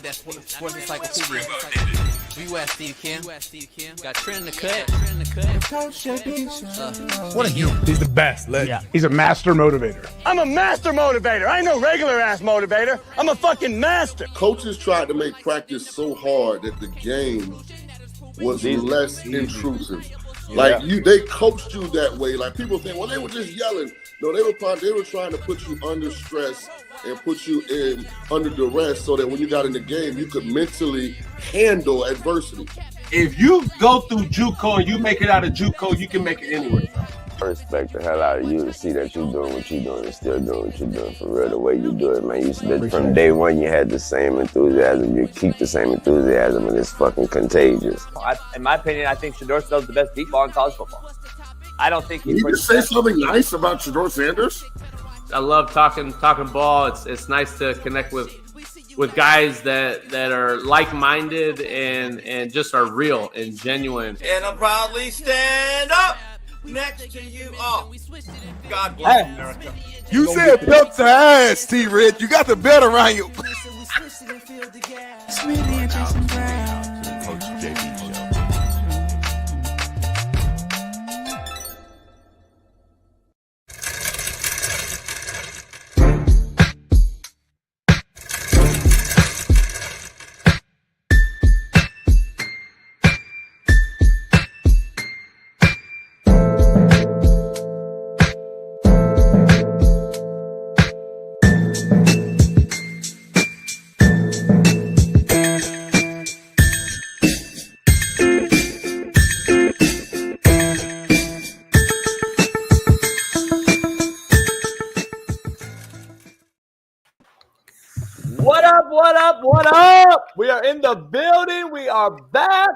that sports encyclopedia. Where you at, Steve Kim? Got Trent in the cut. What are you? He's the best. Yeah. He's a master motivator. I'm a master motivator. I ain't no regular ass motivator. I'm a fucking master. Coaches tried to make practice so hard that the game was less intrusive. Like they coached you that way. Like people think, well, they were just yelling. No, they were trying to put you under stress and put you in under duress so that when you got in the game, you could mentally handle adversity. If you go through JUCO and you make it out of JUCO, you can make it anywhere. I respect the hell out of you to see that you're doing what you're doing and still doing what you're doing for real, the way you do it, man. From day one, you had the same enthusiasm. You keep the same enthusiasm, and it's fucking contagious. In my opinion, I think Shedeur Sanders is the best deep ball in college football. I don't think he's. Can you just say something nice about Shedeur Sanders? I love talking ball. It's nice to connect with guys that are like-minded and just are real and genuine. And I'll proudly stand up next to you all. God bless America. You said belt to ass, T-Red. You got the belt around you. Smitty and Jason Brown. Coach JB Show. What up? We are in the building. We are back.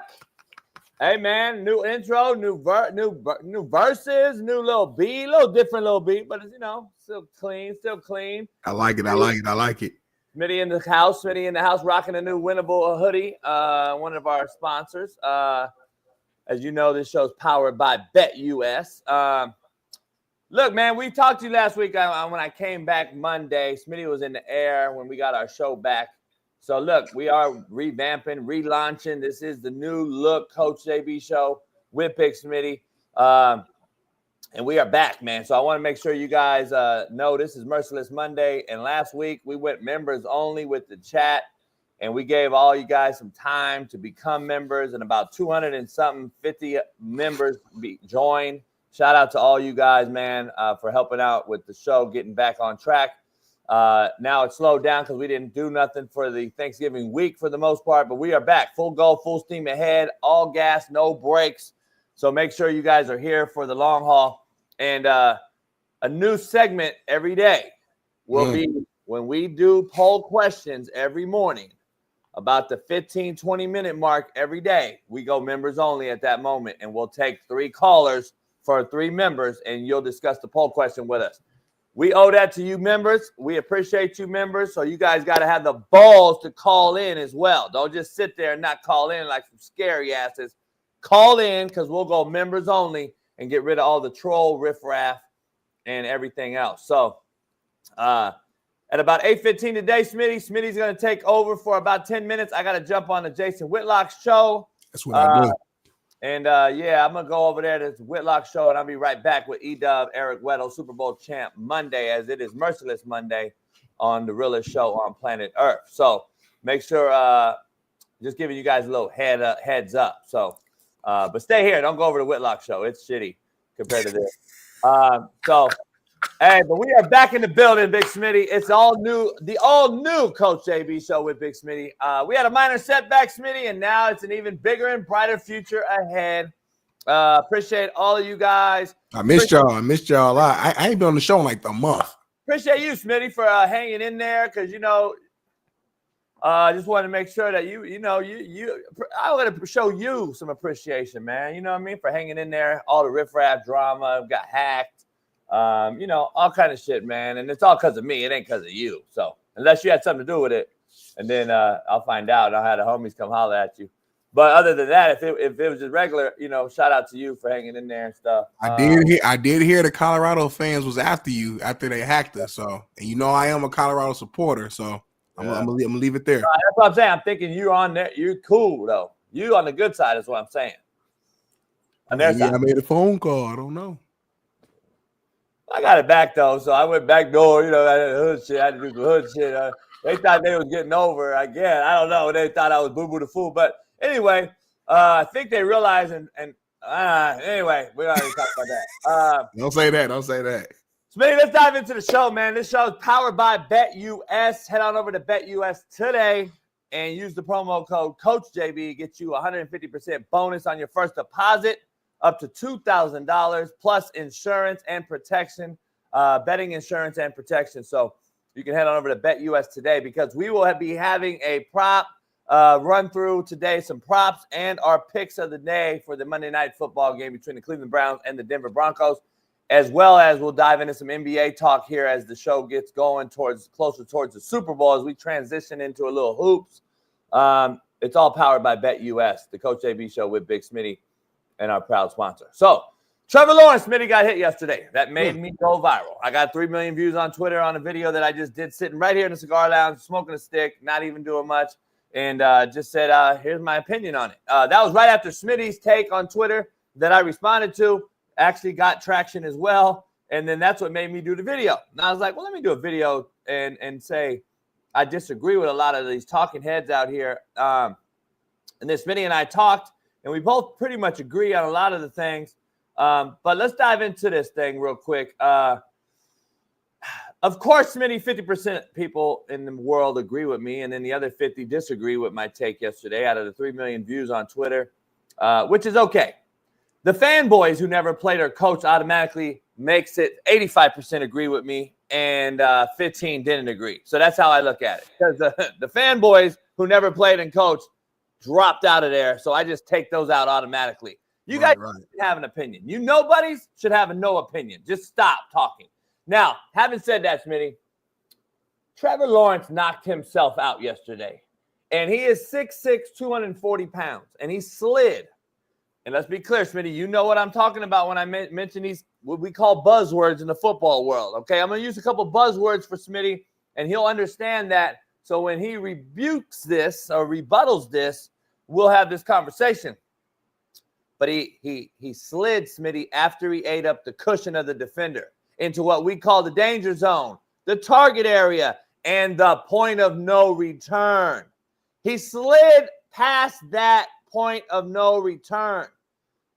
Hey man, new intro, new verses, new little beat, different little beat, but it's, still clean. I like it. Smitty in the house, rocking a new winnable hoodie. One of our sponsors. As you know, this show's powered by BetUS. Look, man, we talked to you last week when I came back Monday. Smitty was in the air when we got our show back. So, look, we are revamping, relaunching. This is the new look Coach JB show with Big Smitty. And we are back, man. So I want to make sure you guys know this is Merciless Monday. And last week, we went members only with the chat. And we gave all you guys some time to become members. And about 50 members joined. Shout out to all you guys, man, for helping out with the show, getting back on track. Now it's slowed down because we didn't do nothing for the Thanksgiving week for the most part, but we are back. Full go, full steam ahead, all gas, no brakes. So make sure you guys are here for the long haul. And a new segment every day will be when we do poll questions every morning about the 15, 20-minute mark every day. We go members only at that moment, and we'll take 3 callers for 3 members, and you'll discuss the poll question with us. We owe that to you members. We appreciate you members. So you guys got to have the balls to call in as well. Don't just sit there and not call in like some scary asses. Call in because we'll go members only and get rid of all the troll, riffraff, and everything else. So at about 8:15 today, Smitty's going to take over for about 10 minutes. I got to jump on the Jason Whitlock's show. That's what I do. And, I'm going to go over there to the Whitlock show, and I'll be right back with E-Dub, Eric Weddle, Super Bowl champ Monday, as it is Merciless Monday on the realest show on Planet ERF. So make sure, just giving you guys a little heads up. So, but stay here. Don't go over to the Whitlock show. It's shitty compared to this. Hey, but we are back in the building, Big Smitty. It's all new, the all-new Coach JB show with Big Smitty. We had a minor setback, Smitty, and now it's an even bigger and brighter future ahead. Appreciate all of you guys. I missed y'all. I ain't been on the show in like a month. Appreciate you, Smitty, for hanging in there because, I just wanted to make sure that I want to show you some appreciation, man. You know what I mean? For hanging in there, all the riffraff drama, got hacked. All kind of shit, man. And it's all because of me. It ain't because of you. So unless you had something to do with it, and then I'll find out. I'll have the homies come holler at you. But other than that, if it was just regular, shout out to you for hanging in there and stuff. I did hear the Colorado fans was after you after they hacked us. So, and I am a Colorado supporter. So I'm gonna leave it there. That's what I'm saying. I'm thinking you're on there. You're cool though. You on the good side is what I'm saying. On their side. I made a phone call. I don't know. I got it back though, so I went back door. You know, I had hood shit. I had to do some hood shit. They thought they was getting over. Again, I don't know. They thought I was Boo Boo the Fool, but anyway, I think they realized. Anyway, we already talked about that. Don't say that. Don't say that. Smitty, let's dive into the show, man. This show is powered by BetUS. Head on over to BetUS today and use the promo code CoachJB. Get you 150% bonus on your first deposit, up to $2,000 plus insurance and protection, betting insurance and protection. So you can head on over to BetUS today because we will be having a prop run through today, some props and our picks of the day for the Monday Night Football game between the Cleveland Browns and the Denver Broncos, as well as we'll dive into some NBA talk here as the show gets going closer towards the Super Bowl as we transition into a little hoops. It's all powered by BetUS, the Coach JB show with Big Smitty and our proud sponsor. So, Trevor Lawrence, Smitty got hit yesterday. That made me go viral. I got 3 million views on Twitter on a video that I just did sitting right here in the cigar lounge, smoking a stick, not even doing much, and just said, here's my opinion on it. That was right after Smitty's take on Twitter that I responded to. Actually got traction as well, and then that's what made me do the video. And I was like, well, let me do a video and say I disagree with a lot of these talking heads out here. And then Smitty and I talked, and we both pretty much agree on a lot of the things. But let's dive into this thing real quick. Of course, Smitty, 50% people in the world agree with me, and then the other 50 disagree with my take yesterday out of the 3 million views on Twitter, which is okay. The fanboys who never played or coached automatically makes it 85% agree with me, and 15 didn't agree. So that's how I look at it. Because the fanboys who never played and coached dropped out of there, so I just take those out automatically. You guys have an opinion. You nobodies should have no opinion. Just stop talking. Now, having said that, Smitty, Trevor Lawrence knocked himself out yesterday, and he is 6'6", 240 pounds, and he slid. And let's be clear, Smitty, you know what I'm talking about when I mention these, what we call buzzwords in the football world, okay? I'm going to use a couple buzzwords for Smitty, and he'll understand that. So when he rebukes this or rebuttals this, we'll have this conversation. But he slid, Smitty, after he ate up the cushion of the defender into what we call the danger zone, the target area, and the point of no return. He slid past that point of no return.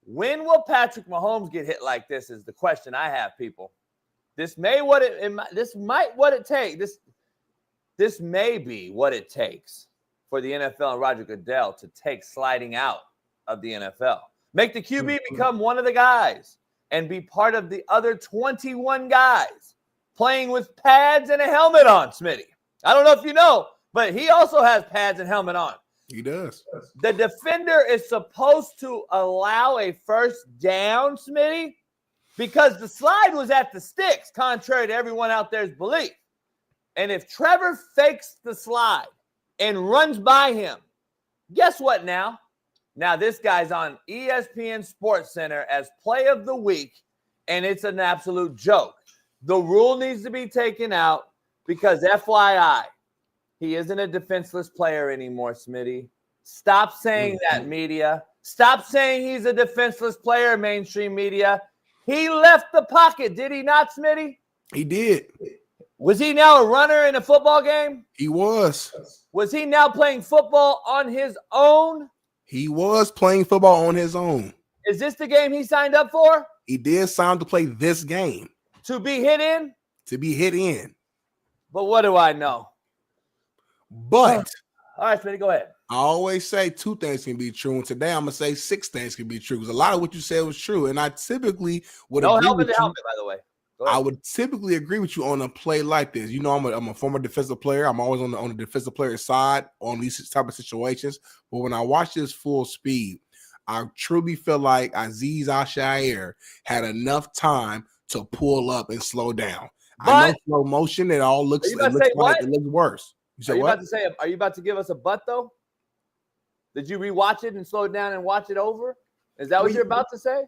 When will Patrick Mahomes get hit like this is the question I have, people. This may be what it takes for the NFL and Roger Goodell to take sliding out of the NFL. Make the QB become one of the guys and be part of the other 21 guys playing with pads and a helmet on, Smitty. I don't know if you know, but he also has pads and helmet on. He does. The defender is supposed to allow a first down, Smitty, because the slide was at the sticks, contrary to everyone out there's belief. And if Trevor fakes the slide and runs by him, guess what now? Now this guy's on ESPN Sports Center as play of the week, and it's an absolute joke. The rule needs to be taken out because FYI, he isn't a defenseless player anymore, Smitty. Stop saying that, media. Stop saying he's a defenseless player, mainstream media. He left the pocket, did he not, Smitty? He did. Was he now a runner in a football game? He was. Was he now playing football on his own? He was playing football on his own. Is this the game he signed up for? He did sign to play this game. To be hit in? To be hit in. But what do I know? But all right, Smitty, go ahead. I always say 2 things can be true, and today I'm gonna say 6 things can be true because a lot of what you said was true, and I typically would agree with you. Helmet, by the way. I would typically agree with you on a play like this. You know, I'm a former defensive player. I'm always on the defensive player side on these type of situations. But when I watch this full speed, I truly feel like Azeez Al-Shaair had enough time to pull up and slow down. But, I know slow motion, it looks worse. You said what? Are you about to give us a butt though? Did you rewatch it and slow it down and watch it over? Is that what you're about to say?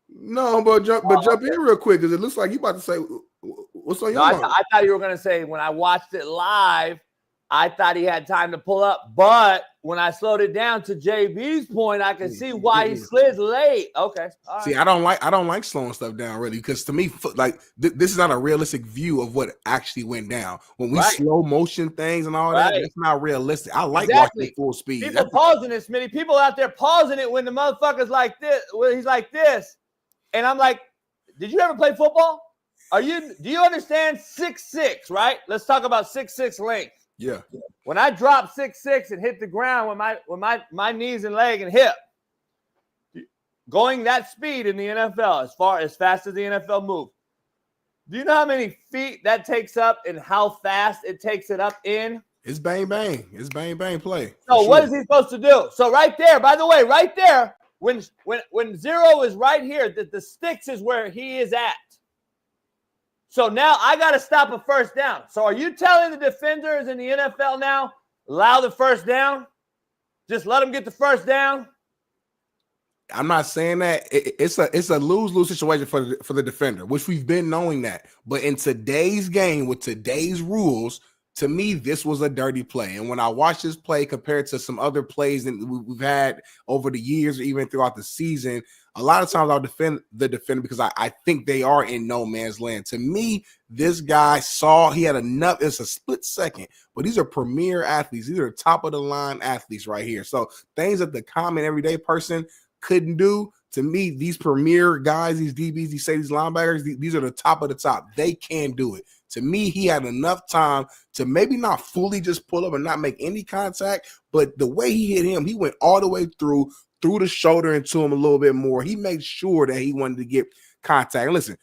No, but jump in real quick because it looks like you about to say what's on your mind. I thought you were going to say when I watched it live, I thought he had time to pull up, but when I slowed it down to JB's point, I could see why he slid late. Okay. All See, right. I don't like slowing stuff down really, because to me, like this is not a realistic view of what actually went down. When we slow motion things and all that, that's not realistic. I like watching full speed. People pausing it, Smitty. People out there pausing it when the motherfucker's like this. When he's like this, and I'm like, did you ever play football? Do you understand 6'6", right? Let's talk about 6'6" length. Yeah. When I drop 6'6" and hit the ground with my knees and leg and hip, going that speed in the NFL, as fast as the NFL moves, do you know how many feet that takes up and how fast it takes it up in? It's bang bang. It's bang bang play. So what is he supposed to do? So right there, by the way, right there, when zero is right here, the sticks is where he is at. So now I got to stop a first down. So are you telling the defenders in the NFL now, allow the first down? Just let them get the first down? I'm not saying that. It's a lose-lose situation for the defender, which we've been knowing that. But in today's game, with today's rules, to me, this was a dirty play. And when I watch this play compared to some other plays that we've had over the years or even throughout the season, a lot of times I'll defend the defender because I think they are in no man's land. To me, this guy he had enough. It's a split second, but these are premier athletes. These are top of the line athletes right here. So things that the common everyday person couldn't do, to me, these premier guys, these DBs, these safeties, linebackers, these are the top of the top. They can do it. To me, he had enough time to maybe not fully just pull up and not make any contact, but the way he hit him, he went all the way through the shoulder into him a little bit more. He made sure that he wanted to get contact. And listen,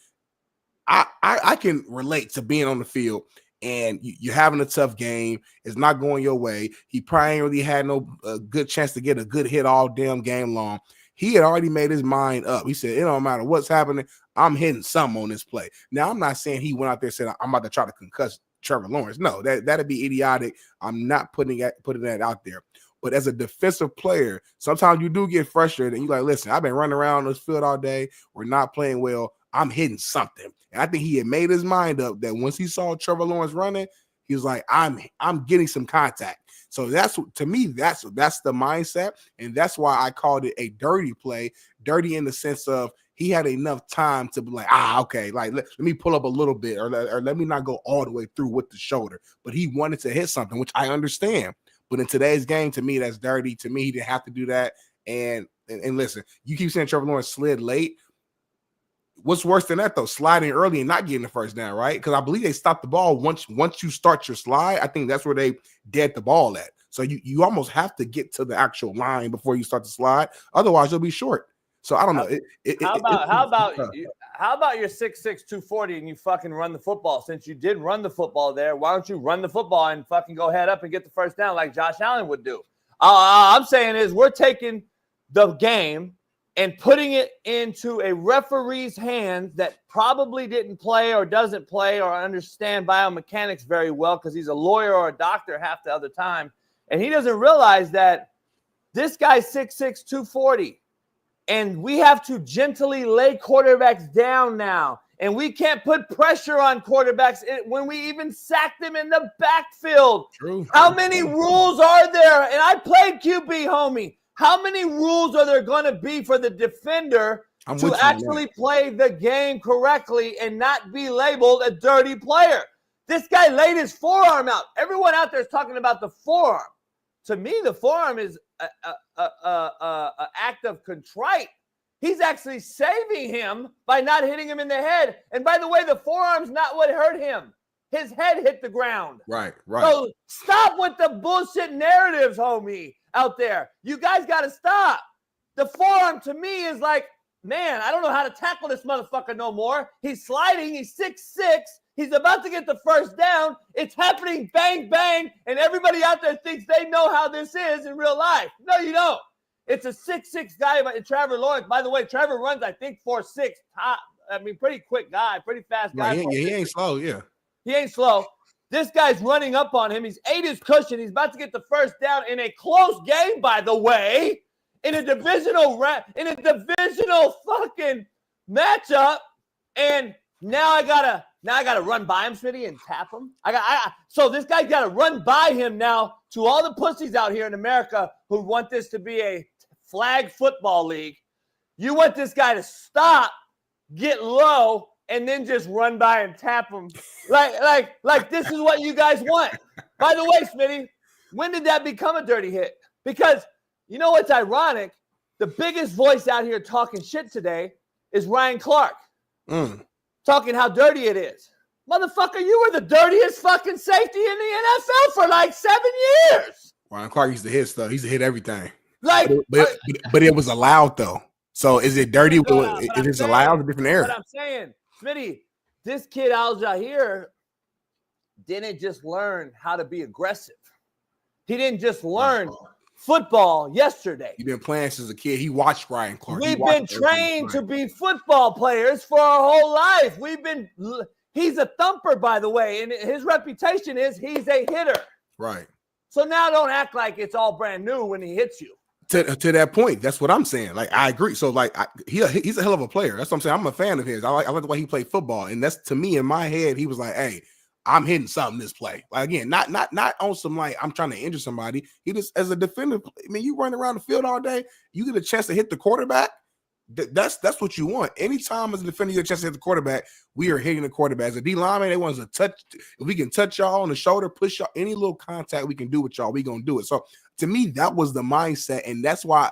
I can relate to being on the field and you're having a tough game. It's not going your way. He probably ain't really had no good chance to get a good hit all damn game long. He had already made his mind up. He said, it don't matter what's happening, I'm hitting something on this play. Now, I'm not saying he went out there and said, I'm about to try to concuss Trevor Lawrence. No, that'd be idiotic. I'm not putting that out there. But as a defensive player, sometimes you do get frustrated and you're like, listen, I've been running around this field all day. We're not playing well. I'm hitting something. And I think he had made his mind up that once he saw Trevor Lawrence running, he was like, I'm getting some contact. So to me, that's the mindset. And that's why I called it a dirty play. Dirty in the sense of he had enough time to be like, okay, like let me pull up a little bit or let me not go all the way through with the shoulder. But he wanted to hit something, which I understand. But in today's game, to me, that's dirty. To me, he didn't have to do that. And listen, you keep saying Trevor Lawrence slid late. What's worse than that, though? Sliding early and not getting the first down, right? Because I believe they stopped the ball once you start your slide. I think that's where they dead the ball at. So you almost have to get to the actual line before you start to slide. Otherwise, you'll be short. So I don't know. How about your 6'6", 240 and you fucking run the football? Since you did run the football there, why don't you run the football and fucking go head up and get the first down like Josh Allen would do? I'm saying is we're taking the game and putting it into a referee's hands that probably didn't play or doesn't play or understand biomechanics very well because he's a lawyer or a doctor half the other time. And he doesn't realize that this guy's 6'6", 240. And we have to gently lay quarterbacks down now. And we can't put pressure on quarterbacks when we even sack them in the backfield. True. How many rules are there? And I played QB, homie. How many rules are there going to be for the defender to actually play the game correctly and not be labeled a dirty player? This guy laid his forearm out. Everyone out there is talking about the forearm. To me, the forearm is an act of contrite. He's actually saving him by not hitting him in the head. And by the way, the forearm's not what hurt him. His head hit the ground. Right. So stop with the bullshit narratives, homie, out there. You guys got to stop. The forearm to me is like, man, I don't know how to tackle this motherfucker no more. He's sliding. He's 6'6". He's about to get the first down. It's happening bang, bang. And everybody out there thinks they know how this is in real life. No, you don't. It's a 6'6" guy, Trevor Lawrence. By the way, Trevor runs, I think, 4'6". Top. I mean, pretty quick guy, pretty fast guy. Right, he ain't slow, yeah. He ain't slow. This guy's running up on him. He's ate his cushion. He's about to get the first down in a close game, by the way, in a divisional fucking matchup. And now I gotta Now I got to run by him, Smitty, and tap him. So this guy's got to run by him now to all the pussies out here in America who want this to be a flag football league. You want this guy to stop, get low, and then just run by and tap him. Like this is what you guys want. By the way, Smitty, when did that become a dirty hit? Because you know what's ironic? The biggest voice out here talking shit today is Ryan Clark. Talking how dirty it is. Motherfucker, you were the dirtiest fucking safety in the NFL for like 7 years. Ryan Clark used to hit stuff. He used to hit everything. Like, but it was allowed though. So is it dirty? If it's allowed, a different era. What I'm saying, Smitty, this kid out here didn't just learn how to be aggressive. He didn't just learn football yesterday. He's been playing since a kid. He watched Ryan Clark. We've been trained to be football players for our whole life. He's a thumper, by the way, and his reputation is he's a hitter. Right. So now don't act like it's all brand new when he hits you. To that point, that's what I'm saying. Like, I agree. So, like, he's a hell of a player. That's what I'm saying. I'm a fan of his. I like the way he played football, and that's, to me, in my head, he was like, "Hey, I'm hitting something this play." Like, again, not on some like I'm trying to injure somebody. He just, as a defender, I mean, you run around the field all day, you get a chance to hit the quarterback. That's what you want. Anytime as a defender you get a chance to hit the quarterback, we are hitting the quarterback. As a D lineman, they want us to touch. If we can touch y'all on the shoulder, push y'all, any little contact we can do with y'all, we gonna do it. So to me, that was the mindset, and that's why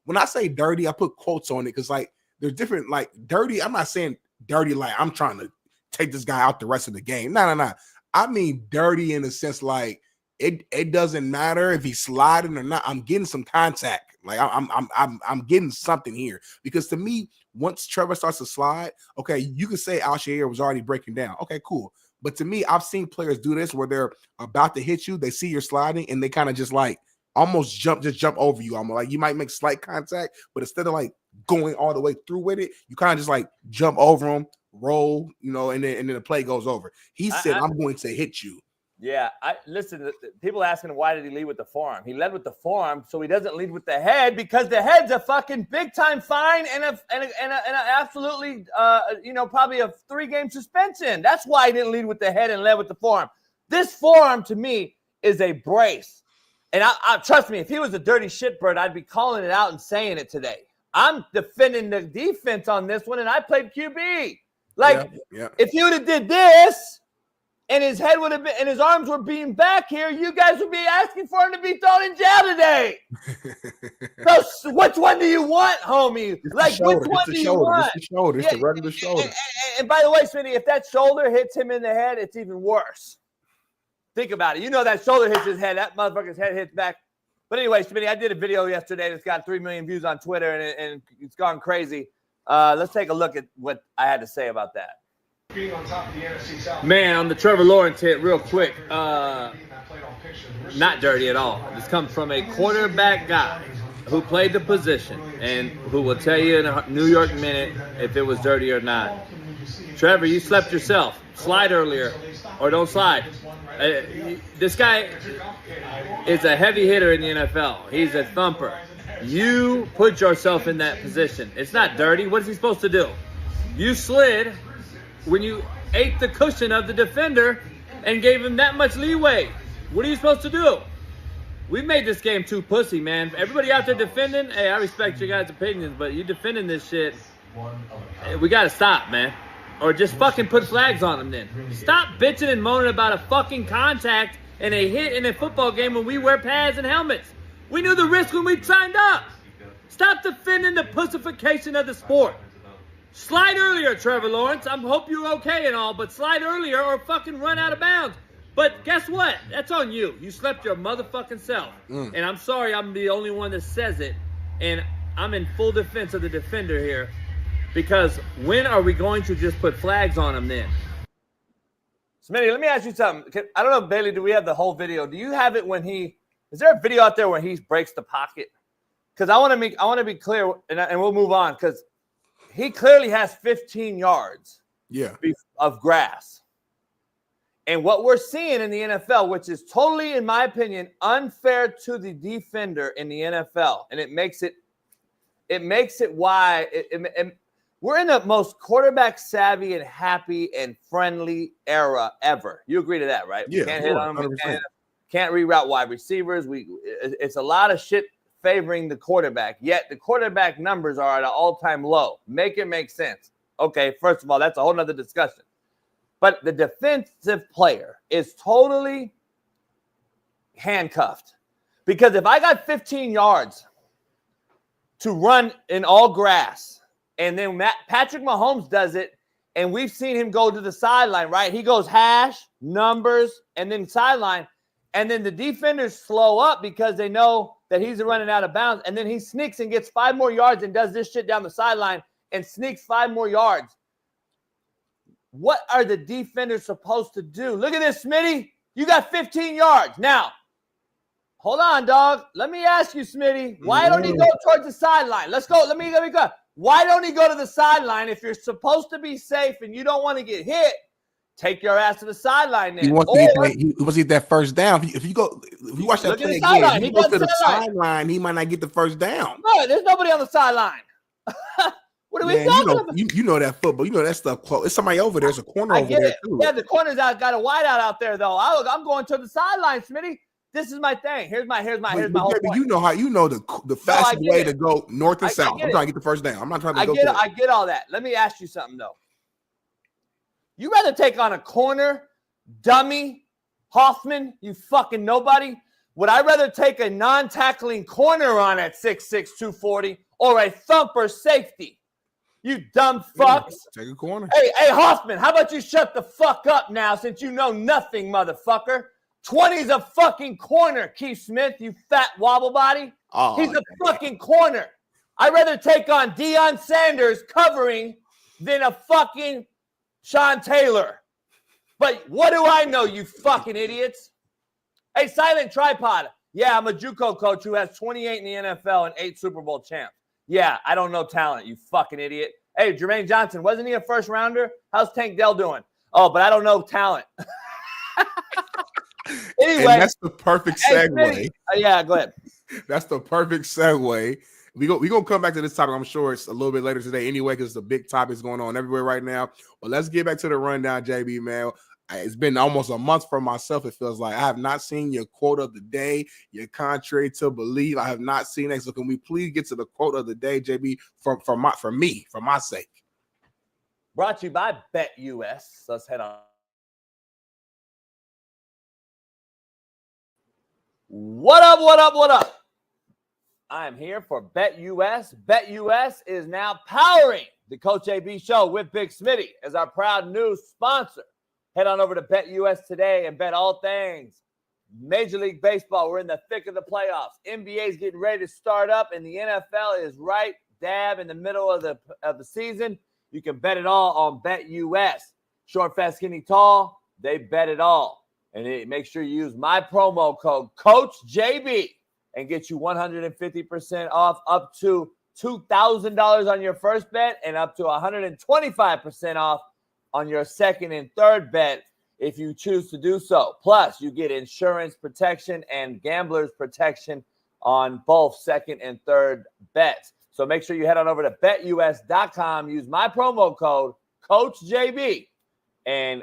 when I say dirty, I put quotes on it because like there's different like dirty. I'm not saying dirty like I'm trying to take this guy out the rest of the game. No. I mean dirty in the sense like it doesn't matter if he's sliding or not. I'm getting some contact. Like I'm getting something here because to me, once Trevor starts to slide, okay, you could say Al-Shaair was already breaking down. Okay, cool. But to me, I've seen players do this where they're about to hit you, they see you're sliding, and they kind of just like almost jump over you. Almost like you might make slight contact, but instead of like going all the way through with it, you kind of just like jump over them, roll, and then the play goes over. He said, I'm going to hit you. Yeah, listen, people asking why did he lead with the forearm? He led with the forearm, so he doesn't lead with the head because the head's a fucking big-time fine and a absolutely, probably a 3-game suspension. That's why he didn't lead with the head and led with the forearm. This forearm, to me, is a brace. And I trust me, if he was a dirty shitbird, I'd be calling it out and saying it today. I'm defending the defense on this one, and I played QB. If he would have did this, and his head would have been, and his arms were being back here, you guys would be asking for him to be thrown in jail today. So, which one do you want, homie? Like, which one do you want? It's the shoulder. It's the regular shoulder. And by the way, Smitty, if that shoulder hits him in the head, it's even worse. Think about it. You know that shoulder hits his head. That motherfucker's head hits back. But anyway, Smitty, I did a video yesterday that's got 3 million views on Twitter, and it's gone crazy. Let's take a look at what I had to say about that. On top of the NFC South. Man, on the Trevor Lawrence hit, real quick, not dirty at all. This comes from a quarterback guy who played the position and who will tell you in a New York minute if it was dirty or not. Trevor, you slept yourself. Slide earlier or don't slide. This guy is a heavy hitter in the NFL. He's a thumper. You put yourself in that position. It's not dirty. What is he supposed to do? You slid when you ate the cushion of the defender and gave him that much leeway. What are you supposed to do? We made this game too pussy, man. Everybody out there defending, hey, I respect your guys' opinions, but you defending this shit, we got to stop, man. Or just fucking put flags on them then. Stop bitching and moaning about a fucking contact and a hit in a football game when we wear pads and helmets. We knew the risk when we signed up. Stop defending the pussification of the sport. Slide earlier, Trevor Lawrence. I hope you're okay and all, but slide earlier or fucking run out of bounds. But guess what? That's on you. You slept your motherfucking self. And I'm sorry I'm the only one that says it. And I'm in full defense of the defender here. Because when are we going to just put flags on him then? Smitty, let me ask you something. I don't know, Bailey, do we have the whole video? Do you have it when is there a video out there where he breaks the pocket? Because I want to be clear, and we'll move on, because he clearly has 15 yards of grass. And what we're seeing in the NFL, which is totally, in my opinion, unfair to the defender in the NFL, and it makes it why We're in the most quarterback savvy and happy and friendly era ever. You agree to that, right? Yeah, We can't hit on them. 100%. Can't reroute wide receivers. It's a lot of shit favoring the quarterback, yet the quarterback numbers are at an all-time low. Make it make sense. Okay, first of all, that's a whole nother discussion. But the defensive player is totally handcuffed. Because if I got 15 yards to run in all grass, and then Patrick Mahomes does it, and we've seen him go to the sideline, right? He goes hash, numbers, and then sideline. And then the defenders slow up because they know that he's running out of bounds. And then he sneaks and gets 5 more yards and does this shit down the sideline and sneaks 5 more yards. What are the defenders supposed to do? Look at this, Smitty. You got 15 yards. Now, hold on, dog. Let me ask you, Smitty. Why don't he go towards the sideline? Let's go. Let me go. Why don't he go to the sideline if you're supposed to be safe and you don't want to get hit? Take your ass to the sideline then. He wants to get that first down. If you watch that play again, he goes to the sideline, he might not get the first down. No, there's nobody on the sideline. What are we talking about? You know that football. You know that stuff close. It's somebody over there. There's a corner over there too. Yeah, the corner's got a wideout out there though. I'm going to the sideline, Smitty. This is my thing. Here's my whole point. You know the fastest way to go north and south. I'm trying to get the first down. I'm not trying to go. I get all that. Let me ask you something though. You rather take on a corner, dummy, Hoffman, you fucking nobody? Would I rather take a non-tackling corner on at 6'6", 240 or a thumper safety? You dumb fucks. Take a corner. Hey, Hoffman, how about you shut the fuck up now since you know nothing, motherfucker? 20's a fucking corner, Keith Smith, you fat wobble body. Oh, he's a fucking corner. I'd rather take on Deion Sanders covering than a fucking Sean Taylor. But what do I know, you fucking idiots? Hey, Silent Tripod. Yeah, I'm a JUCO coach who has 28 in the NFL and 8 Super Bowl champs. Yeah, I don't know talent, you fucking idiot. Hey, Jermaine Johnson, wasn't he a first rounder? How's Tank Dell doing? Oh, but I don't know talent. Anyway. And that's the perfect segue. Yeah, go ahead. That's the perfect segue. We're going to come back to this topic. I'm sure it's a little bit later today anyway because the big topic is going on everywhere right now. But let's get back to the rundown, JB, man. It's been almost a month for myself, it feels like. I have not seen your quote of the day, your contrary to belief. I have not seen that. So can we please get to the quote of the day, JB, for my sake? Brought to you by BetUS. Let's head on. What up? I am here for BetUS. BetUS is now powering the Coach AB show with Big Smitty as our proud new sponsor. Head on over to BetUS today and bet all things Major League Baseball. We're in the thick of the playoffs. NBA is getting ready to start up, and the NFL is right dab in the middle of the season. You can bet it all on BetUS. Short, fast, skinny, tall, they bet it all. And make sure you use my promo code CoachJB and get you 150% off, up to $2,000 on your first bet and up to 125% off on your second and third bet if you choose to do so. Plus, you get insurance protection and gambler's protection on both second and third bets. So make sure you head on over to betus.com, use my promo code CoachJB, and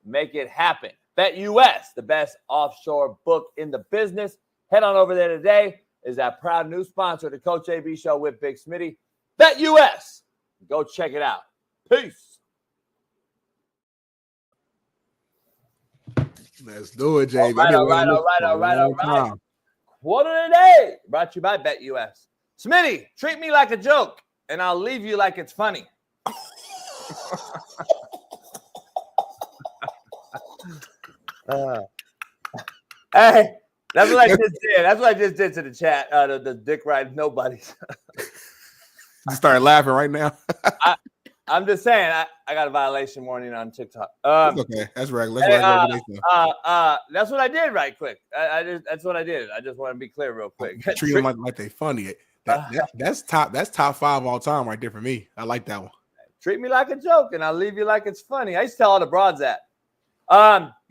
make it happen. BetUS, the best offshore book in the business. Head on over there today. Is that proud new sponsor of the Coach AB show with Big Smitty. BetUS. Go check it out. Peace. Let's do it, JB. All right. Quote of the day brought to you by BetUS. Smitty, treat me like a joke, and I'll leave you like it's funny. Hey, that's what I just did. That's what I just did to the chat. The dick ride nobodies. You started laughing right now. I'm just saying. I got a violation warning on TikTok. Okay, that's regular. That's what I did right quick. That's what I did. I just want to be clear real quick. Treat them like they funny. That's top 5 all time right there for me. I like that one. Treat me like a joke, and I'll leave you like it's funny. I used to tell all the broads that.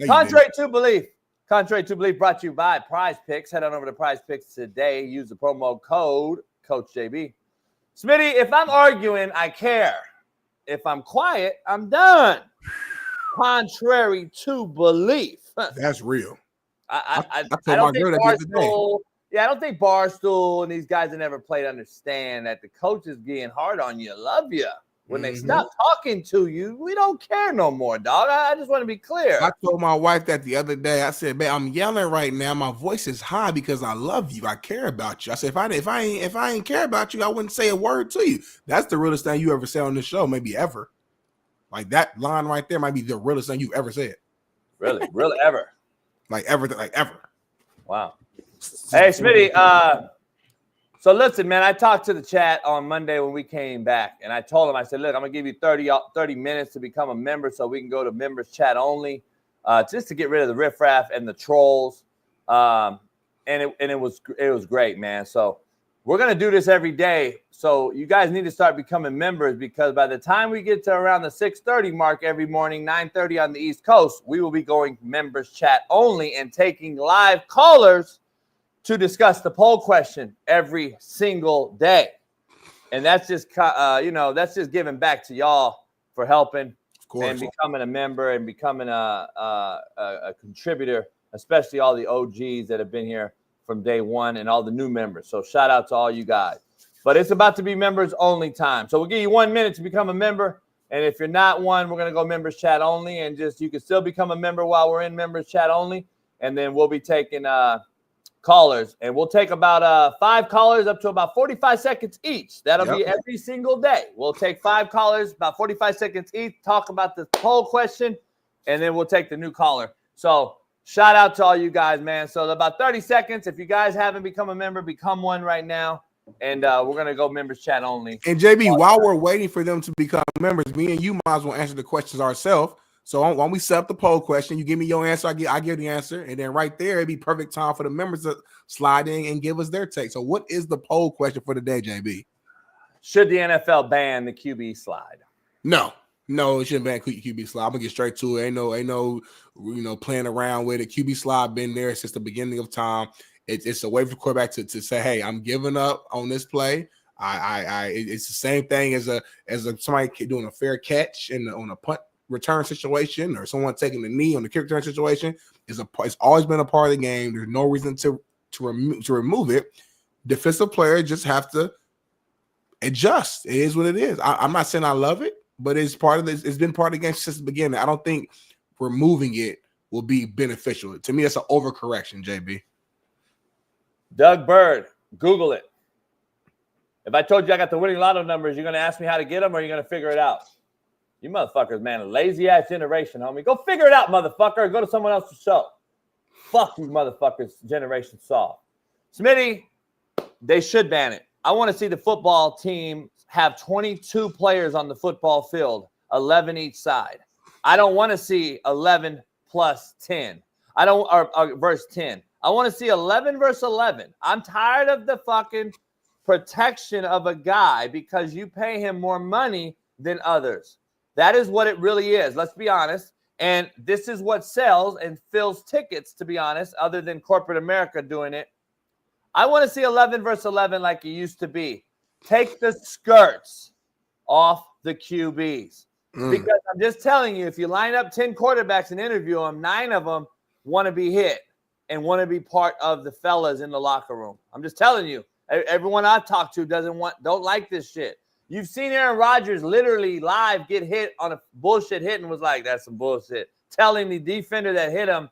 Contrary to belief brought to you by Prize Picks. Head on over to Prize Picks today. Use the promo code CoachJB. Smitty, if I'm arguing, I care. if I'm quiet, I'm done. Contrary to belief. That's real. I told don't my think girl that the other day. Barstool. Yeah, I don't think Barstool and these guys that never played understand that the coach is getting hard on you, love you. When they stop talking to you, we don't care no more, dog. I just want to be clear. I told my wife that the other day. I said, "Babe, I'm yelling right now. My voice is high because I love you. I care about you." I said, "If I ain't care about you, I wouldn't say a word to you." That's the realest thing you ever said on this show, maybe ever. Like that line right there might be the realest thing you've ever said. Really, really, ever. Like ever. Wow. Hey, Smitty. So listen, man, I talked to the chat on Monday when we came back, and I told them, I said, look, I'm going to give you 30 minutes to become a member so we can go to members chat only, just to get rid of the riffraff and the trolls. And it was great, man. So we're going to do this every day. So you guys need to start becoming members, because by the time we get to around the 6:30 mark every morning, 9:30 on the East Coast, we will be going members chat only and taking live callers to discuss the poll question every single day. And that's just, that's just giving back to y'all for helping and becoming a member and becoming a contributor, especially all the OGs that have been here from day one and all the new members. So shout out to all you guys. But it's about to be members only time. So we'll give you 1 minute to become a member. And if you're not one, we're going to go members chat only. And you can still become a member while we're in members chat only. And then we'll be taking callers, and we'll take about 5 callers up to about 45 seconds each. That'll be every single day. We'll take 5 callers, about 45 seconds each, talk about the poll question, and then we'll take the new caller. So shout out to all you guys, man. So about 30 seconds. If you guys haven't become a member, become one right now. And we're going to go members chat only. And JB, while we're waiting for them to become members, me and you might as well answer the questions ourselves. So when we set up the poll question, you give me your answer, I give the answer, and then right there, it'd be perfect time for the members to slide in and give us their take. So what is the poll question for today, JB? Should the NFL ban the QB slide? No, it shouldn't ban QB slide. I'm gonna get straight to it. Ain't no, playing around with it. QB slide been there since the beginning of time. It's a way for the quarterback to say, hey, I'm giving up on this play. It's the same thing as somebody doing a fair catch on a punt return situation, or someone taking the knee on the kick return situation. It's always been a part of the game. There's no reason to remove it. Defensive players just have to adjust. It is what it is. I'm not saying I love it, but it's part of this. It's been part of the game since the beginning. I don't think removing it will be beneficial. To me, that's an overcorrection, JB. Doug Bird, Google it. If I told you I got the winning lotto numbers, you're going to ask me how to get them, or you're going to figure it out? You motherfuckers, man, a lazy-ass generation, homie. Go figure it out, motherfucker. Go to someone else's show. Fuck you motherfuckers, Generation Soft. Smitty, they should ban it. I want to see the football team have 22 players on the football field, 11 each side. I don't want to see 11 plus 10. Or verse 10. I want to see 11 versus 11. I'm tired of the fucking protection of a guy because you pay him more money than others. That is what it really is. Let's be honest. And this is what sells and fills tickets, to be honest, other than corporate America doing it. I want to see 11 versus 11 like it used to be. Take the skirts off the QBs. Because I'm just telling you, if you line up 10 quarterbacks and interview them, 9 of them want to be hit and want to be part of the fellas in the locker room. I'm just telling you. Everyone I talk to don't like this shit. You've seen Aaron Rodgers literally live get hit on a bullshit hit and was like, that's some bullshit. Telling the defender that hit him,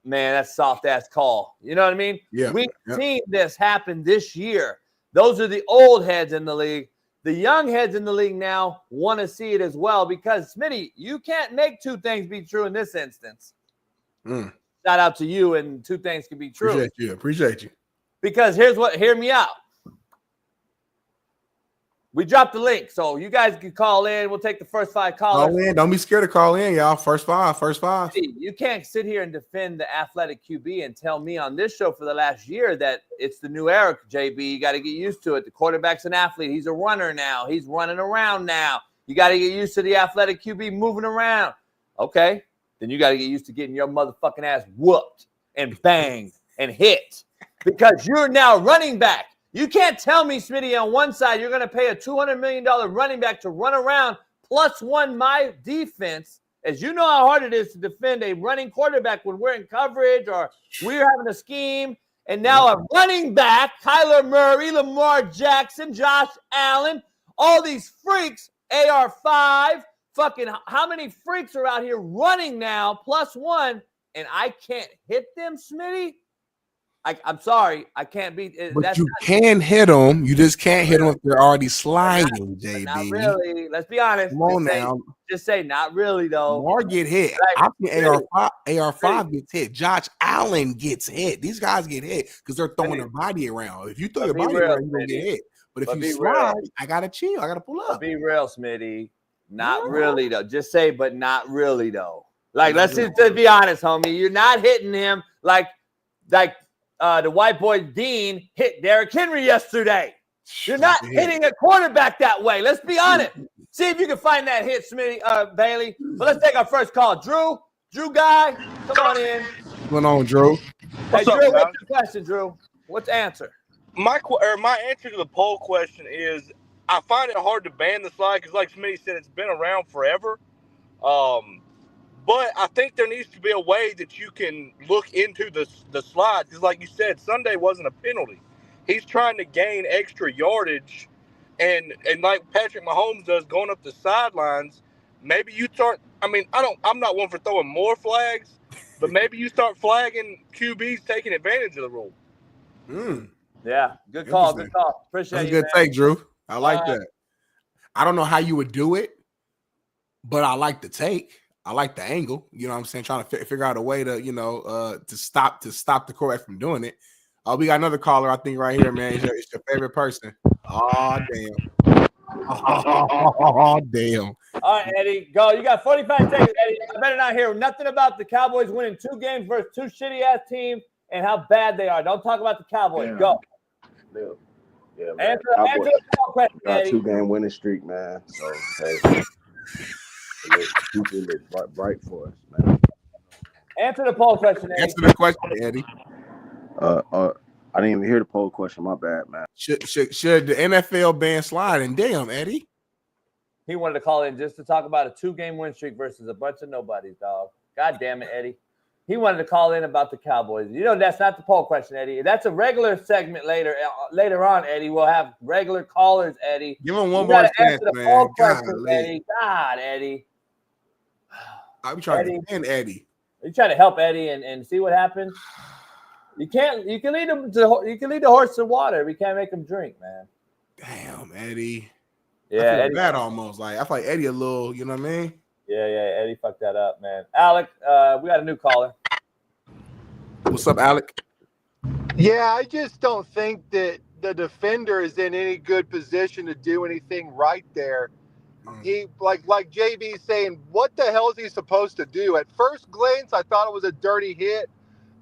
man, that's soft-ass call. You know what I mean? Yeah. We've seen this happen this year. Those are the old heads in the league. The young heads in the league now want to see it as well because, Smitty, you can't make 2 things be true in this instance. Shout out to you, and 2 things can be true. Appreciate you. Because hear me out. We dropped the link, so you guys can call in. We'll take the first 5 callers. Call in. Don't be scared to call in, y'all. First five. You can't sit here and defend the athletic QB and tell me on this show for the last year that it's the new era, JB. You got to get used to it. The quarterback's an athlete. He's a runner now. He's running around now. You got to get used to the athletic QB moving around. Okay, then you got to get used to getting your motherfucking ass whooped and banged and hit because you're now running back. You can't tell me, Smitty, on one side you're going to pay a $200 million running back to run around +1 my defense, as you know how hard it is to defend a running quarterback when we're in coverage or we're having a scheme. And now a running back, Kyler Murray, Lamar Jackson, Josh Allen, all these freaks, AR5, fucking how many freaks are out here running now, +1, and I can't hit them, Smitty? I'm sorry, I can't beat it. But you can hit them. You just can't hit them if they're already sliding, JB. Not really. Let's be honest. Come on now. Just say not really, though. Lamar get hit. Like, AR5 gets hit. Josh Allen gets hit. These guys get hit because they're throwing their body around. If you throw your body around, you're going to get hit. But if you slide, I got to chill. I got to pull up. Be real, Smitty. Not really, though. Just say, but not really, though. Like, let's just be honest, homie. You're not hitting him like the white boy Dean hit Derrick Henry yesterday. You're not hitting a quarterback that way. Let's be honest. See if you can find that hit, Smitty, Bailey. But let's take our first call. Drew guy, come on in. What's going on, Drew? Hey, Drew, what's your question, Drew? What's the answer? My answer to the poll question is I find it hard to ban the slide because, like Smitty said, it's been around forever. But I think there needs to be a way that you can look into the slide because, like you said, Sunday wasn't a penalty. He's trying to gain extra yardage, and like Patrick Mahomes does, going up the sidelines. Maybe you start. I mean, I'm not one for throwing more flags, but maybe you start flagging QBs taking advantage of the rule. Yeah, good call. Good call. Appreciate That's you. a good take, Drew. I like that. I don't know how you would do it, but I like the take. I like the angle. You know what I'm saying? Trying to figure out a way to, to stop the quarterback from doing it. We got another caller, I think, right here, man. It's your favorite person. Oh, damn. Oh, damn. All right, Eddie, go. You got 45 seconds, Eddie. I better not hear nothing about the Cowboys winning 2 games versus 2 shitty-ass teams and how bad they are. Don't talk about the Cowboys. Damn. Go. Yeah, man. Answer the question, got Eddie. 2-game winning streak, man. So, hey, it look bright for us, man. Answer the poll question, Eddie. Answer the question, Eddie. I didn't even hear the poll question. My bad, man. Should the NFL ban sliding? Damn, Eddie. He wanted to call in just to talk about a 2-game win streak versus a bunch of nobodies, dog. God damn it, Eddie. He wanted to call in about the Cowboys. You know, that's not the poll question, Eddie. That's a regular segment later on, Eddie. We'll have regular callers, Eddie. Give him one more chance, man. Poll question, Eddie. God, Eddie. I'm trying to defend Eddie. You try to help Eddie and see what happens. You can lead the horse to water. We can't make him drink, man. Damn, Eddie. Yeah, I feel Eddie. bad almost. Like I feel like Eddie a little. You know what I mean? Yeah, Eddie fucked that up, man. Alec, we got a new caller. What's up, Alec? Yeah, I just don't think that the defender is in any good position to do anything right there. He like JB saying, what the hell is he supposed to do? At first glance, I thought it was a dirty hit,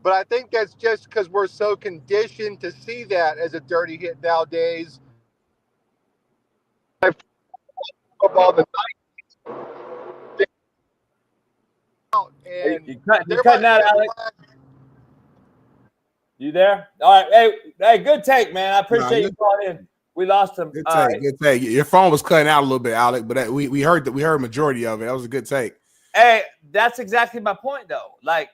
but I think that's just because we're so conditioned to see that as a dirty hit nowadays. All the and you're cutting out, Alec. You there? All right. Hey, good take, man. I appreciate you calling in. We lost him. Good take. Good take. Your phone was cutting out a little bit, Alec, but we heard majority of it. That was a good take. Hey, that's exactly my point, though. Like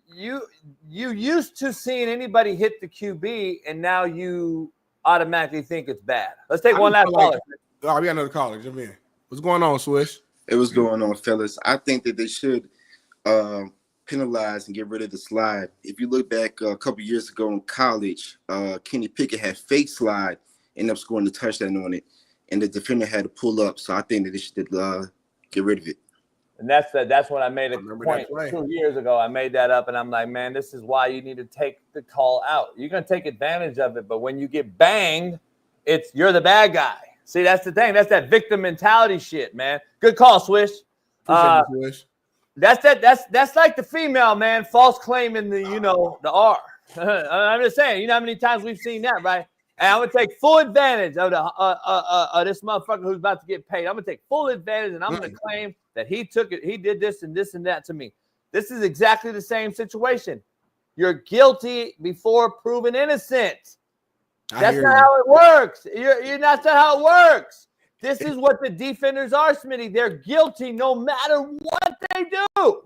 you used to seeing anybody hit the QB, and now you automatically think it's bad. Let's take one last caller. All right, we got another caller. Jump in. What's going on, Swish? It was going on, fellas. I think that they should penalize and get rid of the slide. If you look back a couple years ago in college, Kenny Pickett had fake slide, ended up scoring the touchdown on it, and the defender had to pull up. So I think that they should get rid of it. And that's when I made a point 2 years ago. I made that up, and I'm like, man, this is why you need to take the call out. You're going to take advantage of it, but when you get banged, you're the bad guy. See, that's the thing. That's that victim mentality shit, man. Good call, Swish. Swish. That's like the female, man, false claim in the R. I'm just saying, you know how many times we've seen that, right? And I'm gonna take full advantage of this motherfucker who's about to get paid. I'm gonna take full advantage, and I'm gonna claim that he took it, he did this and that to me. This is exactly the same situation. You're guilty before proven innocent. That's not how it works. That's not how it works. This is what the defenders are, Smitty. They're guilty no matter what they do.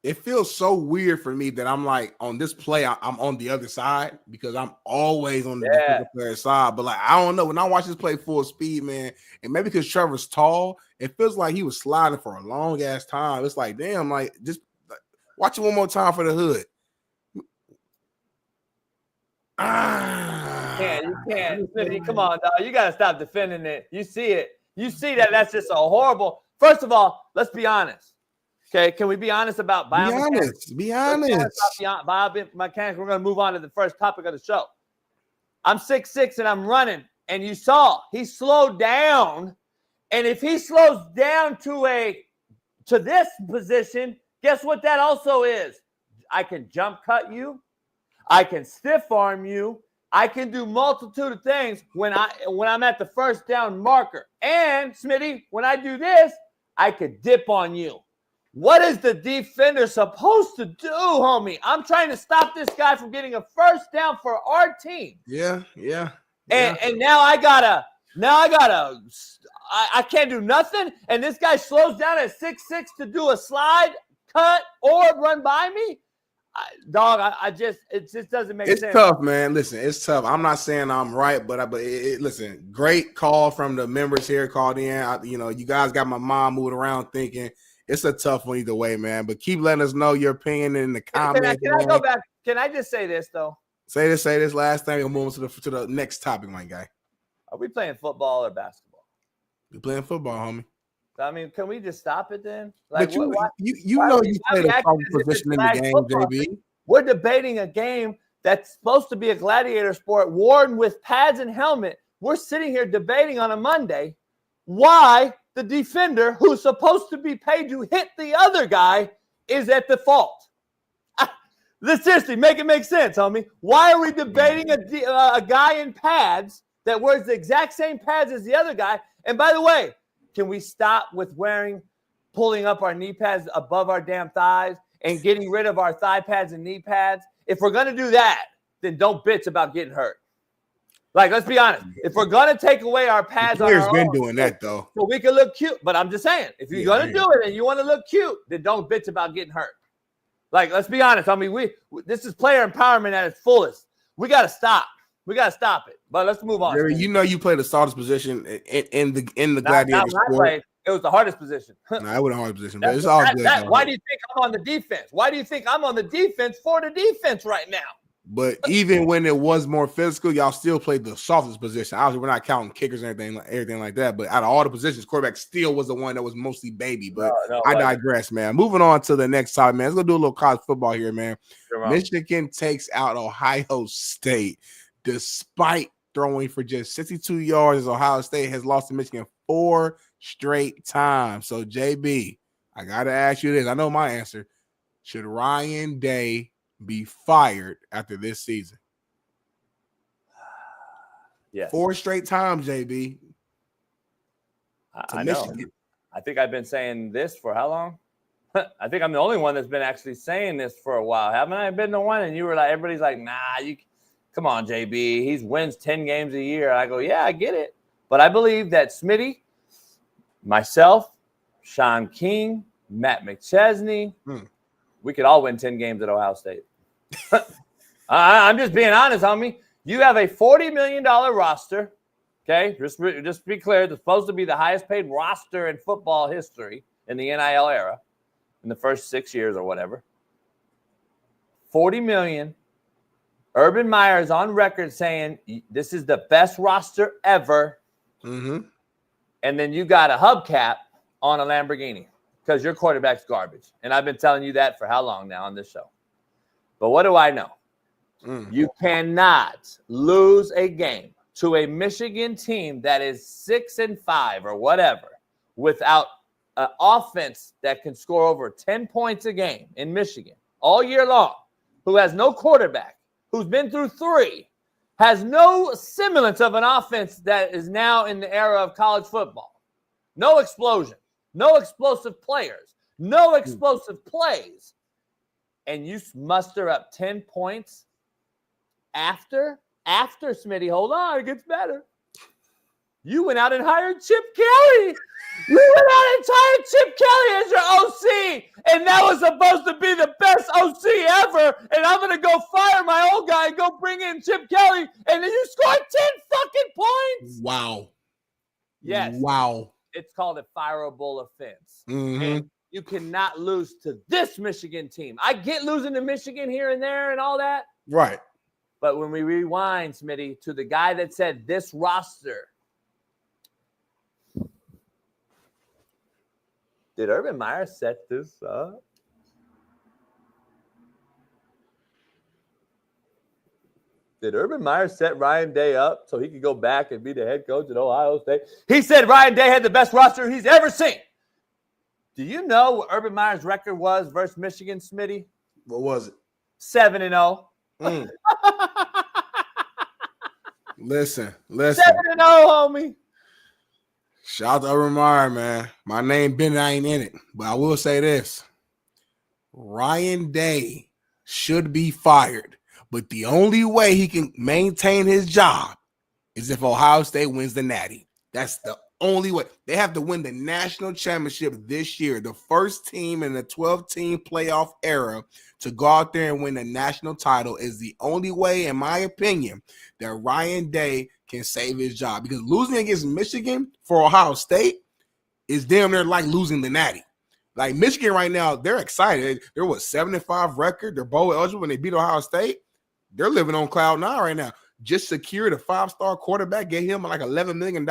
It feels so weird for me that I'm like on this play, I'm on the other side because I'm always on the defensive player side. But like, I don't know. When I watch this play full speed, man, and maybe because Trevor's tall, it feels like he was sliding for a long ass time. It's like, damn, like just watch it one more time for the hood. You can't. Smitty, come on, dog. You got to stop defending it. You see it. You see that that's just a horrible. First of all, let's be honest. Okay, can we be honest about biomechanics? Be honest. Biomechanics. We're going to move on to the first topic of the show. I'm 6'6" and I'm running, and you saw he slowed down. And if he slows down to this position, guess what that also is? I can jump cut you. I can stiff arm you. I can do multitude of things when I'm at the first down marker. And Smitty, when I do this, I could dip on you. What is the defender supposed to do, homie? I'm trying to stop this guy from getting a first down for our team. Yeah. And now I can't do nothing. And this guy slows down at 6'6" to do a slide, cut, or run by me. It just doesn't make sense. It's tough, man. Listen, it's tough. I'm not saying I'm right, but listen, great call from the members here called in. You guys got my mom moving around thinking. It's a tough one either way, man. But keep letting us know your opinion in the comments. Can I go back? Can I just say this, though? Say this last thing. We'll move to the next topic, my guy. Are we playing football or basketball? We're playing football, homie. I mean, can we just stop it then? Like, but you played a strong position in the game, JB. We're debating a game that's supposed to be a gladiator sport, worn with pads and helmet. We're sitting here debating on a Monday why the defender who's supposed to be paid to hit the other guy is at the fault. Seriously, make it make sense, homie. Why are we debating a guy in pads that wears the exact same pads as the other guy? And by the way, can we stop with pulling up our knee pads above our damn thighs and getting rid of our thigh pads and knee pads? If we're going to do that, then don't bitch about getting hurt. Like, let's be honest. If we're going to take away our pads on our been doing that, though. So we can look cute. But I'm just saying, if you're going to do it and you want to look cute, then don't bitch about getting hurt. Like, let's be honest. I mean, this is player empowerment at its fullest. We got to stop. We got to stop it. But let's move on. Jerry, you played the softest position in the gladiator sport. It was the hardest position. No, it wasn't the hardest position. But it's all good. Why do you think I'm on the defense? Why do you think I'm on the defense for the defense right now? But even when it was more physical, y'all still played the softest position. Obviously, we're not counting kickers and everything like that. But out of all the positions, quarterback still was the one that was mostly baby. But I digress, man. Moving on to the next topic, man. Let's go do a little college football here, man. Michigan takes out Ohio State despite throwing for just 62 yards. As Ohio State has lost to Michigan 4 straight times. So, JB, I got to ask you this. I know my answer. Should Ryan Day be fired after this season? Yes. 4 straight times, JB. I know. I think I've been saying this for how long? I think I'm the only one that's been actually saying this for a while. Haven't I been the one? And you were like, everybody's like, nah, come on, JB. He wins 10 games a year. I go, yeah, I get it. But I believe that Smitty, myself, Shaun King, Matt McChesney, we could all win 10 games at Ohio State. I'm just being honest, homie. You have a $40 million roster, okay? Just to be clear, it's supposed to be the highest paid roster in football history in the NIL era in the first 6 years or whatever. $40 million. Urban Meyer is on record saying this is the best roster ever. Mm-hmm. And then you got a hubcap on a Lamborghini because your quarterback's garbage. And I've been telling you that for how long now on this show? But what do I know? You cannot lose a game to a Michigan team that is 6-5 or whatever without an offense that can score over 10 points a game in Michigan all year long, who has no quarterback, who's been through 3, has no semblance of an offense that is now in the era of college football. No explosion, no explosive players, no explosive plays. And you muster up 10 points after Smitty. Hold on, it gets better. You went out and hired Chip Kelly. You went out and hired Chip Kelly as your OC, and that was supposed to be the best OC ever. And I'm gonna go fire my old guy and go bring in Chip Kelly, and then you scored 10 fucking points. Wow. Yes. Wow. It's called a fireable offense. Mm-hmm. And you cannot lose to this Michigan team. I get losing to Michigan here and there and all that. Right. But when we rewind, Smitty, to the guy that said this roster, did Urban Meyer set this up? Did Urban Meyer set Ryan Day up so he could go back and be the head coach at Ohio State? He said Ryan Day had the best roster he's ever seen. Do you know what Urban Meyer's record was versus Michigan, Smitty? What was it? 7-0. Listen. 7-0, homie. Shout out to Urban Meyer, man. My name Bennett, I ain't in it. But I will say this. Ryan Day should be fired. But the only way he can maintain his job is if Ohio State wins the Natty. That's the only way. They have to win the national championship this year. The first team in the 12-team playoff era to go out there and win the national title is the only way, in my opinion, that Ryan Day can save his job. Because losing against Michigan for Ohio State is damn near like losing the Natty. Like Michigan right now, they're excited. They're 7-5 record. They're bowl eligible when they beat Ohio State. They're living on cloud nine right now. Just secured a 5-star quarterback, get him like $11 million.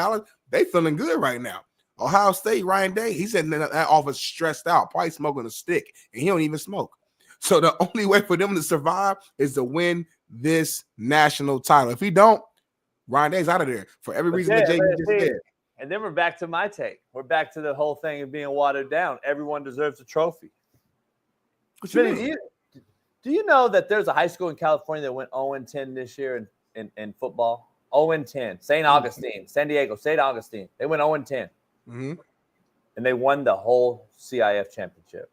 They feeling good right now. Ohio State, Ryan Day, he said that office stressed out, probably smoking a stick, and he don't even smoke. So the only way for them to survive is to win this national title. If he don't, Ryan Day's out of there for every reason that JB just said. And then we're back to my take. We're back to the whole thing of being watered down. Everyone deserves a trophy. Do you know that there's a high school in California that went 0-10 this year in football? 0-10. St. Augustine, San Diego, St. Augustine. They went 0-10. Mm-hmm. And they won the whole CIF championship.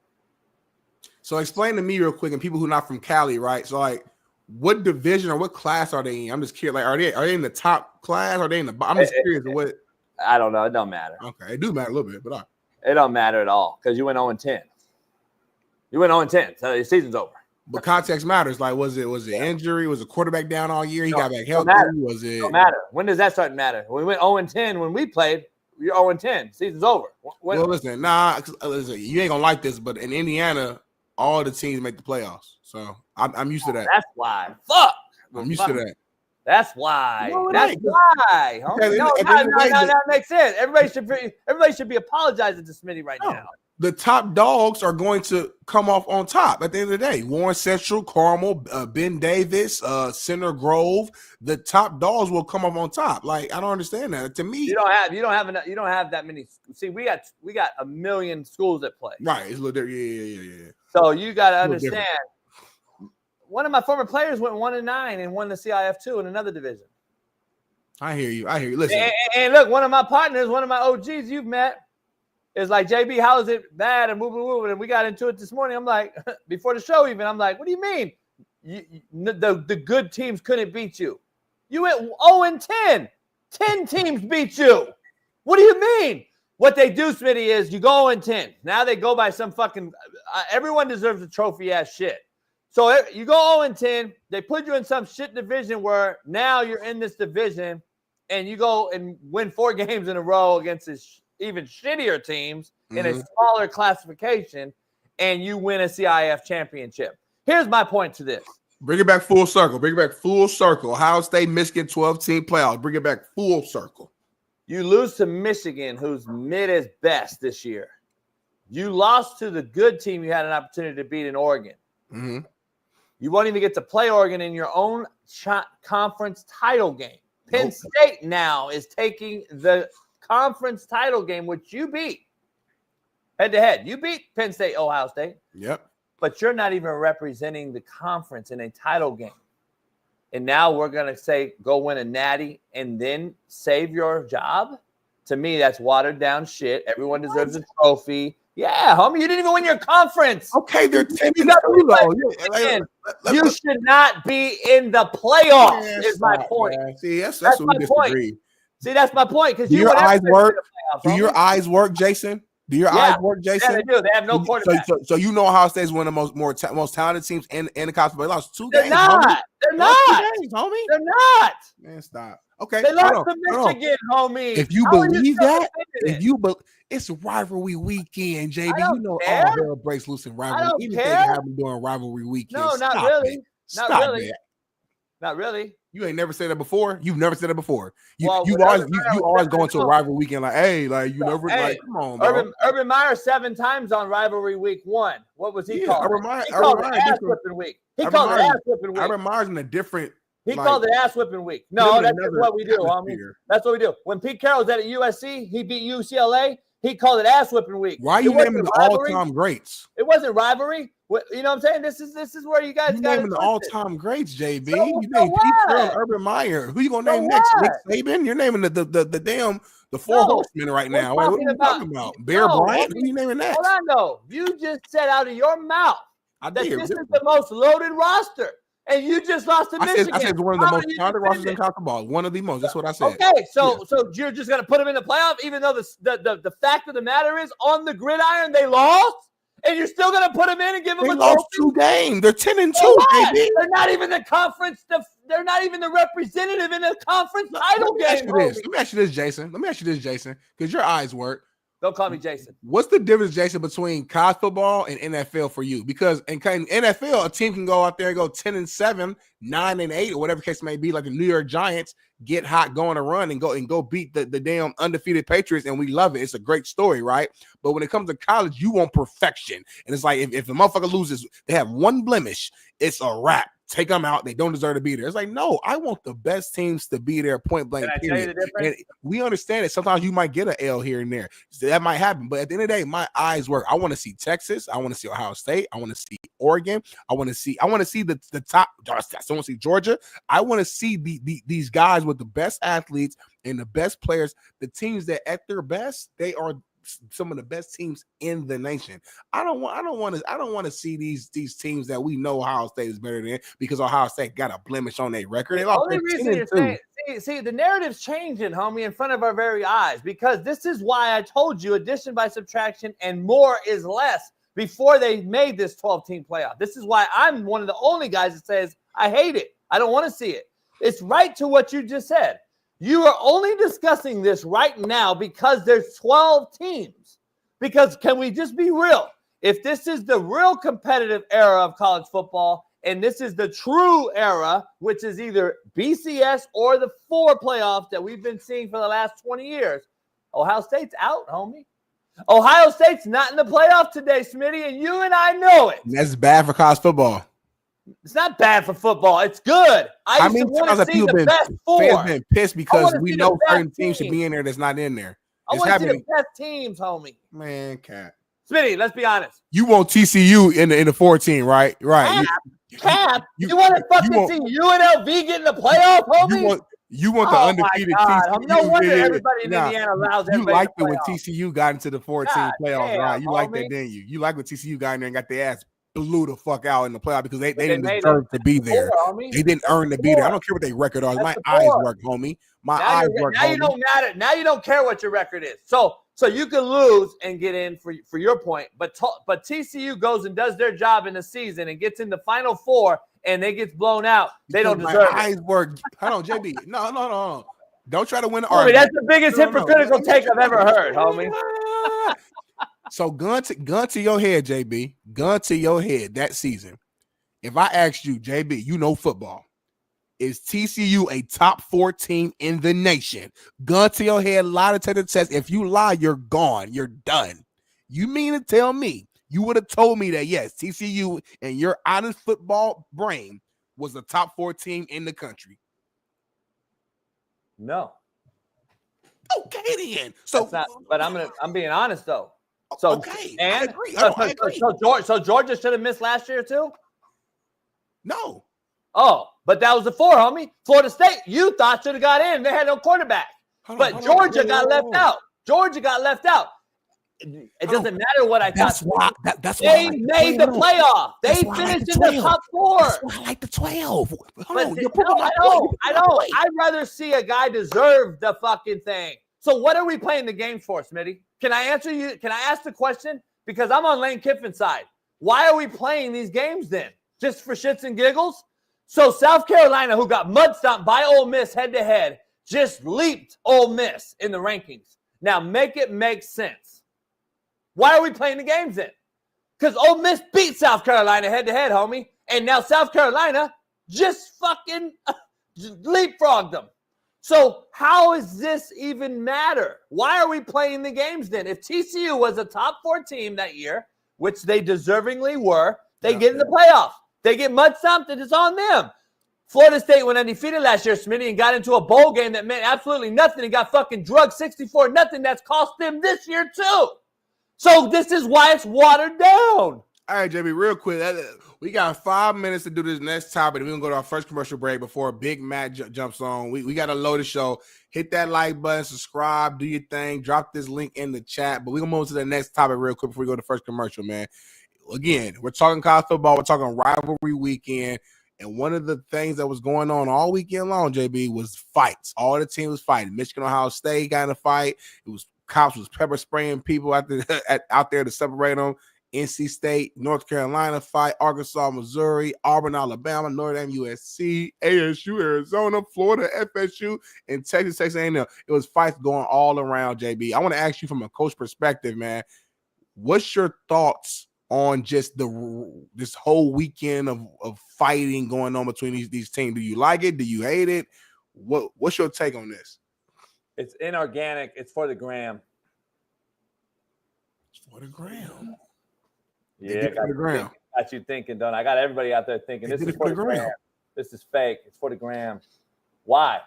So explain to me real quick, and people who are not from Cali, right? So like, what division or what class are they in? I'm just curious. Like, are they in the top class? Or are they in the? I'm just curious what. I don't know. It don't matter. Okay, it do matter a little bit, but all right. It don't matter at all because you went 0-10. You went 0-10, so your season's over. But context matters. Like, was it injury? Was the quarterback down all year? He got back healthy. Was it? Don't matter. When does that start to matter? When we went 0-10, when we played, you're 0-10. Season's over. Well, listen, listen, you ain't gonna like this, but in Indiana, all the teams make the playoffs. So I'm used to that. That's why. Fuck. I'm used to that. That's why. No, That's why. Okay, No, that makes sense. Everybody should be apologizing to Smitty right now. The top dogs are going to come off on top at the end of the day. Warren Central, Carmel, Ben Davis, Center Grove. The top dogs will come off on top. Like, I don't understand that. To me, you don't have that many. See, we got 1 million schools that play. Right, it's a little different. Yeah. So you got to understand. One of my former players went 1-9 and won the CIF2 in another division. I hear you. Listen, and look, one of my partners, one of my OGs you've met, is like, JB, how is it bad? And and we got into it this morning. I'm like, before the show even, I'm like, what do you mean? The good teams couldn't beat you. You went 0-10. 10 teams beat you. What do you mean? What they do, Smitty, is you go 0-10. Now they go by some fucking everyone deserves a trophy ass shit. So you go 0-10. They put you in some shit division where now you're in this division and you go and win 4 games in a row against this even shittier teams in a smaller classification, and you win a CIF championship. Here's my point to this. Bring it back full circle. Ohio State, Michigan, 12-team playoffs. Bring it back full circle. You lose to Michigan, who's mid as best this year. You lost to the good team you had an opportunity to beat in Oregon. Mm-hmm. You won't even get to play Oregon in your own conference title game. Penn State now is taking the conference title game, which you beat head-to-head. You beat Penn State, Ohio State. Yep. But you're not even representing the conference in a title game. And now we're going to say, go win a natty and then save your job? To me, that's watered down shit. Everyone deserves a trophy. Yeah, homie, you didn't even win your conference. Okay, they're 10. You should not be in the playoffs, is my point. See, that's what we disagree. See, that's my point. Because do your eyes work? Do your eyes work, Jason? Do your eyes work, Jason? Yeah, they do. They have no quarterback. So you know Ohio State is one of the most talented teams in the college football. They lost 2 They're games. not. Homie. They're not. 2 games, homie. They're not. Man, stop. Okay. They lost to Michigan, homie. If you believe that, it's rivalry weekend, JB. You know all hell breaks loose in rivalry. I don't Anything care. can happen during rivalry weekend. No, Stop not really. it. Not Stop really. it. Not really. You ain't never said that before. You've never said that before. You Well, always go into a rivalry weekend like, hey, like you never like. Come on, bro. Urban Meyer 7 times on rivalry week 1. What was he called? He called it ass whipping week. He called it ass whipping week. Urban Meyer's in a different. He called it ass whipping week. No, that's just what we do, homie. That's what we do. When Pete Carroll was at USC, he beat UCLA. He called it ass whipping week. Why are you naming the all-time greats? It wasn't rivalry. You know what I'm saying? This is where you guys got naming the all-time greats, JB. You named Pete Carroll, Urban Meyer. Who you gonna name next? Nick Saban? You're naming the four horsemen right now. Wait, what are you talking about? Bear Bryant? Who you naming next? Hold on, though. You just said out of your mouth that this is the most loaded roster. And you just lost to Michigan. I said one of the most talented rosters in college football. One of the most. That's what I said. Okay, so you're just gonna put them in the playoff, even though the fact of the matter is, on the gridiron they lost, and you're still gonna put them in and give them they a lost trophy? 2 games. They're 10-2, baby. They're not even the conference. They're not even the representative in the conference title game. Let me ask you this, Jason. Because your eyes work. Don't call me Jason. What's the difference, Jason, between college football and NFL for you? Because in NFL, a team can go out there and go 10-7, 9-8, or whatever case may be, like the New York Giants, get hot, go on a run, and go beat the damn undefeated Patriots, and we love it. It's a great story, right? But when it comes to college, you want perfection. And it's like if a motherfucker loses, they have one blemish, it's a wrap. Take them out. They don't deserve to be there. It's like, no, I want the best teams to be there, point blank. Period. And we understand it. Sometimes you might get an L here and there. So that might happen. But at the end of the day, my eyes work. I want to see Texas. I want to see Ohio State. I want to see Oregon. I want to see the top. I want to see Georgia. I want to see these guys with the best athletes and the best players, the teams that at their best, they are some of the best teams in the nation. I don't want to see these teams that we know Ohio State is better than because Ohio State got a blemish on their record. They lost. The only reason you're saying, see, the narrative's changing, homie, in front of our very eyes, because this is why I told you addition by subtraction and more is less before they made this 12-team playoff. This is why I'm one of the only guys that says I hate it. I don't want to see it. It's right to what you just said. You are only discussing this right now because there's 12 teams. Because can we just be real? If this is the real competitive era of college football, and this is the true era, which is either BCS or the 4 playoffs that we've been seeing for the last 20 years, Ohio State's out, homie. Ohio State's not in the playoff today, Smitty, and you and I know it. That's bad for college football. It's not bad for football. It's good. I used to want to see the best 4. Fans been pissed because we know certain teams should be in there that's not in there. I want to see the best teams, homie. Man, cat. Smitty, let's be honest. You want TCU in the 14, right? Right. Cap. You want to fucking see UNLV get in the playoff, homie? You want the undefeated TCU. No wonder everybody in Indiana allows everybody. You liked it when TCU got into the 14 playoffs, right? You liked that, didn't you? You liked when TCU got in there and got their ass blew the fuck out in the playoff because they didn't deserve to be there. They didn't earn to be there. I don't care what their record are. My eyes work, homie. My eyes work. Now you don't matter. Now you don't care what your record is. So you can lose and get in for your point. But TCU goes and does their job in the season and gets in the Final 4 and they get blown out. They don't deserve it. My eyes work. Hold on, JB. No. Don't try to win the argument. That's the biggest hypocritical take I've ever heard, homie. So gun to your head, JB. Gun to your head that season. If I asked you, JB, you know football. Is TCU a top 4 team in the nation? Gun to your head, lie to take the test. If you lie, you're gone. You're done. You mean to tell me you would have told me that, yes, TCU and your honest football brain was the top 4 team in the country? No. Okay, then. So, but I'm being honest though. So okay, and I agree. So Georgia should have missed last year too? No. Oh, but that was the 4, homie. Florida State, you thought should have got in. They had no quarterback. But Georgia got left out. Georgia got left out. It doesn't matter what I That's thought. why. That's why They made the playoff. They finished in the top 4. That's why I like the 12. I know. I'd rather see a guy deserve the fucking thing. So what are we playing the games for, Smitty? Can I answer you? Can I ask the question? Because I'm on Lane Kiffin's side. Why are we playing these games then? Just for shits and giggles? So South Carolina, who got mud stomped by Ole Miss head-to-head, just leaped Ole Miss in the rankings. Now make it make sense. Why are we playing the games then? Because Ole Miss beat South Carolina head-to-head, homie. And now South Carolina just fucking leapfrogged them. So how does this even matter? Why are we playing the games then? If TCU was a top 4 team that year, which they deservingly were, they get in the playoff. They get mud stomped, and it's on them. Florida State went undefeated last year, Smitty, and got into a bowl game that meant absolutely nothing and got fucking drugged 64-0. That's cost them this year too. So this is why it's watered down. All right, JB, real quick. We got 5 minutes to do this next topic. We're going to go to our first commercial break before Big Matt jumps on. We got to load the show. Hit that like button, subscribe, do your thing. Drop this link in the chat. But we're going to move to the next topic real quick before we go to the first commercial, man. Again, we're talking college football. We're talking rivalry weekend. And one of the things that was going on all weekend long, JB, was fights. All the teams was fighting. Michigan, Ohio State got in a fight. It was cops was pepper spraying people out there to separate them. NC State, North Carolina fight, Arkansas, Missouri, Auburn, Alabama, Notre Dame, USC, ASU, Arizona, Florida, FSU, and Texas A&M. It was fights going all around, JB. I want to ask you from a coach perspective, man, what's your thoughts on just this whole weekend of fighting going on between these teams? Do you like it? Do you hate it? What's your take on this? It's inorganic. It's for the gram. It's for the gram. Yeah, got you thinking, don't I? Got everybody out there thinking this is for the gram. This is fake. It's for the gram. Why?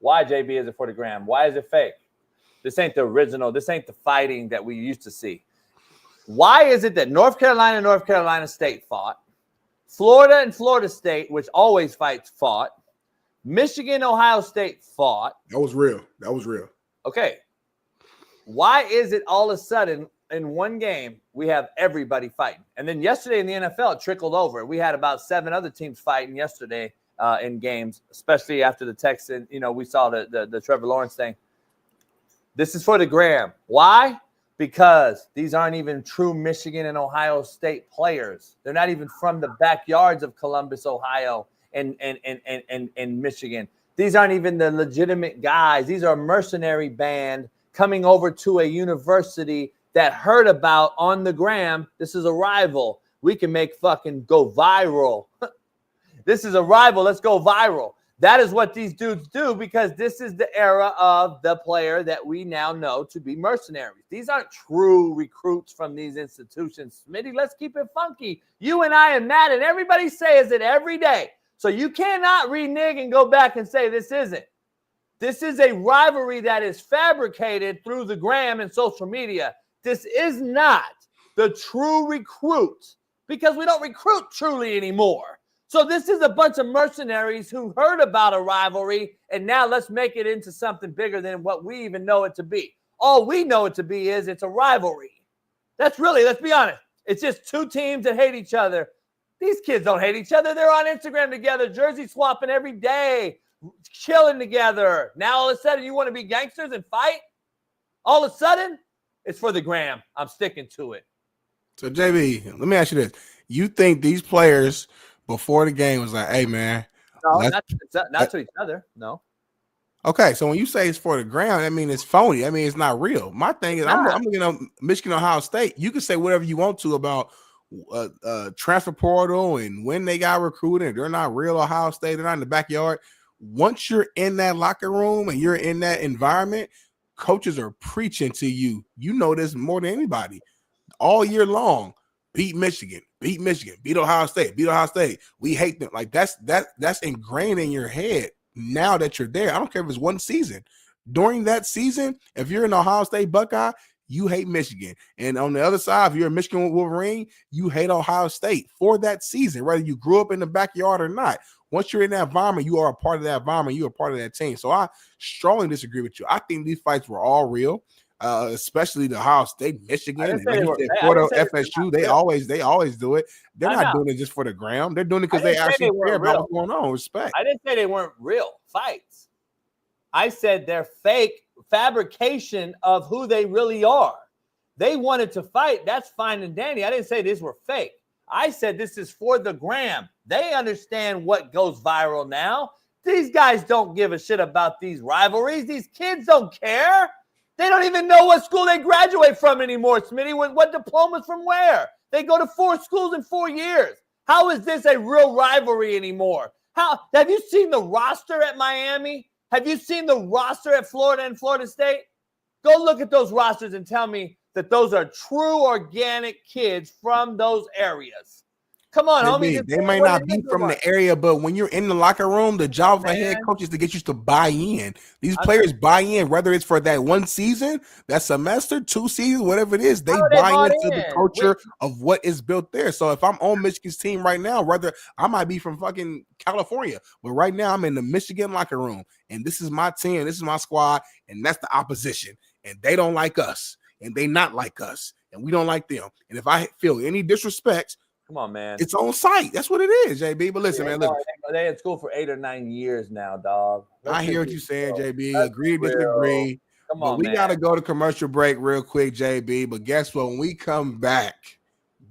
Why, JB, is it for the gram? Why is it fake? This ain't the original. This ain't the fighting that we used to see. Why is it that North Carolina State fought, Florida and Florida State, which always fights, fought, Michigan, Ohio State fought? That was real. Okay. Why is it all of a sudden in one game we have everybody fighting? And then yesterday in the NFL, it trickled over. We had about 7 other teams fighting yesterday in games, especially after the Texan. We saw the Trevor Lawrence thing. This is for the gram. Why? Because these aren't even true Michigan and Ohio State players. They're not even from the backyards of Columbus, Ohio, and Michigan. These aren't even the legitimate guys. These are a mercenary band coming over to a university that heard about on the gram. This is a rival. We can make fucking go viral. This is a rival. Let's go viral. That is what these dudes do, because this is the era of the player that we now know to be mercenaries. These aren't true recruits from these institutions. Smitty, let's keep it funky. You and I and Matt and everybody says it every day. So you cannot renege and go back and say this isn't. This is a rivalry that is fabricated through the gram and social media. This is not the true recruit, because we don't recruit truly anymore. So this is a bunch of mercenaries who heard about a rivalry, and now let's make it into something bigger than what we even know it to be. All we know it to be is it's a rivalry. That's really, let's be honest, it's just 2 teams that hate each other. These kids don't hate each other. They're on Instagram together, jersey swapping every day, chilling together. Now all of a sudden you want to be gangsters and fight? All of a sudden, it's for the gram. I'm sticking to it. So, JB, let me ask you this. You think these players before the game was like, hey, man. No, not to each other. No. Okay, so when you say it's for the ground, I mean it's phony. I mean it's not real. My thing is, I'm looking at Michigan, Ohio State. You can say whatever you want to about transfer portal and when they got recruited. They're not real Ohio State. They're not in the backyard. Once you're in that locker room and you're in that environment, coaches are preaching to you. You know this more than anybody. All year long, beat Michigan, beat Ohio State. We hate them. Like that's ingrained in your head now that you're there. I don't care if it's one season. During that season, if you're an Ohio State Buckeye, you hate Michigan. And on the other side, if you're a Michigan Wolverine, you hate Ohio State for that season, whether you grew up in the backyard or not. Once you're in that environment, you are a part of that environment. You're a part of that team. So I strongly disagree with you. I think these fights were all real. especially the Ohio State, Michigan, and like you said, I Florida, didn't say FSU. They always do it. They're not doing it just for the gram. They're doing it because they actually care about what's going on. Respect. I didn't say they weren't real fights. I said they're fake fabrication of who they really are. They wanted to fight. That's fine and dandy. I didn't say these were fake. I said this is for the gram. They understand what goes viral now. These guys don't give a shit about these rivalries. These kids don't care. They don't even know what school they graduate from anymore, Smitty. What diplomas from where? They go to 4 schools in 4 years. How is this a real rivalry anymore? Have you seen the roster at Miami? Have you seen the roster at Florida and Florida State? Go look at those rosters and tell me that those are true organic kids from those areas. Come on, homie. They may not be from the area, but when you're in the locker room, the job of a head coach is to get you to buy in. These players buy in, whether it's for that 1 season, that semester, 2 seasons, whatever it is, they buy into the culture of what is built there. So if I'm on Michigan's team right now, whether I might be from fucking California, but right now I'm in the Michigan locker room, and this is my team, this is my squad, and that's the opposition, and they don't like us, and they not like us, and we don't like them. And if I feel any disrespect, come on, man. It's on site. That's what it is, JB. But listen, man. Look, they at school for 8 or 9 years now, dog. I hear what you're saying, JB. Agree, disagree. Come on, we got to go to commercial break real quick, JB. But guess what? When we come back,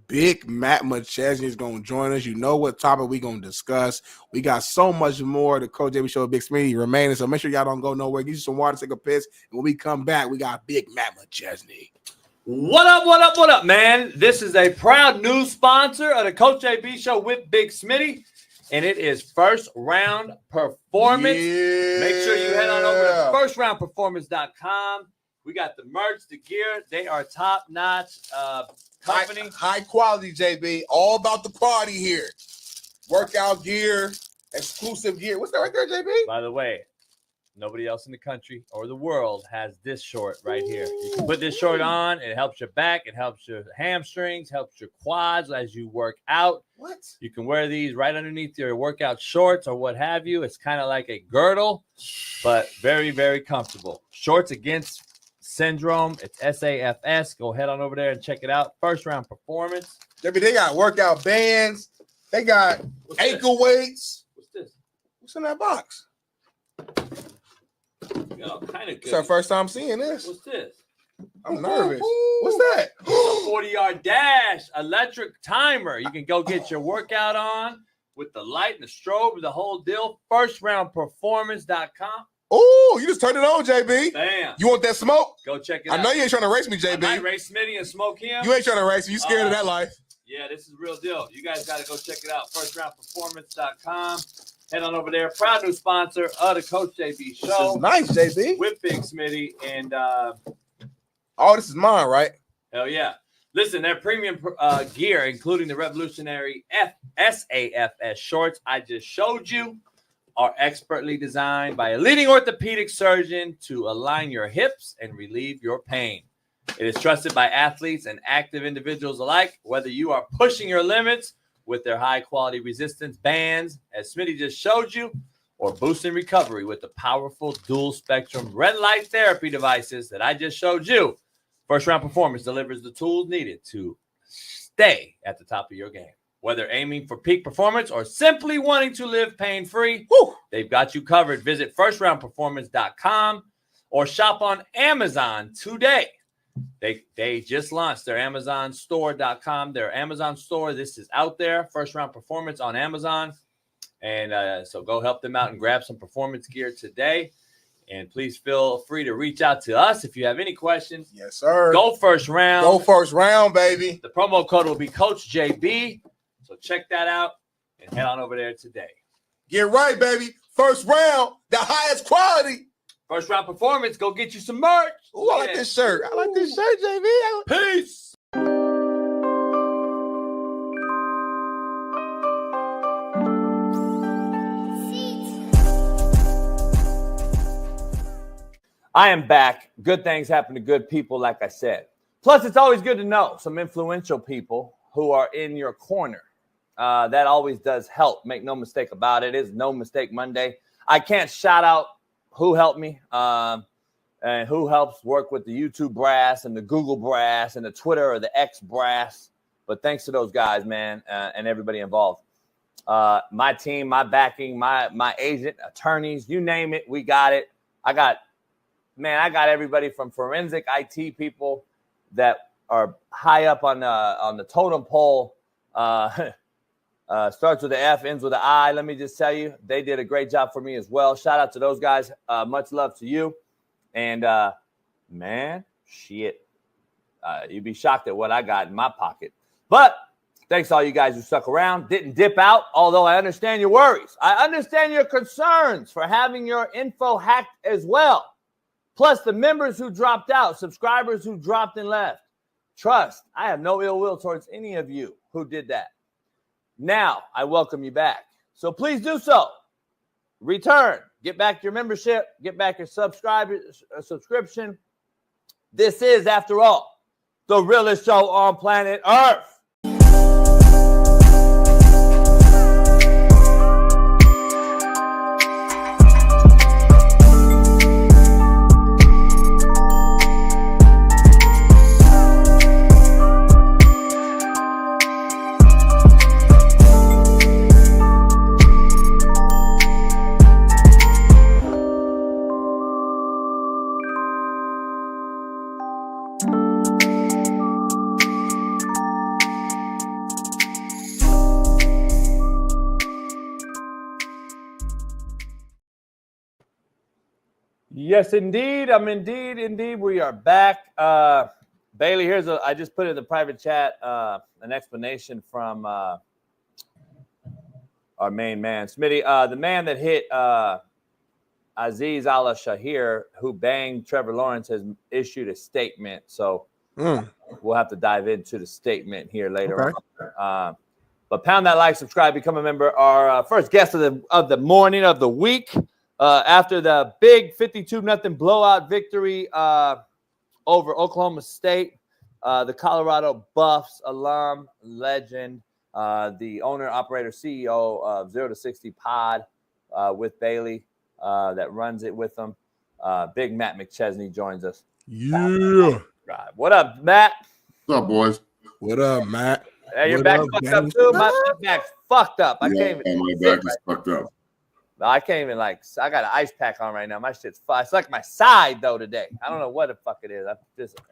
Big Matt McChesney is going to join us. You know what topic we going to discuss. We got so much more. The Coach JB Show with Big Smitty remaining. So make sure y'all don't go nowhere. Get you some water, take a piss. And when we come back, we got Big Matt McChesney. What up, man? This is a proud new sponsor of the Coach JB Show with Big Smitty, and it is First Round Performance. Yeah. Make sure you head on over to firstroundperformance.com. We got the merch, the gear. They are top-notch company. High quality, JB. All about the quality here. Workout gear, exclusive gear. What's that right there, JB? By the way, nobody else in the country or the world has this short right here. You can put this short on. It helps your back. It helps your hamstrings, helps your quads as you work out. What? You can wear these right underneath your workout shorts or what have you. It's kind of like a girdle, but very, very comfortable. Shorts Against Syndrome. It's SAFS. Go head on over there and check it out. First Round Performance. They got workout bands. They got ankle weights. What's this? What's in that box? Kind of good. It's our first time seeing this. What's this? I'm nervous. What's that? A 40-yard dash electric timer. You can go get your workout on with the light and the strobe, the whole deal. Firstroundperformance.com. Oh, you just turned it on, JB. Bam. You want that smoke? Go check it out. I know you ain't trying to race me, I JB. might race Smitty and smoke him. You ain't trying to race me. You scared of that life. Yeah, this is the real deal. You guys got to go check it out. Firstroundperformance.com. Head on over there. Proud new sponsor of the Coach JB Show. This is nice, JB. With Big Smitty. And this is mine, right? hell yeah. Listen, their premium gear, including the revolutionary SAFS shorts I just showed you, are expertly designed by a leading orthopedic surgeon to align your hips and relieve your pain. It is trusted by athletes and active individuals alike, whether you are pushing your limits with their high-quality resistance bands, as Smitty just showed you, or boosting recovery with the powerful dual-spectrum red light therapy devices that I just showed you. First Round Performance delivers the tools needed to stay at the top of your game. Whether aiming for peak performance or simply wanting to live pain-free, they've got you covered. Visit firstroundperformance.com or shop on Amazon today. They just launched their Amazon store.com, their Amazon store. This is out there, First Round Performance on Amazon. And so go help them out and grab some performance gear today. And please feel free to reach out to us if you have any questions. Yes, sir. Go First Round. Go First Round, baby. The promo code will be Coach JB. So check that out and head on over there today. Get right, baby. First Round, the highest quality. First Round Performance. Go get you some merch. Ooh, I like this shirt. I like this shirt, JB. Peace. I am back. Good things happen to good people, like I said. Plus, it's always good to know some influential people who are in your corner. That always does help. Make no mistake about it. It is No Mistake Monday. I can't shout out who helped me, and who helps work with the YouTube brass and the Google brass and the Twitter or the X brass. But thanks to those guys, man, and everybody involved. My team, my backing, my agent, attorneys, you name it, we got it. I got everybody from forensic IT people that are high up on the totem pole. Starts with the F, ends with the I. Let me just tell you, they did a great job for me as well. Shout out to those guys. Much love to you. And, man, shit. You'd be shocked at what I got in my pocket. But thanks to all you guys who stuck around, didn't dip out, although I understand your worries. I understand your concerns for having your info hacked as well. Plus the members who dropped out, subscribers who dropped and left. Trust, I have no ill will towards any of you who did that. Now, I welcome you back. So please do so. Return. Get back your membership. Get back your subscription. This is, after all, the realest show on planet Earth. Yes, indeed. Indeed. We are back. Bailey, I just put in the private chat an explanation from our main man, Smitty. The man that hit Aziz Al-Shahir, who banged Trevor Lawrence, has issued a statement. So we'll have to dive into the statement here later on. But pound that like, subscribe, become a member. Our first guest of the morning of the week. After the big 52-0 blowout victory over Oklahoma State, the Colorado Buffs alum, legend, the owner, operator, CEO of 0 to 60 Pod with Bailey that runs it with them. Big Matt McChesney joins us. Yeah. What up, Matt? What's up, boys? What up, Matt? Hey, your back fucked up too? My back's fucked up. I can't even. My back is fucked up. I can't even I got an ice pack on right now. My shit's fine. It's like my side though today. I don't know what the fuck it is.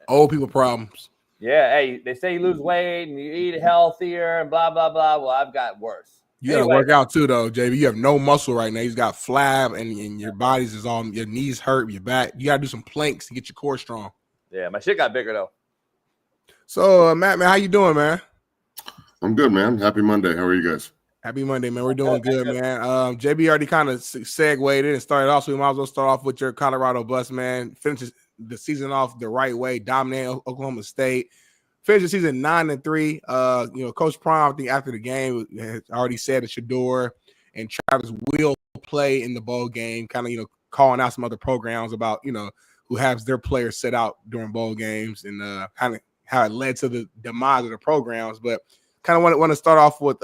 Old people problems. Yeah, hey, they say you lose weight and you eat healthier and blah blah blah. Well, I've got worse. You gotta work out too, though, JB. You have no muscle right now. You've got flab, and your body's is on. Your knees hurt, your back. You gotta do some planks to get your core strong. Yeah, my shit got bigger though. So, Matt, man, how you doing, man? I'm good, man. Happy Monday. How are you guys? Happy Monday, man. We're doing good, man. JB already kind of segued it and started off, so we might as well start off with your Colorado Buffs, man. Finishes the season off the right way, dominating Oklahoma State. Finished the season 9-3. Coach Prime, I think after the game, has already said that Shador and Travis will play in the bowl game, kind of, calling out some other programs about, who has their players set out during bowl games and kind of how it led to the demise of the programs. But kind of want to start off with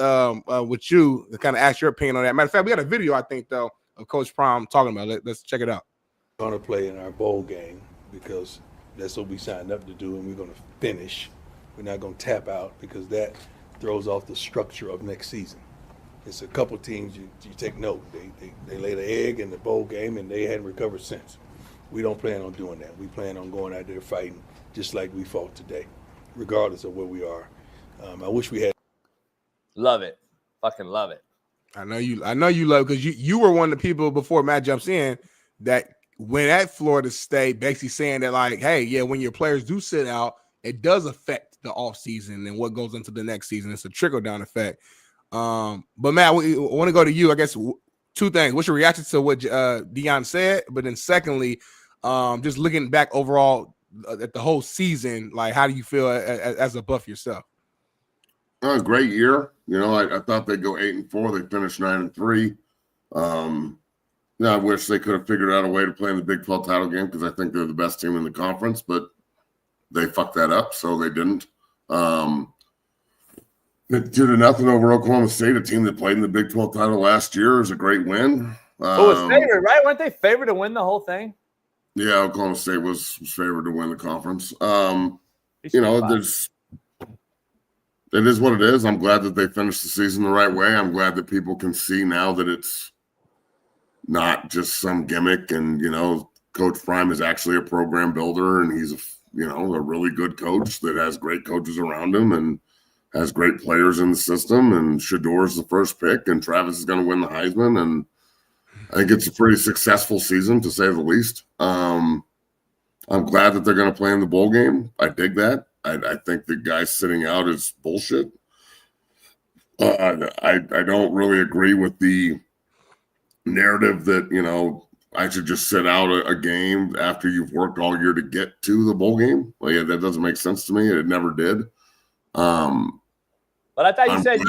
you to kind of ask your opinion on that. Matter of fact, we got a video, I think, though, of Coach Prime talking about it. Let's check it out. We're going to play in our bowl game because that's what we signed up to do, and we're going to finish. We're not going to tap out because that throws off the structure of next season. It's a couple teams you take note. They laid an egg in the bowl game, and they hadn't recovered since. We don't plan on doing that. We plan on going out there fighting just like we fought today, regardless of where we are. I wish we had. Love it. Fucking love it. I know you love it because you were one of the people before Matt jumps in that went at Florida State basically saying that, like, hey, yeah, when your players do sit out, it does affect the offseason and what goes into the next season. It's a trickle-down effect. But, Matt, I want to go to you, I guess, two things. What's your reaction to what Deion said? But then secondly, just looking back overall at the whole season, like, how do you feel as a Buff yourself? Great year. I thought they'd go 8-4. They finished 9-3. I wish they could have figured out a way to play in the Big 12 title game because I think they're the best team in the conference, but they fucked that up, so they didn't. 2-0 over Oklahoma State, a team that played in the Big 12 title last year, is a great win. Who was favored, right? Weren't they favored to win the whole thing? Yeah, Oklahoma State was favored to win the conference. It is what it is. I'm glad that they finished the season the right way. I'm glad that people can see now that it's not just some gimmick. And, Coach Prime is actually a program builder, and he's a really good coach that has great coaches around him and has great players in the system. And Shedeur is the first pick, and Travis is going to win the Heisman. And I think it's a pretty successful season, to say the least. I'm glad that they're going to play in the bowl game. I dig that. I think the guy sitting out is bullshit. I don't really agree with the narrative that, I should just sit out a game after you've worked all year to get to the bowl game. Like, that doesn't make sense to me. It never did. But I thought you said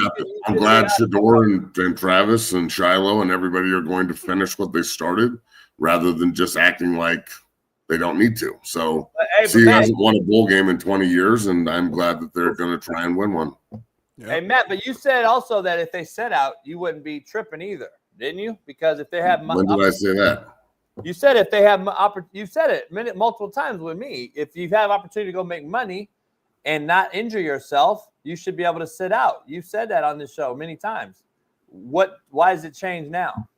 I'm glad Shedeur and Travis and Shiloh and everybody are going to finish what they started rather than just acting like they don't need to. So CU hasn't won a bowl game in 20 years, and I'm glad that they're going to try and win one. Yep. Hey, Matt, but you said also that if they set out, you wouldn't be tripping either, didn't you? Because if they have when did I say that? You said if they have you said it multiple times with me. If you have opportunity to go make money and not injure yourself, you should be able to sit out. You said that on this show many times. Why does it change now?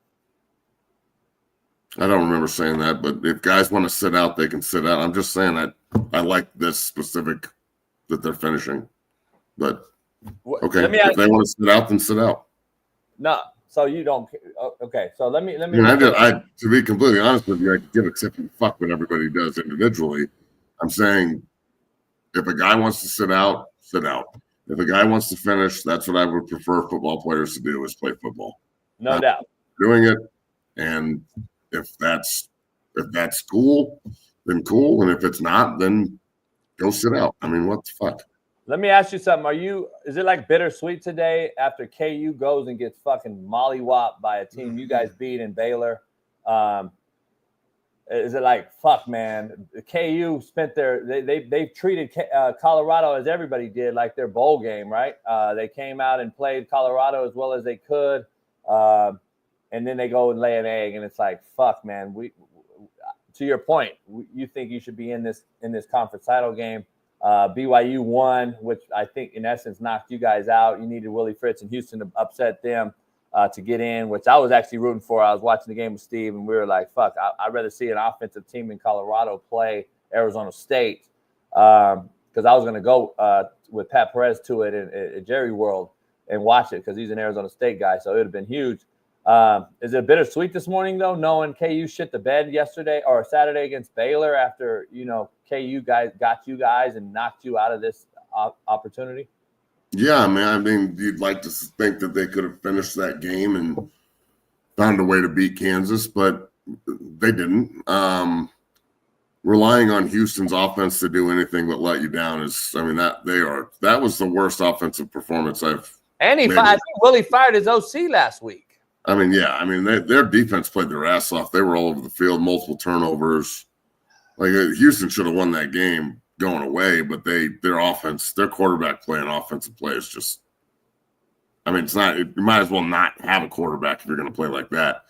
I don't remember saying that, but if guys want to sit out, they can sit out. I'm just saying that I like this specific that they're finishing. But okay, if they want to sit out, then sit out. No, so you don't. Okay, so let me. To be completely honest with you, I give a tip and fuck what everybody does individually. I'm saying if a guy wants to sit out, sit out. If a guy wants to finish, that's what I would prefer football players to do, is play football. No doubt. Doing it, and if that's cool, then cool. And if it's not, then go sit out. I mean, what the fuck? Let me ask you something. Is it like bittersweet today after KU goes and gets fucking mollywopped by a team you guys beat in Baylor? Is it like, fuck, man, KU spent they've treated Colorado as everybody did, like their bowl game, right? They came out and played Colorado as well as they could. And then they go and lay an egg, and it's like, fuck, man. To your point, you think you should be in this conference title game. BYU won, which I think in essence knocked you guys out. You needed Willie Fritz and Houston to upset them to get in, which I was actually rooting for. I was watching the game with Steve, and we were like, fuck, I'd rather see an offensive team in Colorado play Arizona State, because I was going to go with Pat Perez to it at Jerry World and watch it because he's an Arizona State guy, so it would have been huge. Is it bittersweet this morning, though, knowing KU shit the bed yesterday or Saturday against Baylor after, KU guys got you guys and knocked you out of this opportunity? Yeah, man. I mean, you'd like to think that they could have finished that game and found a way to beat Kansas, but they didn't. Relying on Houston's offense to do anything but let you down that was the worst offensive performance I've. And I think Willie fired his OC last week. I mean, yeah. I mean, their defense played their ass off. They were all over the field, multiple turnovers. Like, Houston should have won that game going away, but their offense, their quarterback play and offensive play is just. I mean, it's not. You might as well not have a quarterback if you're going to play like that.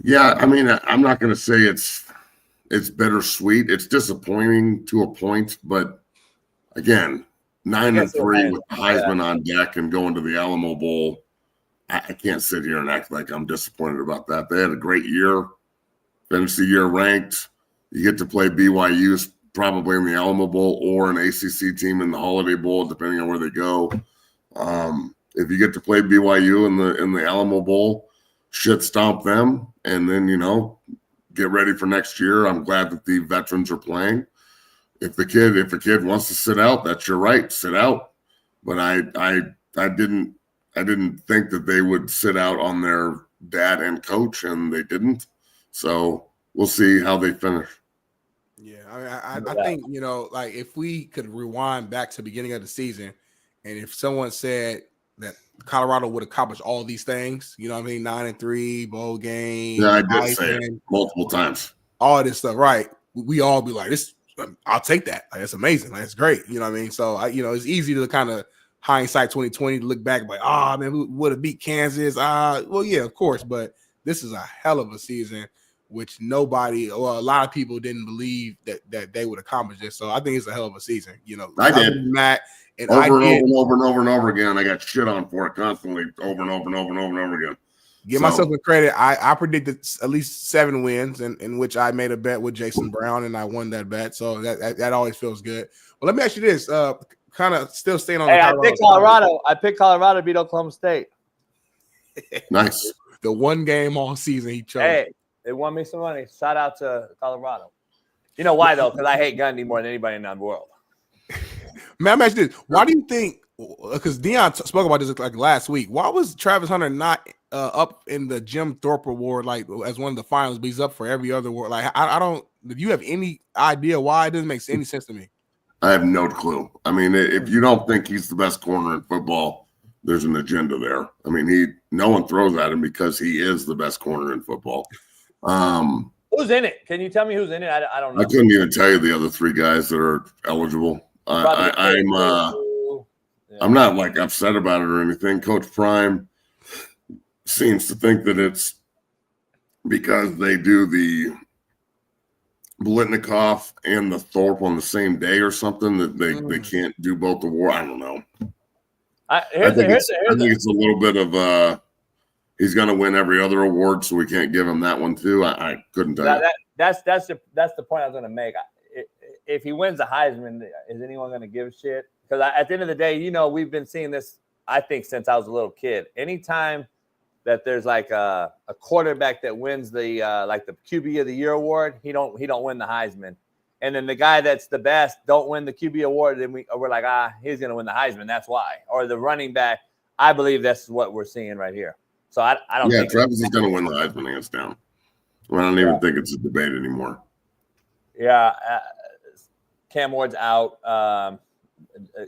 Yeah, I mean, I'm not going to say it's bittersweet. It's disappointing to a point, but again. 9-3 with the Heisman on deck and going to the Alamo Bowl. I can't sit here and act like I'm disappointed about that. They had a great year, finished the year ranked. You get to play BYU probably in the Alamo Bowl or an ACC team in the Holiday Bowl, depending on where they go. If you get to play BYU in the Alamo Bowl, shit stomp them, and then get ready for next year. I'm glad that the veterans are playing. If a kid wants to sit out, that's your right. Sit out. But I didn't think that they would sit out on their dad and coach, and they didn't. So we'll see how they finish. Yeah, I think like if we could rewind back to the beginning of the season, and if someone said that Colorado would accomplish all these things, 9-3 bowl game. Yeah, I did say it multiple times. All this stuff, right? We all be like this. I'll take that. Like, that's amazing. Like, that's great. You know what I mean? So, it's easy to kind of hindsight 2020 to look back like, man, we would have beat Kansas. Well, yeah, of course. But this is a hell of a season which nobody or a lot of people didn't believe that they would accomplish this. So I think it's a hell of a season. You know, I did. Matt, and over and over again. I got shit on for it constantly, over and over again. Give myself some credit. I predicted at least 7 wins, in which I made a bet with Jason Brown, and I won that bet. So that always feels good. Well, let me ask you this: kind of still staying on. I picked Colorado. I picked Colorado to beat Oklahoma State. Nice. The one game all season he chose. Hey, they won me some money. Shout out to Colorado. You know why though? Because I hate Gundy more than anybody in the world. Man, I'm asking this: why do you think? Because Deion spoke about this like last week. Why was Travis Hunter not up in the Jim Thorpe Award like as one of the finals? But he's up for every other award. Like I don't. Do you have any idea why? It doesn't make any sense to me. I have no clue. I mean, if you don't think he's the best corner in football, there's an agenda there. I mean, no one throws at him because he is the best corner in football. Who's in it? Can you tell me who's in it? I don't know. I couldn't even tell you the other 3 guys that are eligible. I'm not like upset about it or anything. Coach Prime seems to think that it's because they do the Blitnikoff and the Thorpe on the same day or something that they can't do both awards. I don't know. I think it's a little bit of he's going to win every other award, so we can't give him that one too. I couldn't tell you. That's the point I was going to make. If he wins the Heisman, is anyone going to give a shit? Because at the end of the day, you know, we've been seeing this, I think, since I was a little kid. Anytime that there's like a quarterback that wins the like the QB of the Year award, he don't win the Heisman. And then the guy that's the best don't win the QB award, and we're like, he's going to win the Heisman. That's why. Or the running back. I believe that's what we're seeing right here. So I don't think. Yeah, Travis is going to win the Heisman hands down. Well, I don't even think it's a debate anymore. Yeah. Cam Ward's out.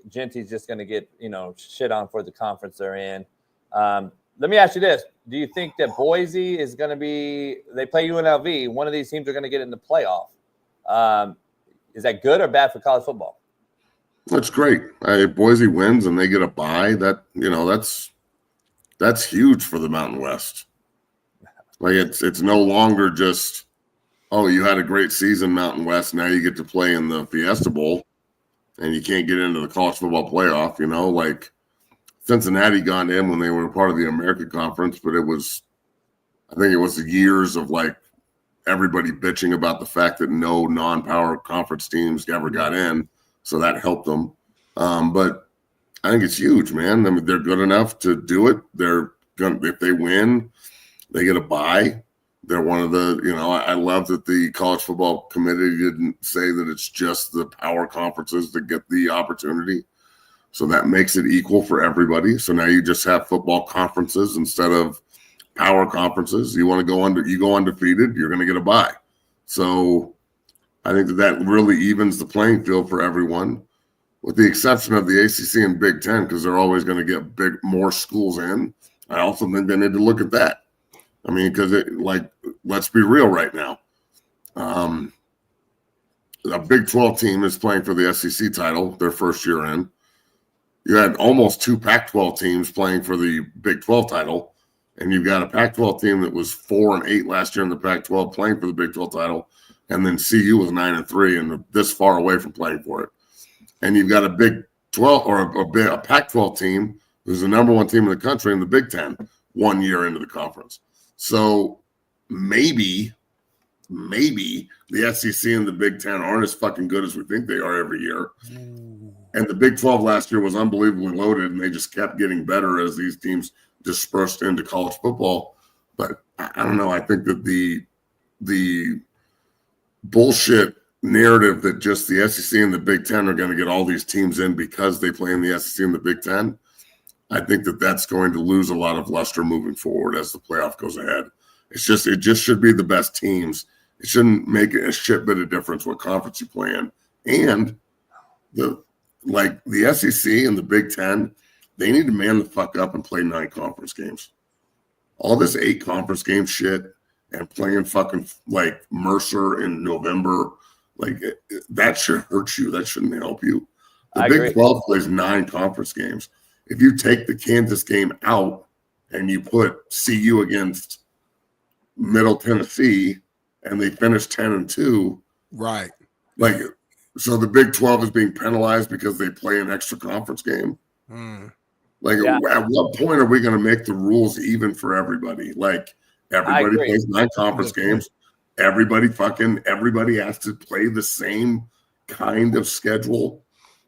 Genty's just going to get, shit on for the conference they're in. Let me ask you this. Do you think that Boise is going to be – they play UNLV. One of these teams are going to get in the playoff. Is that good or bad for college football? That's great. If Boise wins and they get a bye, that's huge for the Mountain West. Like it's no longer just, oh, you had a great season, Mountain West. Now you get to play in the Fiesta Bowl, and you can't get into the college football playoff. Like Cincinnati got in when they were part of the American Conference, but I think it was the years of like everybody bitching about the fact that no non-power conference teams ever got in, so that helped them. But I think it's huge, man. I mean, they're good enough to do it. They're gonna, if they win, they get a bye. They're one of the, I love that the college football committee didn't say that it's just the power conferences that get the opportunity. So that makes it equal for everybody. So now you just have football conferences instead of power conferences. You want to go you go undefeated, you're going to get a bye. So I think that really evens the playing field for everyone, with the exception of the ACC and Big Ten, because they're always going to get more schools in. I also think they need to look at that. I mean, because let's be real right now. A Big 12 team is playing for the SEC title their first year in. You had almost 2 Pac-12 teams playing for the Big 12 title, and you've got a Pac-12 team that was 4-8 last year in the Pac-12 playing for the Big 12 title, and then CU was 9-3 and this far away from playing for it. And you've got a Big 12 or a Pac-12 team who's the number 1 team in the country in the Big 10 1 year into the conference. So maybe the SEC and the Big 10 aren't as fucking good as we think they are every year. And the Big 12 last year was unbelievably loaded, and they just kept getting better as these teams dispersed into college football. But I don't know. I think that the bullshit narrative that just the SEC and the Big 10 are going to get all these teams in because they play in the SEC and the Big 10, I think that that's going to lose a lot of luster moving forward as the playoff goes ahead. It just should be the best teams. It shouldn't make a shit bit of difference what conference you play in. And the SEC and the Big 10, they need to man the fuck up and play 9 conference games. All this 8 conference game shit and playing fucking like Mercer in November, that should hurt you. That shouldn't help you. The Big 12 plays 9 conference games. If you take the Kansas game out and you put CU against Middle Tennessee and they finish 10-2. Right. Like, so the Big 12 is being penalized because they play an extra conference game. Like, at what point are we going to make the rules even for everybody? Like, everybody plays 9 conference games. Everybody has to play the same kind of schedule.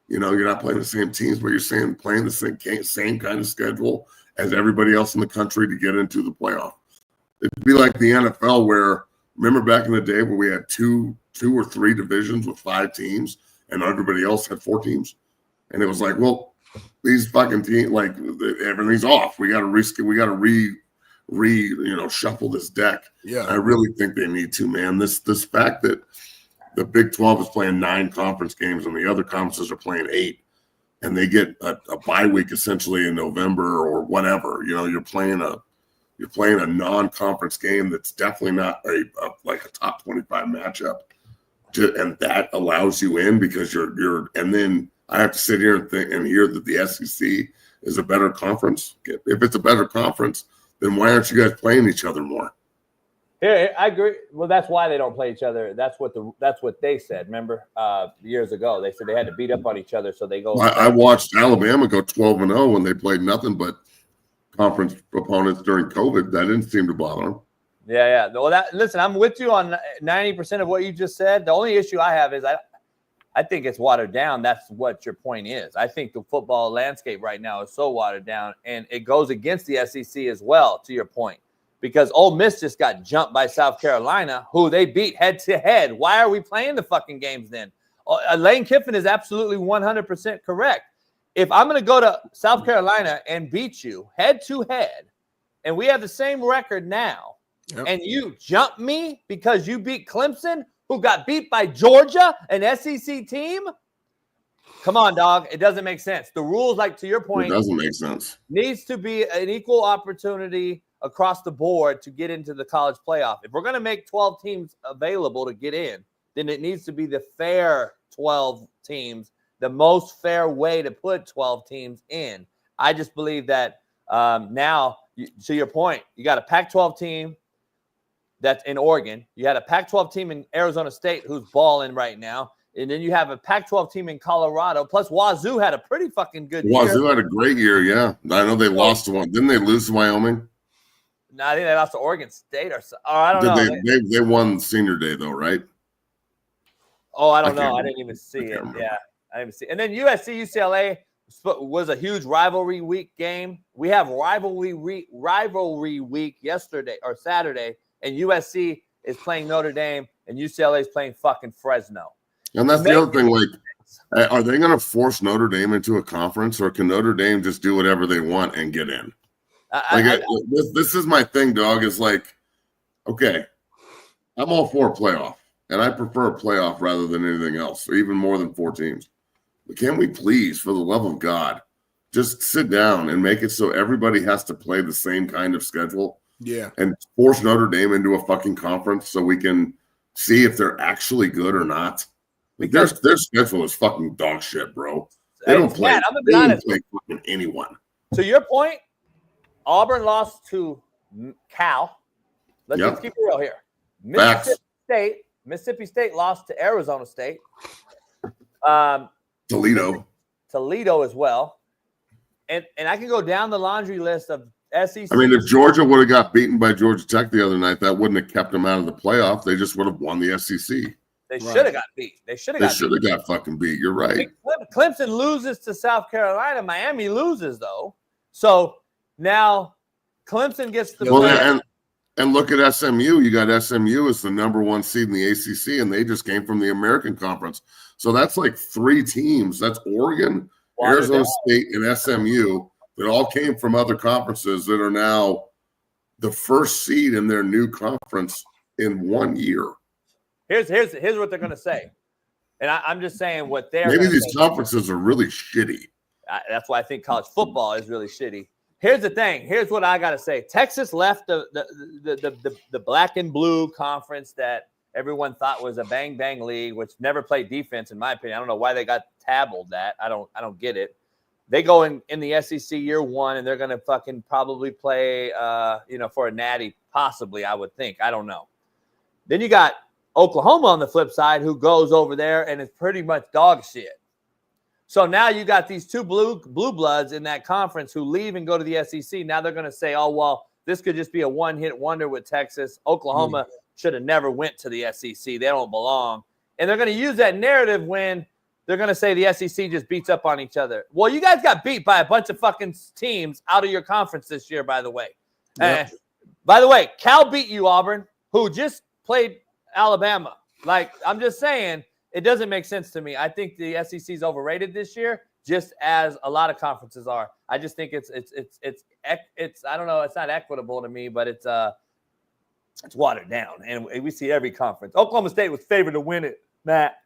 You know, you're not playing the same teams, but you're playing the same kind of schedule as everybody else in the country to get into the playoff. It'd be like the NFL, where remember back in the day where we had two or three divisions with 5 teams and everybody else had 4 teams, and it was like, well, these fucking teams, like, everything's off. We got to shuffle this deck. Yeah, I really think they need to, man. This fact that the Big 12 is playing 9 conference games and the other conferences are playing 8, and they get a bye week essentially in November or whatever. You know, you're playing a non-conference game that's definitely not like a top 25 matchup, and that allows you in because you're. And then I have to sit here and hear that the SEC is a better conference. If it's a better conference, then why aren't you guys playing each other more? Yeah, I agree. Well, that's why they don't play each other. That's what they said. Remember, years ago, they said they had to beat up on each other, so they go. I watched Alabama go 12-0 when they played nothing but conference opponents during COVID. That didn't seem to bother them. Yeah. Well, listen, I'm with you on 90% of what you just said. The only issue I have is I think it's watered down. That's what your point is. I think the football landscape right now is so watered down, and it goes against the SEC as well, to your point. Because Ole Miss just got jumped by South Carolina, who they beat head-to-head. Why are we playing the fucking games then? Lane Kiffin is absolutely 100% correct. If I'm going to go to South Carolina and beat you head-to-head, and we have the same record now, and you jump me because you beat Clemson, who got beat by Georgia, an SEC team? Come on, dog. It doesn't make sense. The rules, like to your point, it doesn't make sense. Needs to be an equal opportunity across the board to get into the college playoff. If we're going to make 12 teams available to get in, then it needs to be the fair 12 teams, the most fair way to put 12 teams in. I just believe that now, to your point, you got a Pac-12 team that's in Oregon. You had a Pac-12 team in Arizona State who's balling right now. And then you have a Pac-12 team in Colorado. Plus, Wazoo had a pretty fucking good year. Wazoo had a great year, yeah. I know they lost to one. Didn't they lose to Wyoming? No, I think they lost to Oregon State or I don't know. They won senior day, though, right? Oh, I don't know. I didn't even see it. Yeah, I didn't even see it. And then USC, UCLA was a huge rivalry week game. We have rivalry week yesterday or Saturday, and USC is playing Notre Dame, and UCLA is playing fucking Fresno. And that's the other thing. Like, are they going to force Notre Dame into a conference, or can Notre Dame just do whatever they want and get in? This is my thing, dog. Is like, okay, I'm all for a playoff, and I prefer a playoff rather than anything else, or even more than 4 teams. But can we please, for the love of God, just sit down and make it so everybody has to play the same kind of schedule? Yeah, and force Notre Dame into a fucking conference so we can see if they're actually good or not. Like their schedule is fucking dog shit, bro. They don't play. I'm gonna be honest. Play fucking anyone. To your point, Auburn lost to Cal. Let's just keep it real here. Mississippi State lost to Arizona State. Toledo as well. And I can go down the laundry list of SEC. I mean, if Georgia would have got beaten by Georgia Tech the other night, that wouldn't have kept them out of the playoff. They just would have won the SEC. They should have got beat. They should have got fucking beat. You're right. Clemson loses to South Carolina. Miami loses, though. So now Clemson gets the and look at SMU. You got SMU as the number 1 seed in the ACC, and they just came from the American Conference. So that's like 3 teams. That's Oregon, Arizona State, and SMU that all came from other conferences that are now the first seed in their new conference in 1 year. Here's what they're going to say. And I'm just saying what they're maybe these conferences are really shitty. That's why I think college football is really shitty. Here's the thing. Here's what I got to say. Texas left the black and blue conference that everyone thought was a bang bang league, which never played defense, in my opinion. I don't know why they got tabbled that. I don't get it. They go in the SEC year 1, and they're going to fucking probably play, for a natty, possibly, I would think. I don't know. Then you got Oklahoma on the flip side, who goes over there and is pretty much dog shit. So now you got these two blue bloods in that conference who leave and go to the SEC. Now they're going to say, oh, well, this could just be a one-hit wonder with Texas. Oklahoma should have never went to the SEC. They don't belong. And they're going to use that narrative when they're going to say the SEC just beats up on each other. Well, you guys got beat by a bunch of fucking teams out of your conference this year, by the way. Yep. By the way, Cal beat you, Auburn, who just played Alabama. Like, I'm just saying, it doesn't make sense to me. I think the SEC is overrated this year, just as a lot of conferences are. I just think it's I don't know, it's not equitable to me, but it's watered down. And we see every conference. Oklahoma State was favored to win it, Matt.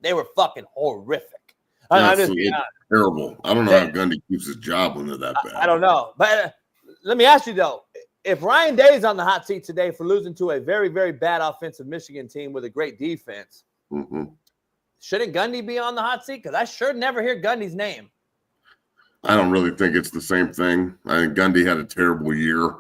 They were fucking horrific. Terrible. I don't know how Gundy keeps his job when they're that bad. I don't know. But let me ask you, though. If Ryan Day is on the hot seat today for losing to a very, very bad offensive Michigan team with a great defense, shouldn't Gundy be on the hot seat? Because I sure never hear Gundy's name. I don't really think it's the same thing. I think Gundy had a terrible year.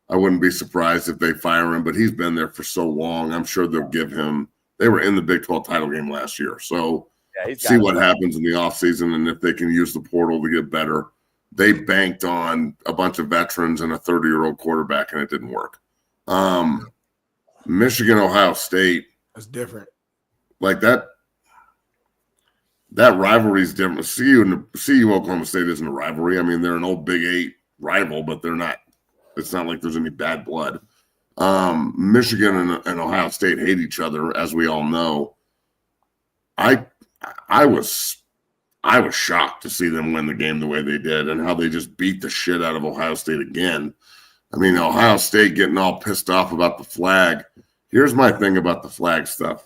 I wouldn't be surprised if they fire him, but he's been there for so long. I'm sure they'll give him – they were in the Big 12 title game last year. So see what happens in the offseason and if they can use the portal to get better. They banked on a bunch of veterans and a 30-year-old quarterback, and it didn't work. Michigan, Ohio State. That's different. Like that rivalry is different. CU Oklahoma State isn't a rivalry. I mean, they're an old Big 8 rival, but they're not. It's not like there's any bad blood. Michigan and Ohio State hate each other, as we all know. I was shocked to see them win the game the way they did and how they just beat the shit out of Ohio State again. I mean, Ohio State getting all pissed off about the flag. Here's my thing about the flag stuff.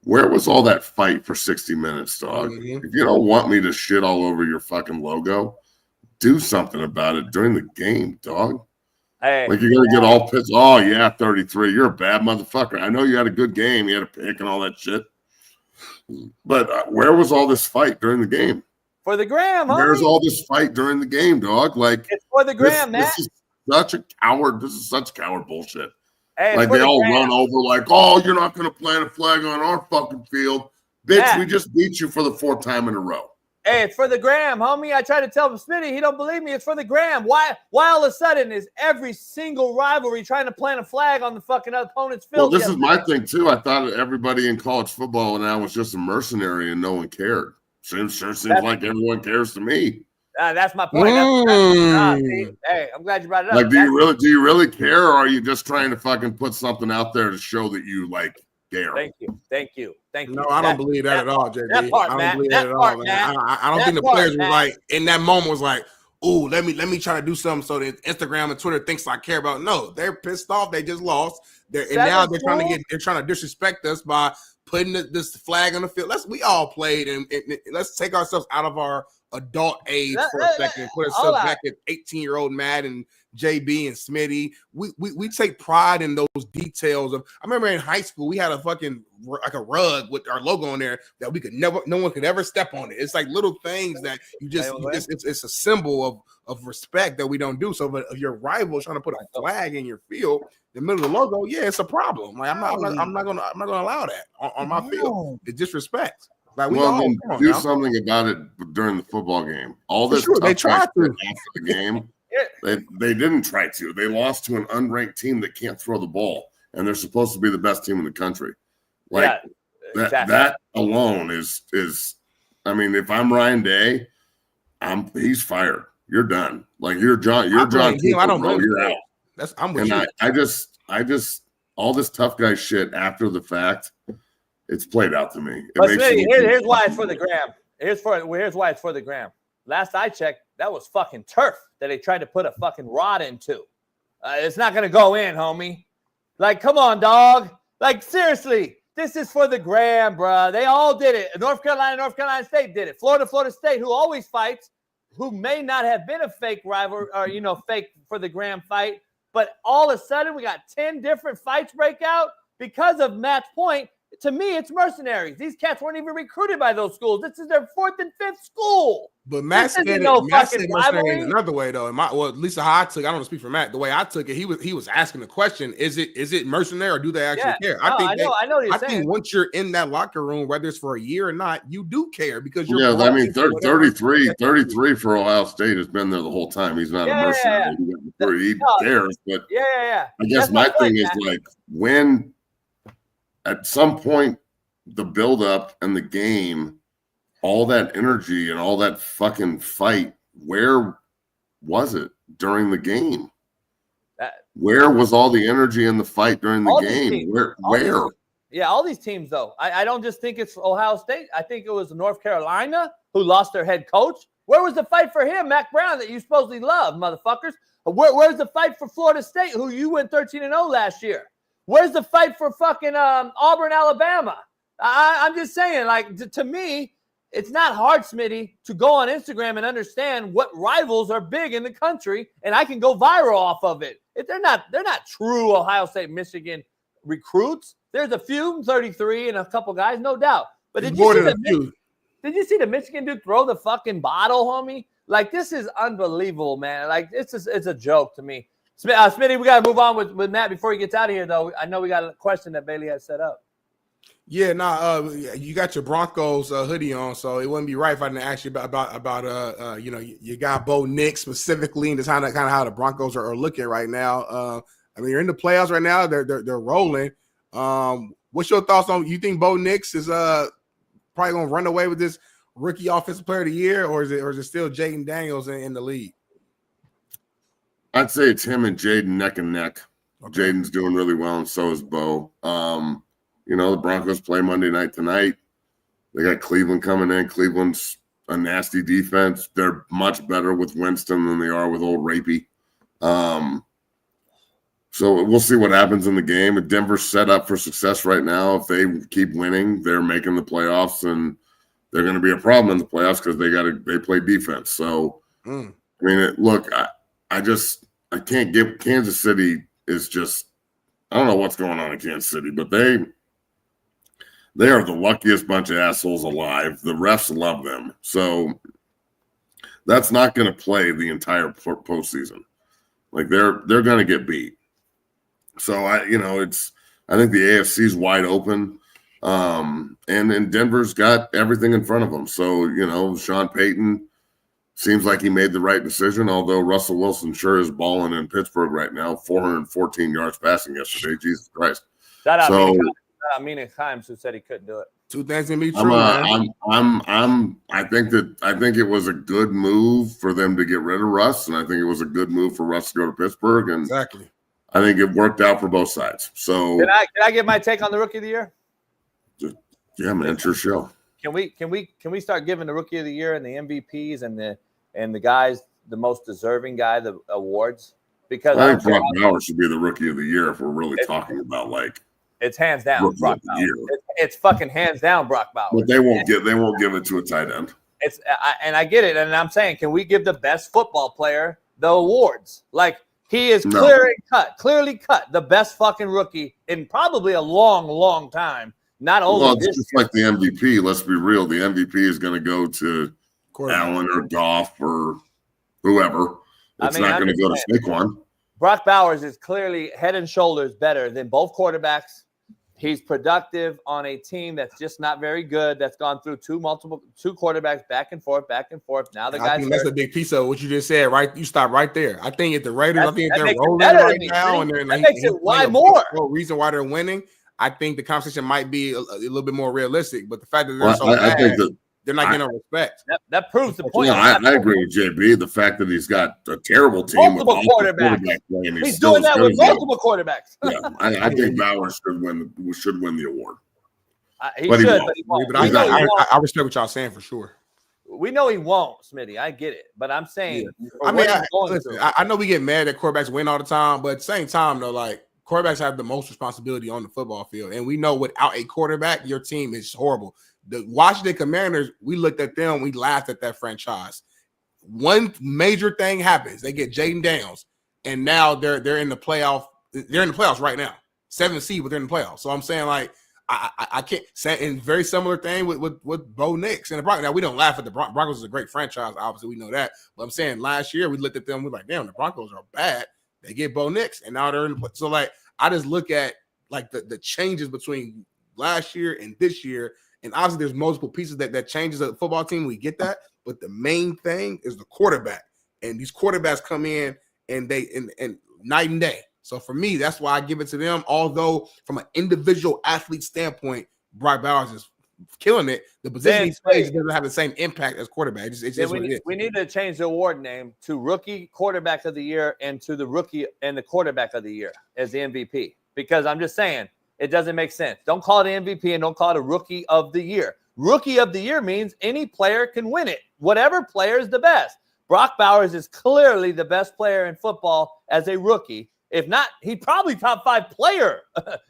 Where was all that fight for 60 minutes, dog? If you don't want me to shit all over your fucking logo, do something about it during the game, dog. Hey, like, you're going to get all pissed. Oh, yeah, 33. You're a bad motherfucker. I know you had a good game. You had a pick and all that shit. But where was all this fight during the game? For the gram, huh? Where's all this fight during the game, dog? Like, it's for the gram, man. This is such a coward. This is such coward bullshit. Hey, like, they all run over like, oh, you're not going to plant a flag on our fucking field. Bitch, we just beat you for the 4th time in a row. Hey, it's for the gram, homie. I tried to tell Smitty. He don't believe me. It's for the gram. Why all of a sudden is every single rivalry trying to plant a flag on the fucking opponent's field? Well, this is my thing, too. I thought everybody in college football now was just a mercenary and no one cared. Sure seems like everyone cares to me. That's my point. Hey, I'm glad you brought it up. Like, do you really care, or are you just trying to fucking put something out there to show that you, like, care? Thank you. No, I don't believe that at all, JB. That part, I don't Matt. believe that at all, man. I don't think the players were like, in that moment was like, ooh, let me try to do something so that Instagram and Twitter thinks I care about it. No, they're pissed off. They just lost. Now they're trying to disrespect us by putting this flag on the field. We all played, and let's take ourselves out of our adult age for a second and put ourselves back at 18-year-old Matt and JB and Smitty. We take pride in those details of. I remember in high school we had a fucking like a rug with our logo on there that no one could ever step on it. It's like little things that it's a symbol of respect that we don't do. So, but if your rival is trying to put a flag in your field, in the middle of the logo, yeah, it's a problem. Like I'm not gonna allow that on my field. It's disrespect. Like do something about it during the football game. All this they tried to after the game. They didn't try to. They lost to an unranked team that can't throw the ball, and they're supposed to be the best team in the country. Like that alone is. I mean, if I'm Ryan Day, he's fired. You're done. Like you're John. You're John. I don't know. You're out. I'm with you. I just all this tough guy shit after the fact. It's played out to me. Here's why it's for the gram. Here's why it's for the gram. Last I checked, that was fucking turf that they tried to put a fucking rod into. It's not gonna go in, homie. Like, come on, dog. Like, seriously, this is for the gram, bro. They all did it. North Carolina State did it. Florida State, who always fights, who may not have been a fake rival or fake for the gram fight, but all of a sudden we got 10 different fights break out because of Matt's point. To me, it's mercenaries. These cats weren't even recruited by those schools. This is their 4th and 5th school. But Matt said it mercenary in another way, though. At least how I took it, I don't want to speak for Matt. The way I took it, he was asking the question, is it mercenary or do they actually care? I think once you're in that locker room, whether it's for a year or not, you do care because you're 33 for Ohio State has been there the whole time. He's not a mercenary. He cares, but I guess my thing is like when at some point the buildup and the game, all that energy and all that fucking fight, where was it during the game? Where was all the energy and the fight during the game? Where? Yeah, all these teams, though. I don't just think it's Ohio State. I think it was North Carolina who lost their head coach. Where was the fight for him, Mac Brown, that you supposedly love, motherfuckers? Where's the fight for Florida State, who you went 13-0 last year? Where's the fight for fucking Auburn, Alabama? I'm just saying, like, to me, it's not hard, Smitty, to go on Instagram and understand what rivals are big in the country, and I can go viral off of it. They're not true Ohio State, Michigan recruits. There's a few, 33, and a couple guys, no doubt. But did you see the Michigan dude throw the fucking bottle, homie? Like, this is unbelievable, man. Like, it's a joke to me. Smitty, we got to move on with Matt before he gets out of here, though. I know we got a question that Bailey has set up. Yeah, you got your Broncos hoodie on, so it wouldn't be right if I didn't ask you about you got Bo Nix specifically, and just kind of how the Broncos are looking right now. I mean, you're in the playoffs right now; they're rolling. What's your thoughts on? You think Bo Nix is probably going to run away with this rookie offensive player of the year, or is it still Jaden Daniels in the league? I'd say it's him and Jaden neck and neck. Okay. Jaden's doing really well, and so is Bo. The Broncos play Monday night tonight. They got Cleveland coming in. Cleveland's a nasty defense. They're much better with Winston than they are with old Rapey. So we'll see what happens in the game. Denver's set up for success right now. If they keep winning, they're making the playoffs, and they're going to be a problem in the playoffs because they play defense. So, I mean, look, I can't give Kansas City is just – I don't know what's going on in Kansas City, but they are the luckiest bunch of assholes alive. The refs love them. So that's not going to play the entire postseason. Like they're going to get beat. So I think the AFC is wide open. And Denver's got everything in front of them. So, Sean Payton seems like he made the right decision, although Russell Wilson sure is balling in Pittsburgh right now, 414 yards passing yesterday. Jesus Christ. Mina Kimes, who said he couldn't do it. Two things can be true. I think it was a good move for them to get rid of Russ, and I think it was a good move for Russ to go to Pittsburgh. And exactly, I think it worked out for both sides. So can I get my take on the Rookie of the Year? Yeah, man, it's your show. Can we start giving the Rookie of the Year and the MVPs and the guys, the most deserving guy, the awards? Because I think Brock Bowers should be the Rookie of the Year if we're really talking about like. It's hands down Brock Bowers. It's fucking hands down Brock Bowers. But they won't give it to a tight end. And I get it, and I'm saying, can we give the best football player the awards? Like he is clearly cut, the best fucking rookie in probably a long, long time. Not only well, it's just like the MVP. Let's be real. The MVP is going to go to Allen or Goff or whoever. It's not going to go to Saquon. Brock Bowers is clearly head and shoulders better than both quarterbacks. He's productive on a team that's just not very good. That's gone through two quarterbacks back and forth. Now the guys. That's a big piece of what you just said, right? You stop right there. I think if the Raiders, they're rolling right now, and that makes it why more. Reason why they're winning. I think the conversation might be a little bit more realistic, but the fact that they're so bad, I think that they're not getting respect. That proves the point. I agree with JB. The fact that he's got a terrible team with multiple quarterbacks. He's doing that with multiple quarterbacks. Yeah, I think Bowers should win the award. He should, but he won't. I respect what y'all saying for sure. We know he won't, Smitty. I get it, but I'm saying. Yeah. I know we get mad that quarterbacks win all the time, but at the same time, though, like. Quarterbacks have the most responsibility on the football field. And we know without a quarterback, your team is horrible. The Washington Commanders, we looked at them, we laughed at that franchise. One major thing happens. They get Jaden Daniels, and now they're in the playoff. They're in the playoffs right now. 7th seed, but they're in the playoffs. So I'm saying, like, I can't say, and very similar thing with Bo Nix and the Broncos. Now we don't laugh at the Broncos is a great franchise, obviously we know that. But I'm saying last year we looked at them, we're like, damn, the Broncos are bad. They get Bo Nix, and now they're in the play. So like I just look at like the changes between last year and this year, and obviously there's multiple pieces that changes a football team. We get that, but the main thing is the quarterback, and these quarterbacks come in and they and night and day. So for me, that's why I give it to them. Although from an individual athlete standpoint, Brock Bowers is killing it. The position he plays doesn't have the same impact as quarterback. It's just what it is. We need to change the award name to Rookie Quarterback of the Year and to the Rookie and the Quarterback of the Year as the MVP. Because I'm just saying, it doesn't make sense. Don't call it MVP and don't call it a Rookie of the Year. Rookie of the Year means any player can win it. Whatever player is the best. Brock Bowers is clearly the best player in football as a rookie. If not, he'd probably top 5 player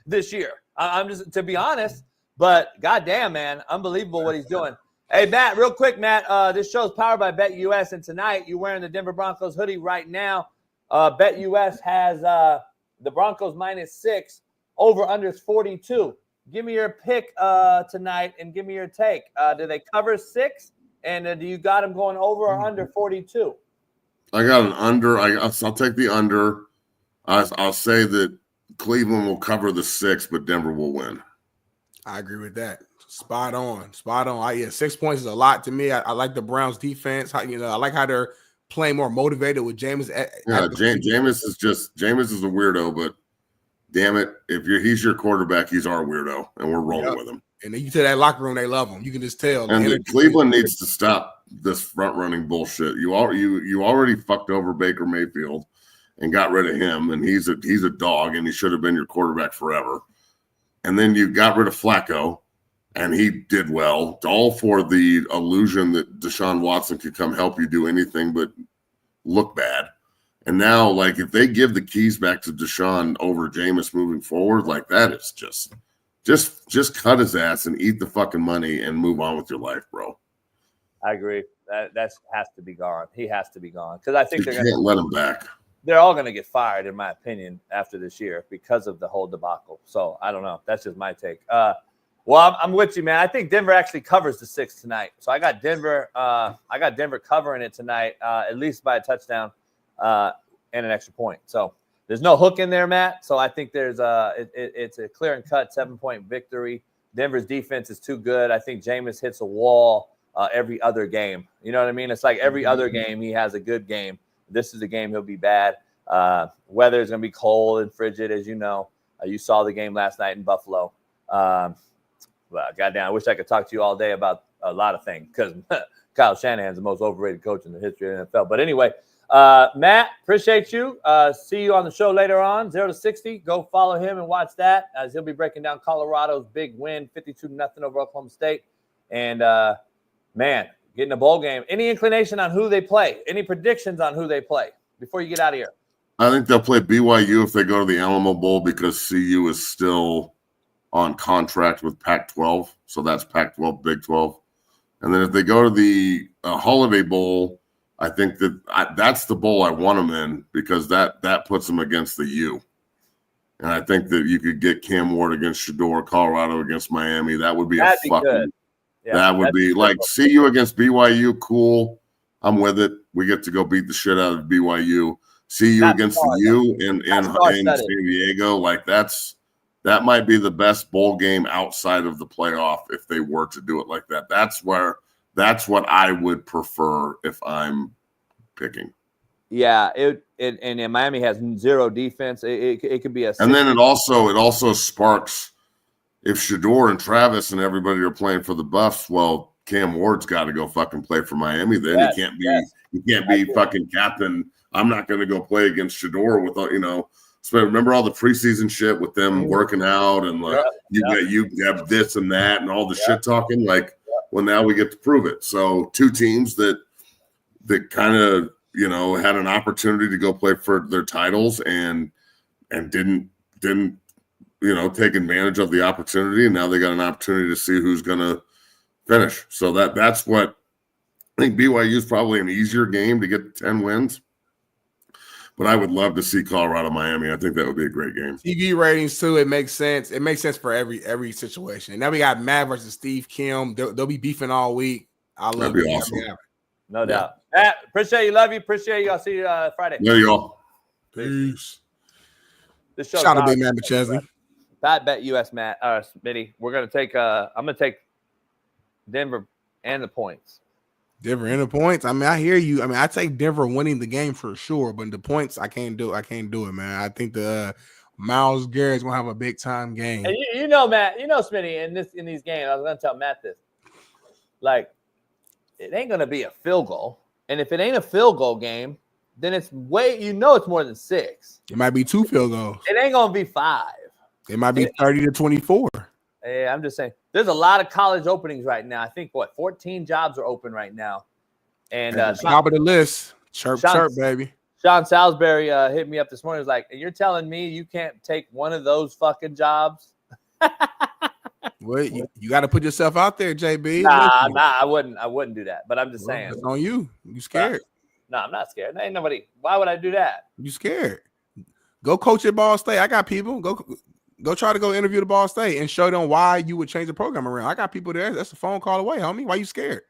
this year. I'm just, to be honest, but goddamn, man, unbelievable what he's doing. Hey, Matt, real quick, Matt, this show's powered by BetUS, and tonight you're wearing the Denver Broncos hoodie right now. BetUS has the Broncos -6, over/under 42. Give me your pick tonight and give me your take. Do they cover 6? And do you got them going over or under 42? I got an under. I'll take the under. I'll say that Cleveland will cover the 6, but Denver will win. I agree with that. Spot on. 6 points is a lot to me. I like the Browns defense. I like how they're playing more motivated with Jameis. Jameis is a weirdo, but damn it, if he's your quarterback, he's our weirdo, and we're rolling with him. And then you tell that locker room they love him. You can just tell. And Cleveland needs to stop this front running bullshit. You already fucked over Baker Mayfield and got rid of him, and he's a dog, and he should have been your quarterback forever. And then you got rid of Flacco, and he did well, all for the illusion that Deshaun Watson could come help you do anything but look bad. And now, like, if they give the keys back to Deshaun over Jameis moving forward, like, that is just cut his ass and eat the fucking money and move on with your life, bro. I agree. That has to be gone. He has to be gone because I think you can't let him back. They're all going to get fired, in my opinion, after this year because of the whole debacle. So I don't know. That's just my take. Well, I'm with you, man. I think Denver actually covers the 6 tonight. So I got Denver. I got Denver covering it tonight, at least by a touchdown and an extra point. So there's no hook in there, Matt. So I think there's it's a clear and cut 7-point victory. Denver's defense is too good. I think Jameis hits a wall every other game. You know what I mean? It's like every other game he has a good game. This is a game he'll be bad. Weather is going to be cold and frigid, as you know. You saw the game last night in Buffalo. Well, goddamn, I wish I could talk to you all day about a lot of things because Kyle Shanahan's the most overrated coach in the history of the NFL. But anyway, Matt, appreciate you. See you on the show later on, 0 to 60. Go follow him and watch that as he'll be breaking down Colorado's big win, 52-0 over Oklahoma State. And, man, getting a bowl game. Any inclination on who they play? Any predictions on who they play before you get out of here? I think they'll play BYU if they go to the Alamo Bowl because CU is still on contract with Pac-12. So that's Pac-12, Big 12. And then if they go to the Holiday Bowl, I think that's the bowl I want them in because that puts them against the U. And I think that you could get Cam Ward against Shedeur, Colorado against Miami. That would be good. Yeah, that would be like CU against BYU. Cool. I'm with it. We get to go beat the shit out of BYU. CU against the U in San Diego. Like that might be the best bowl game outside of the playoff if they were to do it like that. That's what I would prefer if I'm picking. Yeah, and Miami has zero defense. It could be a. And then it also sparks. If Shedeur and Travis and everybody are playing for the Buffs, well, Cam Ward's got to go fucking play for Miami. Then he can't be fucking captain. I'm not going to go play against Shedeur with So remember all the preseason shit with them working out and like you have this and that and all the shit talking. Like, well, now we get to prove it. So 2 teams that kind of had an opportunity to go play for their titles and didn't take advantage of the opportunity, and now they got an opportunity to see who's going to finish. So that's what I think. BYU is probably an easier game to get 10 wins, But I would love to see Colorado Miami. I think that would be a great game. TV ratings too. It makes sense. It makes sense for every situation. And now we got Matt versus Steve Kim. They'll be beefing all week. I love That'd be it. awesome. No doubt. Matt, appreciate you. Love you. Appreciate you. I'll see you Friday. There you go. Peace. This show. Shout out to Big Man McChesney. Bet US Matt Smitty. We're gonna take I'm gonna take Denver and the points. Denver and the points. I mean, I hear you. I mean, I take Denver winning the game for sure, but the points, I can't do it. I can't do it, man. I think the Myles Garrett's gonna have a big time game. And you know, Matt, you know, Smitty, in these games, I was gonna tell Matt this. Like, it ain't gonna be a field goal. And if it ain't a field goal game, then it's it's more than 6. It might be 2 field goals. It ain't gonna be 5. It might be 30-24. Yeah, I'm just saying. There's a lot of college openings right now. I think 14 jobs are open right now. And top of the list, chirp, baby. Sean Salisbury hit me up this morning. He was like, "You're telling me you can't take one of those fucking jobs?" Well, you got to put yourself out there, JB. Nah, I wouldn't do that. But I'm just saying. It's on you. You scared? No, I'm not scared. Ain't nobody. Why would I do that? You scared? Go coach at Ball State. I got people. Go try to go interview the Ball State and show them why you would change the program around. I got people there. That's a phone call away, homie. Why you scared?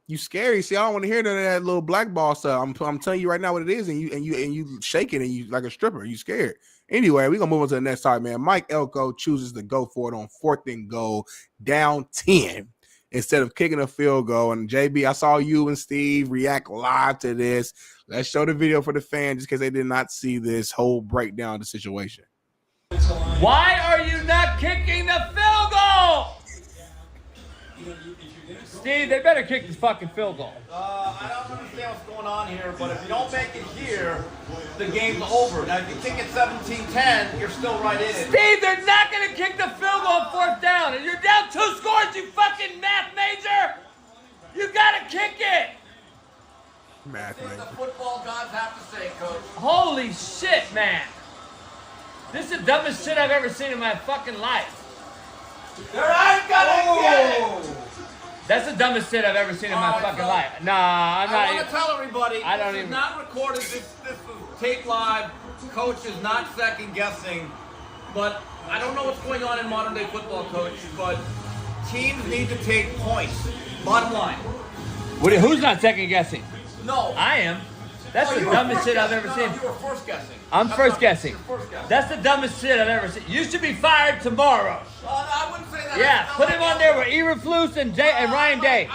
You scary. See, I don't want to hear none of that little black ball stuff. I'm telling you right now what it is, and you shaking and you like a stripper. You scared. Anyway, we're gonna move on to the next topic, man. Mike Elko chooses to go for it on 4th and goal, down 10, instead of kicking a field goal. And JB, I saw you and Steve react live to this. Let's show the video for the fans just because they did not see this whole breakdown of the situation. Why are you not kicking the field goal? Steve, they better kick this fucking field goal. I don't understand what's going on here, but if you don't make it here, the game's over. Now, if you kick it 17-10, you're still right in it. Steve, they're not going to kick the field goal on 4th down, and you're down 2 scores, you fucking math major. You got to kick it. That's what the football gods have to say, Coach. Holy shit, man. This is the dumbest shit I've ever seen in my fucking life. They're not gonna get it. That's the dumbest shit I've ever seen in my fucking life. Nah, I'm not. I want to tell everybody, this is not recorded. This was taped live. Coach is not second guessing, but I don't know what's going on in modern day football, Coach. But teams need to take points. Bottom line. Who's not second guessing? No, I am. That's the dumbest shit I've ever seen. You were first guessing. I'm first guessing. That's the dumbest shit I've ever seen. You should be fired tomorrow. I wouldn't say that. Yeah, put him on there with Eberflus and Ryan Day.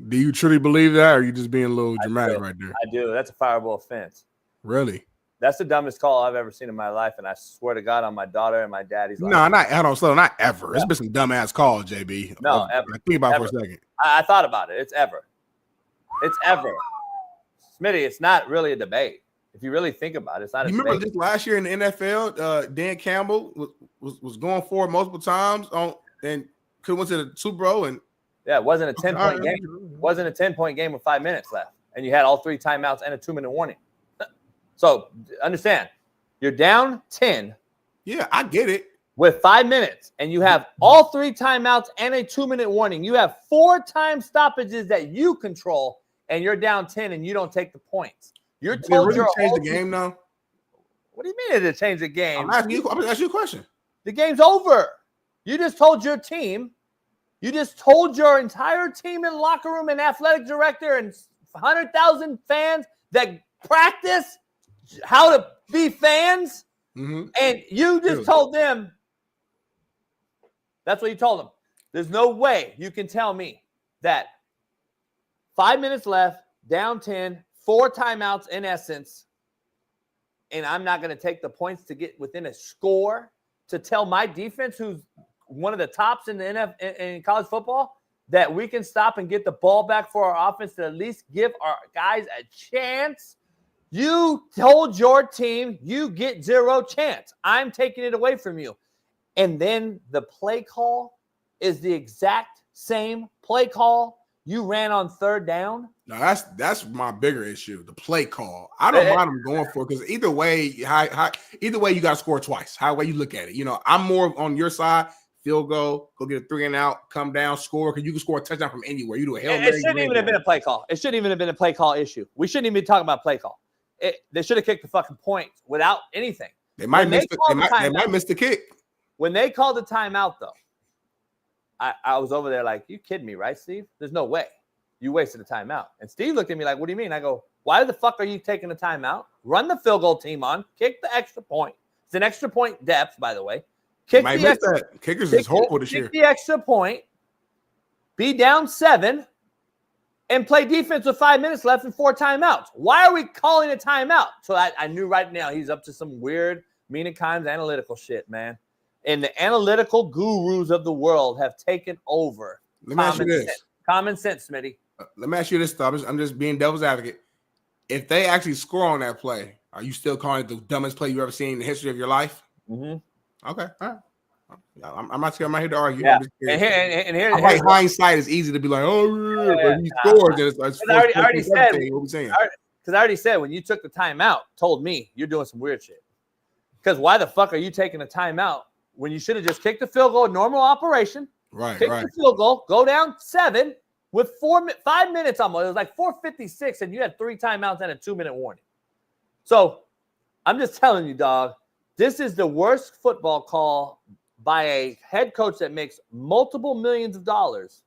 Do you truly believe that, or are you just being a little dramatic right there? I do. That's a fireable offense. Really? That's the dumbest call I've ever seen in my life, and I swear to God on my daughter and my daddy's life. No, not ever. It's been some dumbass calls, JB. No, ever. Think about it ever. for a second. I thought about it. It's ever. It's ever. Smitty, it's not really a debate. If you really think about it, it's not a debate. Remember just last year in the NFL, Dan Campbell was going for it multiple times and could have went to the Super Bowl. And yeah, it wasn't a 10-point game. It wasn't a 10-point game with 5 minutes left. And you had all 3 timeouts and a 2-minute warning. So understand, you're down 10. Yeah, I get it. With 5 minutes, and you have all 3 timeouts and a 2-minute warning. You have 4 time stoppages that you control, and you're down 10, and you don't take the points. You're told really you're change the game now. What do you mean it changed the game? I'm asking you a question. The game's over. You just told your team. You just told your entire team and locker room and athletic director and 100,000 fans that practice how to be fans, and you just told them. That's what you told them. There's no way you can tell me that 5 minutes left, down 10, 4 timeouts in essence, and I'm not going to take the points to get within a score to tell my defense, who's one of the tops in the in college football, that we can stop and get the ball back for our offense to at least give our guys a chance. You told your team you get 0 chance. I'm taking it away from you. And then the play call is the exact same play call you ran on 3rd down. No, that's my bigger issue. The play call. I don't mind them going for it because either way, you got to score twice. How way you look at it. You know, I'm more on your side. field goal, go get a 3 and out, come down, score, because you can score a touchdown from anywhere. You do a Hail Mary. It shouldn't even have been a play call. It shouldn't even have been a play call issue. We shouldn't even be talking about play call. They should have kicked the fucking point without anything. They might miss the kick. When they called the timeout, though, I was over there like, you kidding me, right, Steve? There's no way. You wasted a timeout. And Steve looked at me like, what do you mean? I go, why the fuck are you taking a timeout? Run the field goal team on. Kick the extra point. It's an extra point depth, by the way. Kickers is horrible this year. Kick the extra point. Be down 7. And play defense with 5 minutes left and 4 timeouts. Why are we calling a timeout? So I knew right now he's up to some weird, mean times analytical shit, man. And the analytical gurus of the world have taken over. Let me ask you this. Common sense, Smitty. Let me ask you this, though. I'm just being devil's advocate. If they actually score on that play, are you still calling it the dumbest play you've ever seen in the history of your life? Mm-hmm. Okay. All right. I'm not here to argue. Yeah. And here, hindsight is easy to be like, but he scored. I already said, because I already said when you took the timeout, told me you're doing some weird shit. Because why the fuck are you taking a timeout when you should have just kicked the field goal, normal operation? Right. Kick the field goal, go down 7 with 5 minutes almost. It was like 4:56, and you had 3 timeouts and a 2-minute warning. So I'm just telling you, dog, this is the worst football call by a head coach that makes multiple millions of dollars,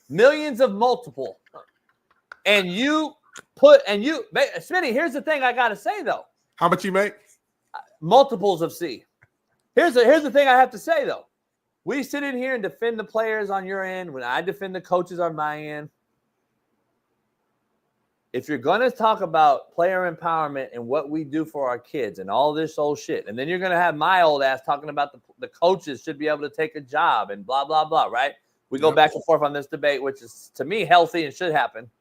millions of multiple. And Smitty, here's the thing I got to say, though. How much you make? Multiples of C. Here's the thing I have to say, though. We sit in here and defend the players on your end when I defend the coaches on my end. If you're going to talk about player empowerment and what we do for our kids and all this old shit, and then you're going to have my old ass talking about the coaches should be able to take a job and blah, blah, blah, right? We go back and forth on this debate, which is, to me, healthy and should happen.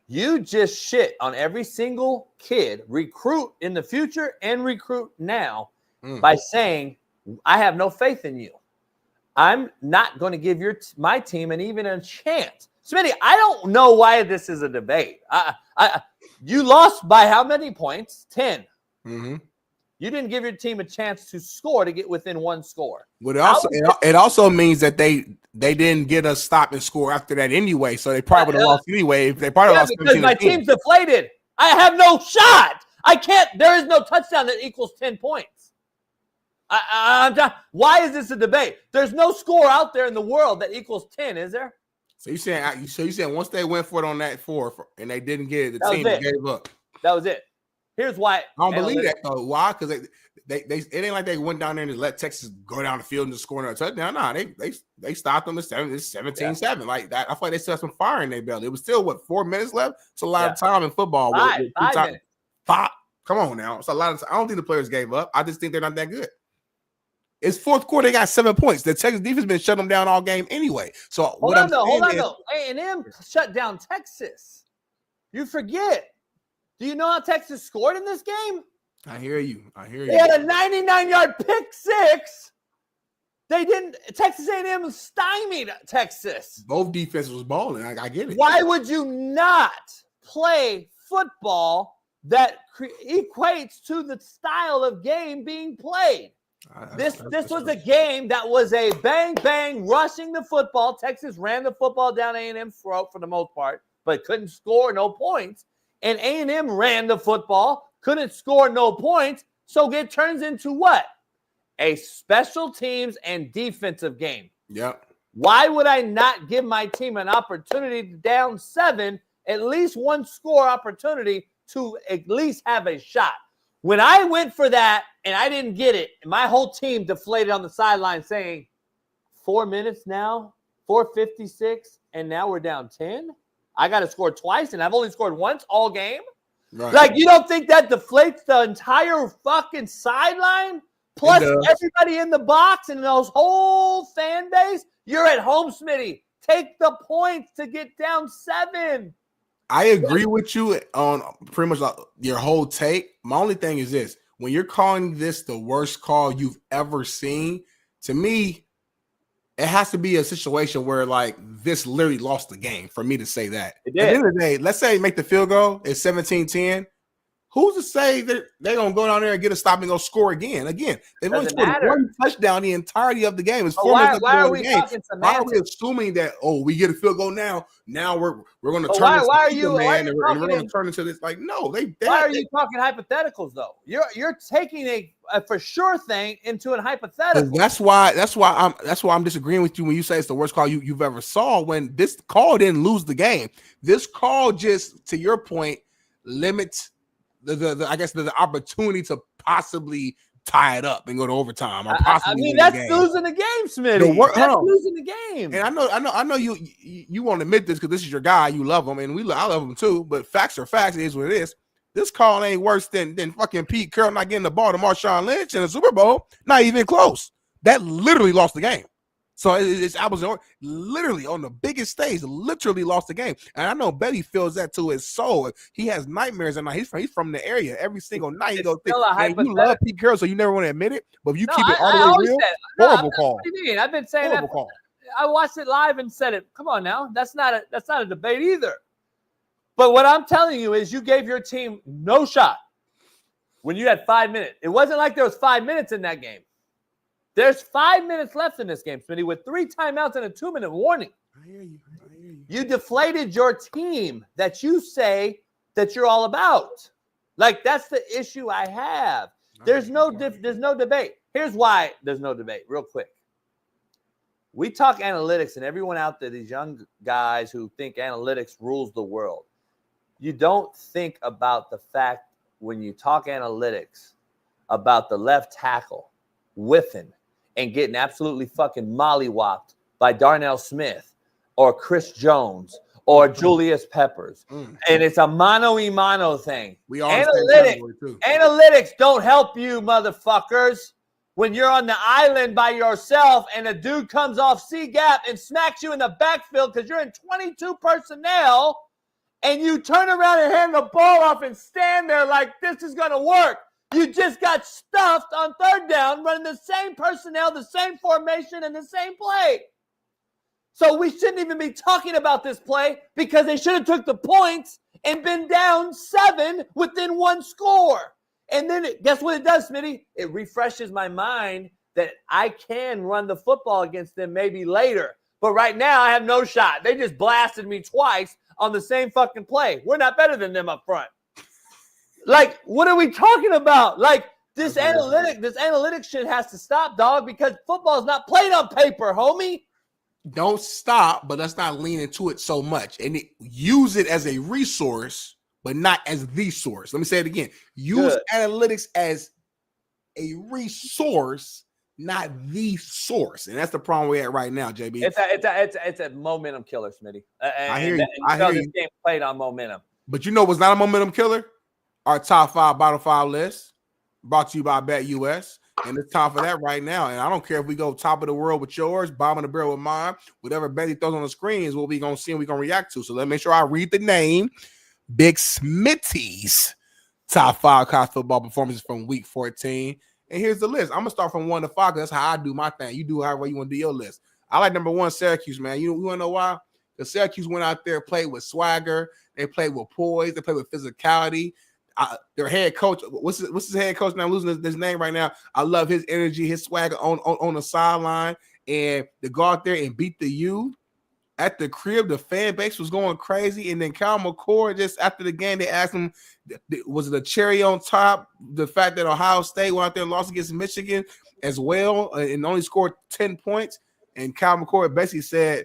You just shit on every single kid, recruit in the future and recruit now by saying, I have no faith in you. I'm not going to give my team even a chance. Smitty, I don't know why this is a debate. You lost by how many points? 10. Mm-hmm. You didn't give your team a chance to score to get within 1 score. But it also means that they didn't get a stop and score after that anyway, so they probably would have lost anyway. They probably lost because my team's deflated. I have no shot. I can't. There is no touchdown that equals 10 points. Why is this a debate? There's no score out there in the world that equals 10, is there? So you saying once they went for it on that 4 and they didn't get it, the team gave up. That was it. Here's why. I don't believe that though. Why? Because they it ain't like they went down there and just let Texas go down the field and just score another touchdown. No, they stopped them at 17-7 like that. I thought they still had some fire in their belly. It was still 4 minutes left. It's a lot of time in football. 5 minutes. 5. Come on now, it's a lot of time. I don't think the players gave up. I just think they're not that good. It's fourth quarter. They got 7 points. The Texas defense been shutting them down all game anyway. So hold on, A&M shut down Texas. You forget. Do you know how Texas scored in this game? I hear you. They had a 99-yard pick 6. Texas A&M stymied Texas. Both defenses was balling. I get it. Why would you not play football that equates to the style of game being played? This was a game that was a bang, rushing the football. Texas ran the football down A&M's throat for the most part, but couldn't score no points. And A&M ran the football, couldn't score no points. So it turns into what? A special teams and defensive game. Yep. Why would I not give my team an opportunity to down 7, at least 1 score opportunity to at least have a shot? When I went for that and I didn't get it, my whole team deflated on the sideline saying, 4 minutes now, 4:56, and now we're down 10? I got to score twice, and I've only scored once all game? Right. Like, you don't think that deflates the entire fucking sideline? Plus everybody in the box and those whole fan base? You're at home, Smitty. Take the points to get down 7. I agree with you on pretty much your whole take. My only thing is this. When you're calling this the worst call you've ever seen, to me, it has to be a situation where, like, this literally lost the game for me to say that. At the end of the day, let's say make the field goal. It's 17-10. Who's to say that they're going to go down there and get a stop and go score again? Again, they've only scored one touchdown the entirety of the game. It's 4 minutes why left are in the we game. talking Why are we semantics? assuming that, we get a field goal now? Now we're going to But turn this why are to you man, and we're talking going to turn into this. Like, no, why are you talking hypotheticals though? You're taking a for sure thing into a hypothetical. That's why I'm disagreeing with you when you say it's the worst call you've ever saw. When this call didn't lose the game, this call just, to your point, limits the opportunity to possibly tie it up and go to overtime. Or possibly that's losing the game, Smitty. That's losing the game. And I know you won't admit this because this is your guy. You love him, and I love him too. But facts are facts. It is what it is. This call ain't worse than fucking Pete Carroll not getting the ball to Marshawn Lynch in the Super Bowl. Not even close. That literally lost the game. So it's apples and oranges. Literally on the biggest stage, literally lost the game. And I know Betty feels that to his soul. He has nightmares at night. He's from the area. Every single night he goes, "Man, you love Pete Carroll, so you never want to admit it. But if you keep it all the way real, horrible call. What do you mean? I've been saying horrible that. Call. I watched it live and said it. Come on now, that's not a debate either. But what I'm telling you is, you gave your team no shot when you had 5 minutes. It wasn't like there was 5 minutes in that game. There's 5 minutes left in this game, Smitty, with 3 timeouts and a 2-minute warning. I hear you. You deflated your team that you say that you're all about. Like, that's the issue I have. There's no debate. Here's why there's no debate, real quick. We talk analytics, and everyone out there, these young guys who think analytics rules the world. You don't think about the fact when you talk analytics about the left tackle whiffing and getting absolutely fucking mollywopped by Darnell Smith or Chris Jones or Julius Peppers. And it's a mano-a-mano thing. We all analytics don't help you, motherfuckers. When you're on the island by yourself and a dude comes off C-gap and smacks you in the backfield because you're in 22 personnel, and you turn around and hand the ball off and stand there like this is going to work. You just got stuffed on third down running the same personnel, the same formation, and the same play. So we shouldn't even be talking about this play because they should have took the points and been down 7 within 1 score. And then guess what it does, Smitty? It refreshes my mind that I can run the football against them maybe later. But right now I have no shot. They just blasted me twice on the same fucking play. We're not better than them up front. Like, what are we talking about? Like, this analytic shit has to stop, dog, because football is not played on paper, homie. Don't stop, but let's not lean into it so much. And use it as a resource, but not as the source. Let me say it again. Use analytics as a resource, not the source. And that's the problem we're at right now, JB. It's a momentum killer, Smitty. I hear you. This game played on momentum. But you know what's not a momentum killer? Our top 5 bottom 5 list, brought to you by BetUS. And it's time for that right now. And I don't care if we go top of the world with yours, bottom of the barrel with mine. Whatever Betty throws on the screen is what we're going to see and we're going to react to. So let me make sure I read the name. Big Smitty's top 5 college football performances from week 14. And here's the list. I'm going to start from 1 to 5 because that's how I do my thing. You do however you want to do your list. I like number 1, Syracuse, man. You want to know why? Because Syracuse went out there, played with swagger. They played with poise. They played with physicality. Their head coach, what's his head coach? Now I'm losing his name right now. I love his energy, his swagger on the sideline, and to go out there and beat the U at the crib. The fan base was going crazy, and then Kyle McCord, just after the game, they asked him, was it a cherry on top? The fact that Ohio State went out there and lost against Michigan as well, and only scored 10 points, and Kyle McCord basically said,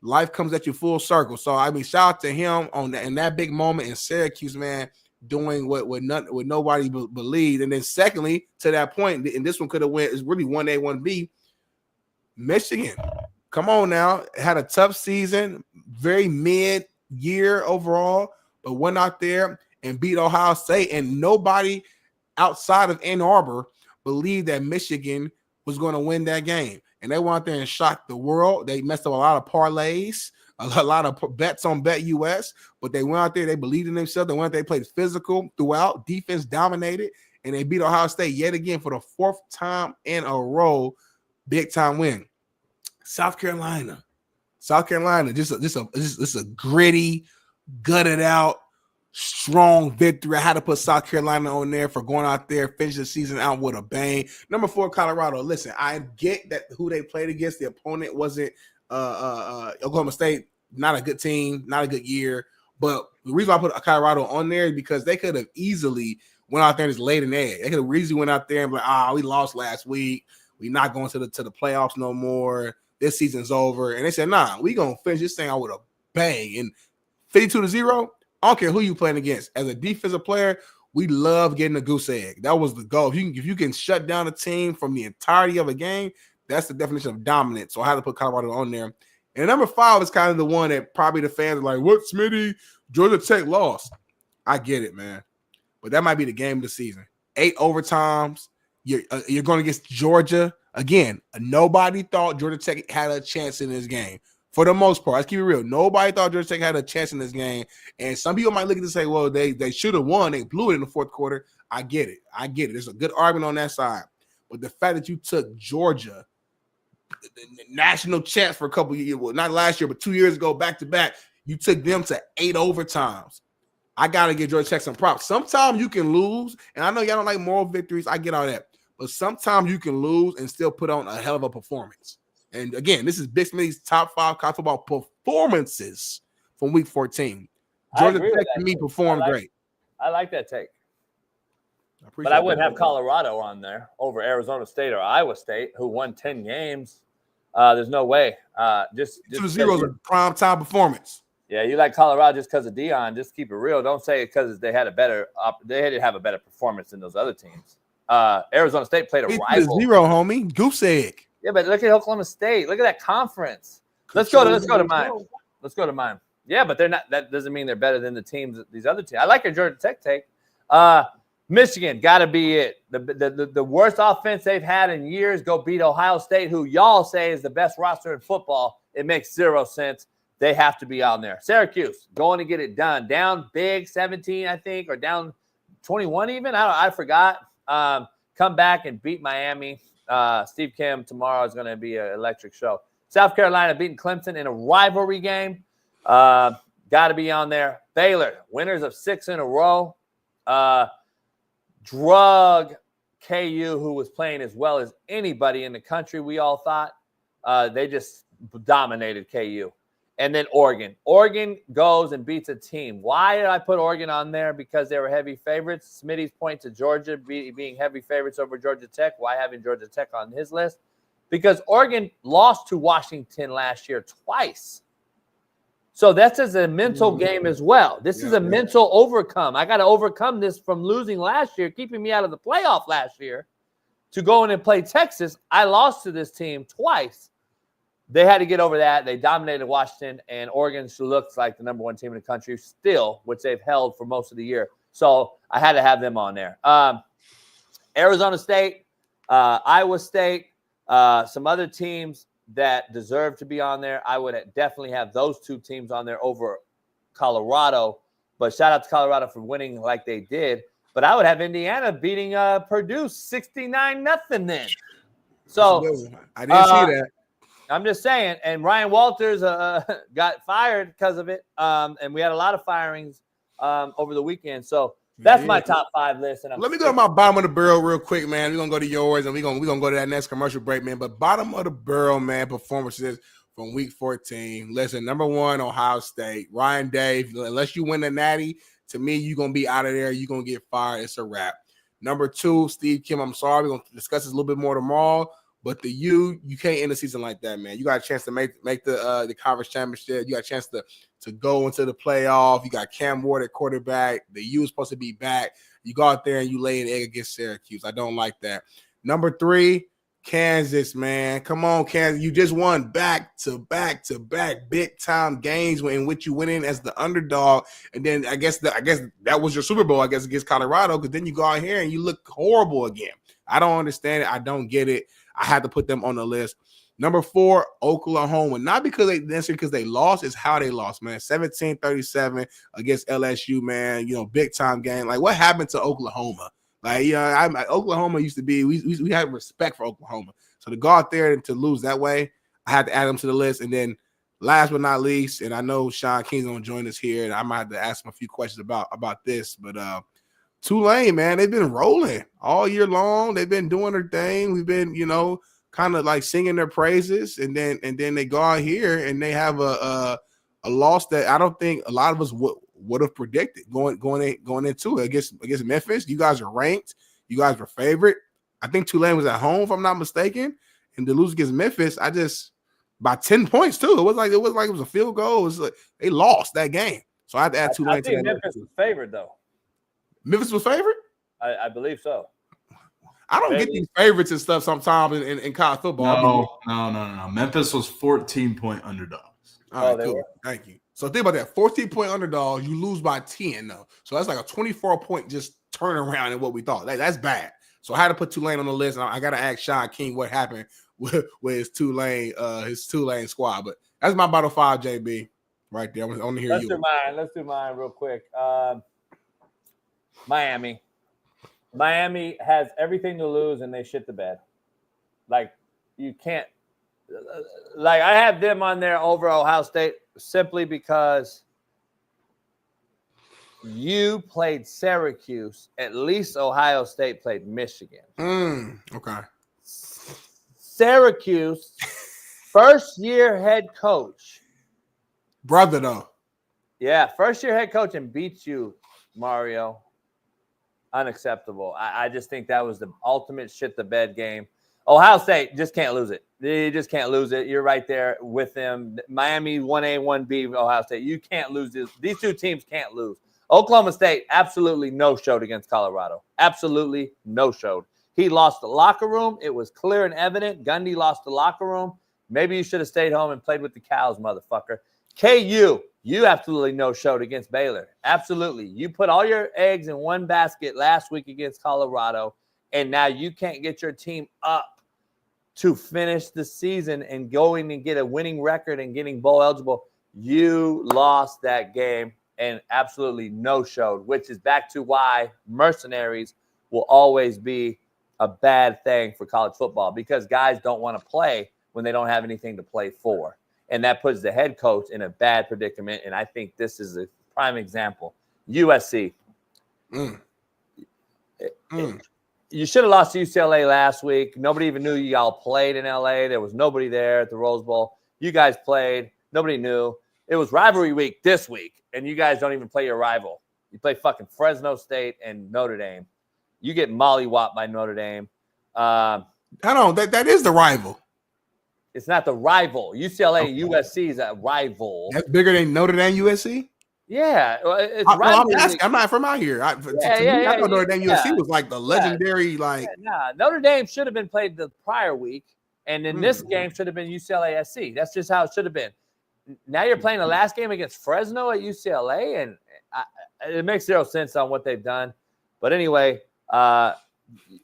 "Life comes at you full circle." So I mean, shout out to him in that big moment in Syracuse, man. Doing what nobody believed. And then secondly, to that point, and this one could have went, is really 1A, 1B. Michigan, come on now, had a tough season, very mid-year overall, but went out there and beat Ohio State, and nobody outside of Ann Arbor believed that Michigan was going to win that game. And they went out there and shocked the world. They messed up a lot of parlays, a lot of bets on BetUS, but they went out there, they believed in themselves. They went out there, they played physical throughout, defense dominated, and they beat Ohio State yet again for the 4th time in a row. Big time win. South Carolina, just a gritty, gutted out, strong victory. I had to put South Carolina on there for going out there, finish the season out with a bang. Number 4, Colorado. Listen, I get that who they played against. The opponent wasn't Oklahoma State. Not a good team, not a good year. But the reason why I put Colorado on there is because they could have easily went out there and just laid an egg. They could have easily went out there and be like, we lost last week. We're not going to the playoffs no more. This season's over. And they said, nah, we going to finish this thing out with a bang. And 52-0, I don't care who you playing against. As a defensive player, we love getting a goose egg. That was the goal. If you can shut down a team from the entirety of a game, that's the definition of dominance. So I had to put Colorado on there. And number 5 is kind of the one that probably the fans are like, what, Smitty? Georgia Tech lost. I get it, man. But that might be the game of the season. 8 overtimes. You're going against Georgia. Again, nobody thought Georgia Tech had a chance in this game. For the most part, let's keep it real. Nobody thought Georgia Tech had a chance in this game. And some people might look at this and say, well, they should have won. They blew it in the fourth quarter. I get it. There's a good argument on that side. But the fact that you took Georgia, the national champs for a couple of years, well, not last year, but 2 years ago, back-to-back, you took them to 8 overtimes. I got to give Georgia Tech some props. Sometimes you can lose, and I know y'all don't like moral victories. I get all that. But sometimes you can lose and still put on a hell of a performance. And, again, this is Big Smitty's top 5 college football performances from Week 14. Georgia Tech, to me, performed great. I like that take. But I wouldn't have Colorado on there over Arizona State or Iowa State, who won 10 games. There's no way. Just 2-0 is a prime time performance. Yeah, you like Colorado just because of Dion. Just keep it real. Don't say it because they had a better. They had to have a better performance than those other teams. Arizona State played a rival. 0, homie. Goose egg. Yeah, but look at Oklahoma State. Look at that conference. Let's go to mine. Yeah, but they're not. That doesn't mean they're better than the teams. These other teams. I like your Georgia Tech take. Michigan got to be it. The worst offense they've had in years. Go beat Ohio State, who y'all say is the best roster in football. It makes 0 sense. They have to be on there. Syracuse going to get it done. Down big, 17, I think, or down 21 even. I forgot. Come back and beat Miami. Steve Kim tomorrow is going to be an electric show. South Carolina beating Clemson in a rivalry game. Got to be on there. Baylor, winners of 6 in a row. Drug KU, who was playing as well as anybody in the country, we all thought. They just dominated KU. And then Oregon. Oregon goes and beats a team. Why did I put Oregon on there? Because they were heavy favorites. Smitty's point to Georgia being heavy favorites over Georgia Tech. Why having Georgia Tech on his list? Because Oregon lost to Washington last year twice. So that's as a mental game as well. This is a mental overcome. I got to overcome this from losing last year, keeping me out of the playoff last year, to go in and play Texas. I lost to this team twice. They had to get over that. They dominated Washington, and Oregon looks like the number 1 team in the country still, which they've held for most of the year. So I had to have them on there. Arizona State, Iowa State, some other teams that deserve to be on there. I would definitely have those 2 teams on there over Colorado. But shout out to Colorado for winning like they did. But I would have Indiana beating Purdue 69-0 then. So I didn't see that. I'm just saying. And Ryan Walters got fired because of it. And we had a lot of firings over the weekend. So that's my top 5 list. And let me go to my bottom of the barrel real quick, man. We're going to go to yours, and we're gonna go to that next commercial break, man. But bottom of the barrel, man, performances from Week 14. Listen, number 1, Ohio State. Ryan Day, unless you win the Natty, to me, you're going to be out of there. You're going to get fired. It's a wrap. Number 2, Steve Kim. I'm sorry. We're going to discuss this a little bit more tomorrow. But you can't end the season like that, man. You got a chance to make the conference championship. You got a chance to go into the playoff. You got Cam Ward at quarterback. The U is supposed to be back. You go out there and you lay an egg against Syracuse. I don't like that. Number 3, Kansas, man. Come on, Kansas. You just won back-to-back big-time games in which you went in as the underdog. And then I guess that was your Super Bowl, against Colorado, because then you go out here and you look horrible again. I don't understand it. I don't get it. I had to put them on the list. Number 4, Oklahoma. Not necessarily because they lost, it's how they lost, man. 17-37 against LSU, man. Big time game. Like, what happened to Oklahoma? Like, Oklahoma used to be. We had respect for Oklahoma. So to go out there and to lose that way, I had to add them to the list. And then last but not least, and I know Shaun King's gonna join us here, and I might have to ask him a few questions about this, but Tulane, man, they've been rolling all year long. They've been doing their thing. We've been, kind of like singing their praises, and then they go out here and they have a loss that I don't think a lot of us would have predicted going into it against Memphis. You guys are ranked. You guys were favorite. I think Tulane was at home, if I'm not mistaken, and to lose against Memphis, by 10 points too. It was like it was a field goal. It was like they lost that game. So I had to add Tulane. I think Memphis was favored though. Memphis was favored? I believe so. I don't get these favorites and stuff sometimes in college football. No. Memphis was 14-point underdogs. All right, cool. Thank you. So think about that. 14-point underdog, you lose by 10 though. So that's like a 24-point just turnaround in what we thought. That's bad. So I had to put Tulane on the list. And I got to ask Shaun King what happened with his Tulane squad. But that's my bottom 5, JB, right there. I want to hear you. Let's do mine real quick. Miami has everything to lose, and they shit the bed. Like, you can't – like, I have them on there over Ohio State simply because you played Syracuse. At least Ohio State played Michigan. Okay. Syracuse, first-year head coach. Brother, though. Yeah, first-year head coach and beats you, Mario. Unacceptable. I just think that was the ultimate shit the bed game. Ohio State just can't lose it. You just can't lose it. You're right there with them. Miami 1A, 1B, Ohio State. You can't lose this. These two teams can't lose. Oklahoma State absolutely no-showed against Colorado. Absolutely no-showed. He lost the locker room. It was clear and evident. Gundy lost the locker room. Maybe you should have stayed home and played with the cows, motherfucker. KU, you absolutely no-showed against Baylor. Absolutely. You put all your eggs in one basket last week against Colorado, and now you can't get your team up to finish the season and going and get a winning record and getting bowl eligible. You lost that game and absolutely no-showed, which is back to why mercenaries will always be a bad thing for college football because guys don't want to play when they don't have anything to play for. And that puts the head coach in a bad predicament. And I think this is a prime example. USC. You should have lost to UCLA last week. Nobody even knew y'all played in LA. There was nobody there at the Rose Bowl. You guys played. Nobody knew. It was rivalry week this week, and you guys don't even play your rival. You play fucking Fresno State and Notre Dame. You get mollywopped by Notre Dame. That is the rival. It's not the rival. UCLA USC is a rival. That's bigger than Notre Dame USC? Yeah. It's I'm not from out here. I know Notre Dame USC was like the legendary, Notre Dame should have been played the prior week, and then this game should have been UCLA SC. That's just how it should have been. Now you're playing the last game against Fresno at UCLA, and it makes zero sense on what they've done. But anyway,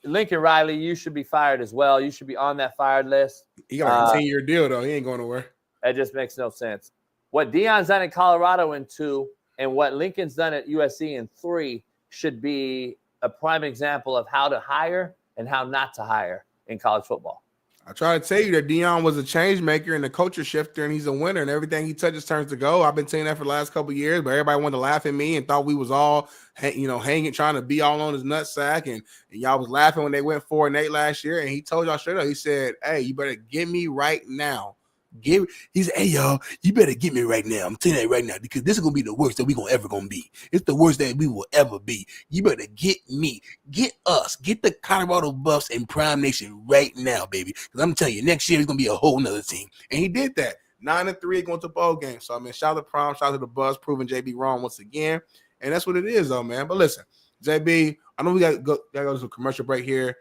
Lincoln Riley, you should be fired as well. You should be on that fired list. He got a 10-year deal, though. He ain't going nowhere. That just makes no sense. What Deion's done in Colorado in 2 and what Lincoln's done at USC in 3 should be a prime example of how to hire and how not to hire in college football. I try to tell you that Deion was a change maker and a culture shifter, and he's a winner, and everything he touches turns to gold. I've been saying that for the last couple of years, but everybody wanted to laugh at me and thought we was all, hanging, trying to be all on his nutsack, and y'all was laughing when they went 4-8 last year, and he told y'all straight up, he said, hey, you better get me right now. He said, hey, y'all, you better get me right now. I'm telling you that right now because this is going to be the worst that we ever going to be. It's the worst that we will ever be. You better get me, get us, get the Colorado Buffs and Prime Nation right now, baby. Because I'm telling you, next year it's going to be a whole nother team. And he did that. 9-3 going to bowl game. So, shout out to Prime, shout out to the Buffs, proving JB wrong once again. And that's what it is, though, man. But listen, JB, I know we got to go to a commercial break here.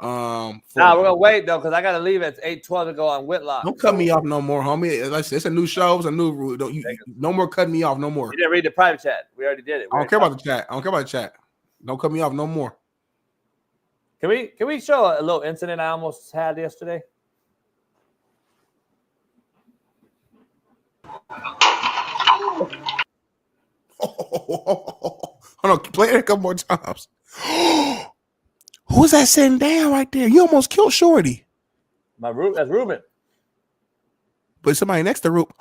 We're gonna wait though because I gotta leave at 8:12 to go on Whitlock. Don't cut me off no more, homie. It's a new show. It's a new rule. No more cutting me off. No more. You didn't read the private chat. We already did it. I don't care about the chat. Don't cut me off no more. Can we show a little incident I almost had yesterday? Hold on, play it a couple more times. Who's that sitting down right there? You almost killed Shorty. That's Ruben. But somebody next to Ruben.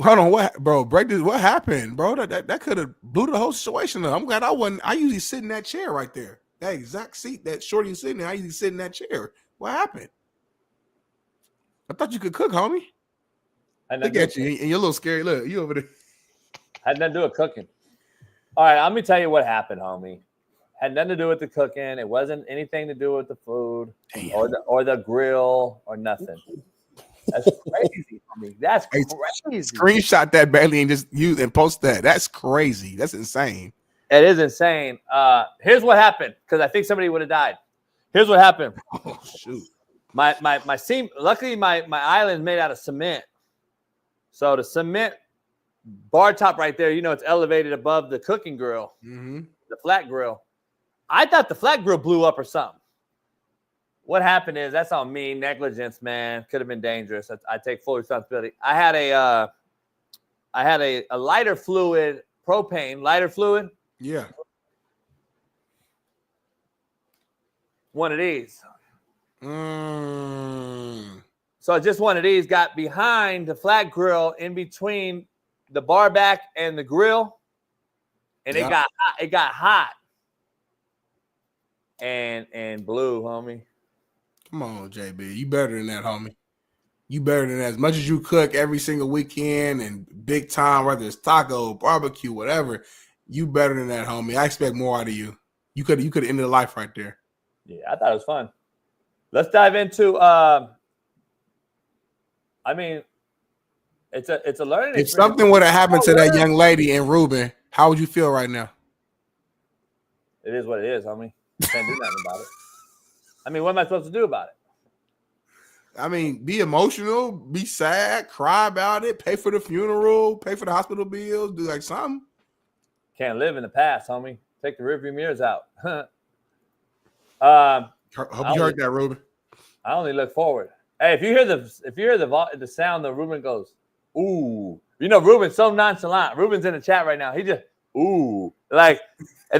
Hold on, what, bro? Break this. What happened, bro? That could have blew the whole situation up. I'm glad I wasn't. I usually sit in that chair right there, that exact seat that Shorty sitting there. I usually sit in that chair. What happened? I thought you could cook, homie. Look at you, and you're a little scary. Look, you over there. Had nothing to do with cooking. All right, let me tell you what happened, homie. Had nothing to do with the cooking. It wasn't anything to do with the food or the grill or nothing. That's crazy, homie. That's crazy. Screenshot that, Bailey, and just use and post that. That's crazy. That's insane. It is insane. Here's what happened, because I think somebody would have died. Here's what happened. Oh shoot. My seam. Luckily, my island is made out of cement. So the cement bar top right there, it's elevated above the cooking grill, the flat grill. I thought the flat grill blew up or something. What happened is that's on me, negligence, man. Could have been dangerous. I take full responsibility. I had a lighter fluid, propane lighter fluid. Yeah. One of these. So just one of these got behind the flat grill, in between the bar back and the grill, and it got hot. It got hot and blew, homie. Come on, JB. You better than that, homie. You better than that. As much as you cook every single weekend and big time, whether it's taco, barbecue, whatever, you better than that, homie. I expect more out of you. You could ended the life right there. Yeah, I thought it was fun. Let's dive into it's a learning If something would have happened to that young lady in Reuben, how would you feel right now? It is what it is, homie. Can't do nothing about it. What am I supposed to do about it? Be emotional, be sad, cry about it, pay for the funeral, pay for the hospital bills, do like something. Can't live in the past, homie. Take the rearview mirrors out. Hope you heard that, Ruben. I only look forward. Hey, if you hear the sound that Ruben goes, ooh. Ruben's so nonchalant. Ruben's in the chat right now. He just ooh, and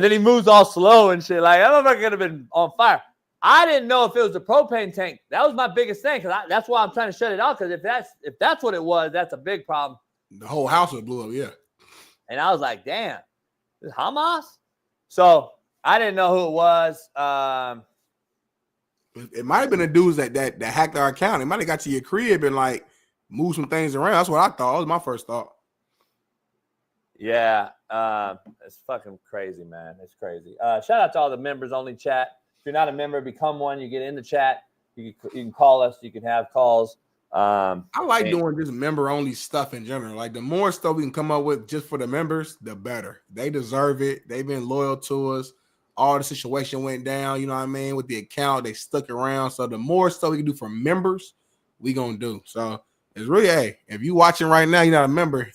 then he moves all slow and shit. Like, I'm not gonna have been on fire. I didn't know if it was the propane tank. That was my biggest thing, because that's why I'm trying to shut it off. Because if that's what it was, that's a big problem. The whole house would blew up, yeah. And I was like, damn, this is Hamas? So I didn't know who it was. It might have been the dudes that hacked our account. It might have got to your crib and moved some things around. That's what I thought. That was my first thought. Yeah, it's fucking crazy, man. It's crazy. Shout out to all the members only chat. If you're not a member, become one. You get in the chat. You can call us. You can have calls. I like doing just member-only stuff in general. Like, the more stuff we can come up with just for the members, the better. They deserve it. They've been loyal to us. All the situation went down, with the account. They stuck around. So the more stuff we can do for members, we going to do. So it's really, hey, if you watching right now, you're not a member,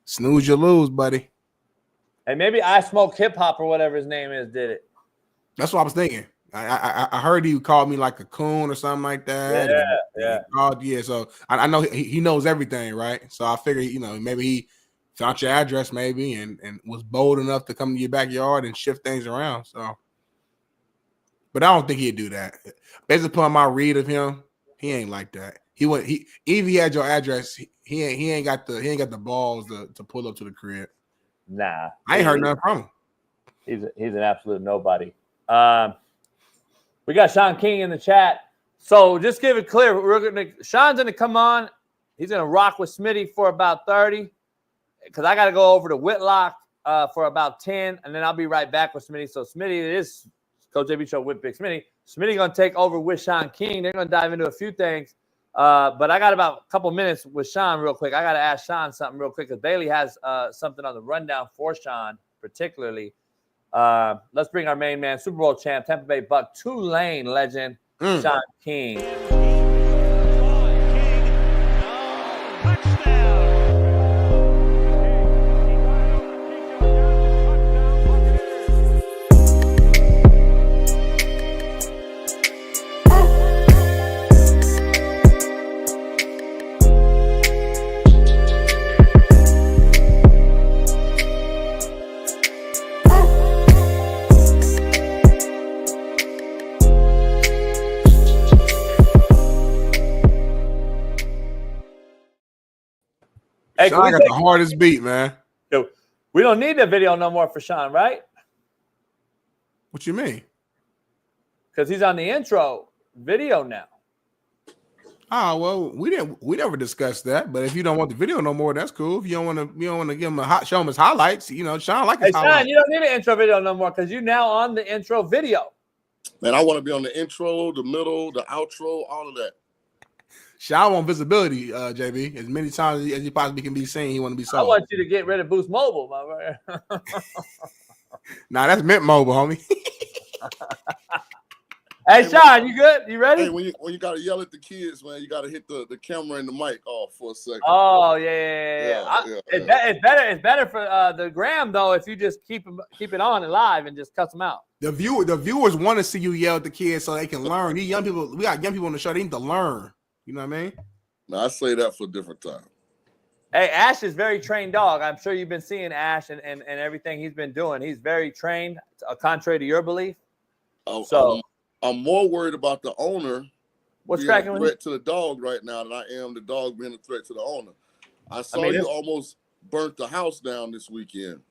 snooze, you lose, buddy. Hey, maybe I Smoke Hip Hop or whatever his name is did it. That's what I was thinking. I heard he called me like a coon or something like that. Yeah. So I know he knows everything, right? So I figured, maybe he found your address maybe and was bold enough to come to your backyard and shift things around. So, but I don't think he'd do that. Based upon my read of him, he ain't like that. If he had your address, he ain't got the balls to pull up to the crib. Nah, I ain't heard nothing from him. He's an absolute nobody. We got Shaun King in the chat. So just give it clear. Shaun's going to come on. He's going to rock with Smitty for about 30, because I got to go over to Whitlock for about 10, and then I'll be right back with Smitty. So Smitty, it is Coach JB Show with Big Smitty. Smitty going to take over with Shaun King. They're going to dive into a few things. But I got about a couple minutes with Shaun real quick. I got to ask Shaun something real quick, because Bailey has something on the rundown for Shaun particularly. Let's bring our main man, Super Bowl champ, Tampa Bay Buck, Tulane legend, Shaun King. Hey, Shaun got the hardest beat, man. We don't need the video no more for Shaun, right? What you mean? Because he's on the intro video now. Oh well, we never discussed that. But if you don't want the video no more, that's cool. If you don't want to give him show him his highlights, you know, Shaun like his highlights. Shaun, you don't need an intro video no more because you're now on the intro video. Man, I want to be on the intro, the middle, the outro, all of that. Shaun want visibility, JB. As many times as he possibly can be seen, he want to be saw. I want you to get rid of Boost Mobile, my brother. Nah, that's Mint Mobile, homie. Hey, Shaun, you good? You ready? Hey, when you gotta yell at the kids, man, you gotta hit the camera and the mic off for a second. Oh yeah. It's better for the gram though if you just keep it on and live and just cuss them out. The viewers want to see you yell at the kids so they can learn. These young people, we got young people on the show. They need to learn. You know what I mean? No, I say that for a different time. Hey, Ash is very trained dog. I'm sure you've been seeing Ash and everything he's been doing. He's very trained, contrary to your belief. So I'm more worried about the owner. What's being cracking a with threat to the dog right now than I am the dog being a threat to the owner. I saw you almost burnt the house down this weekend.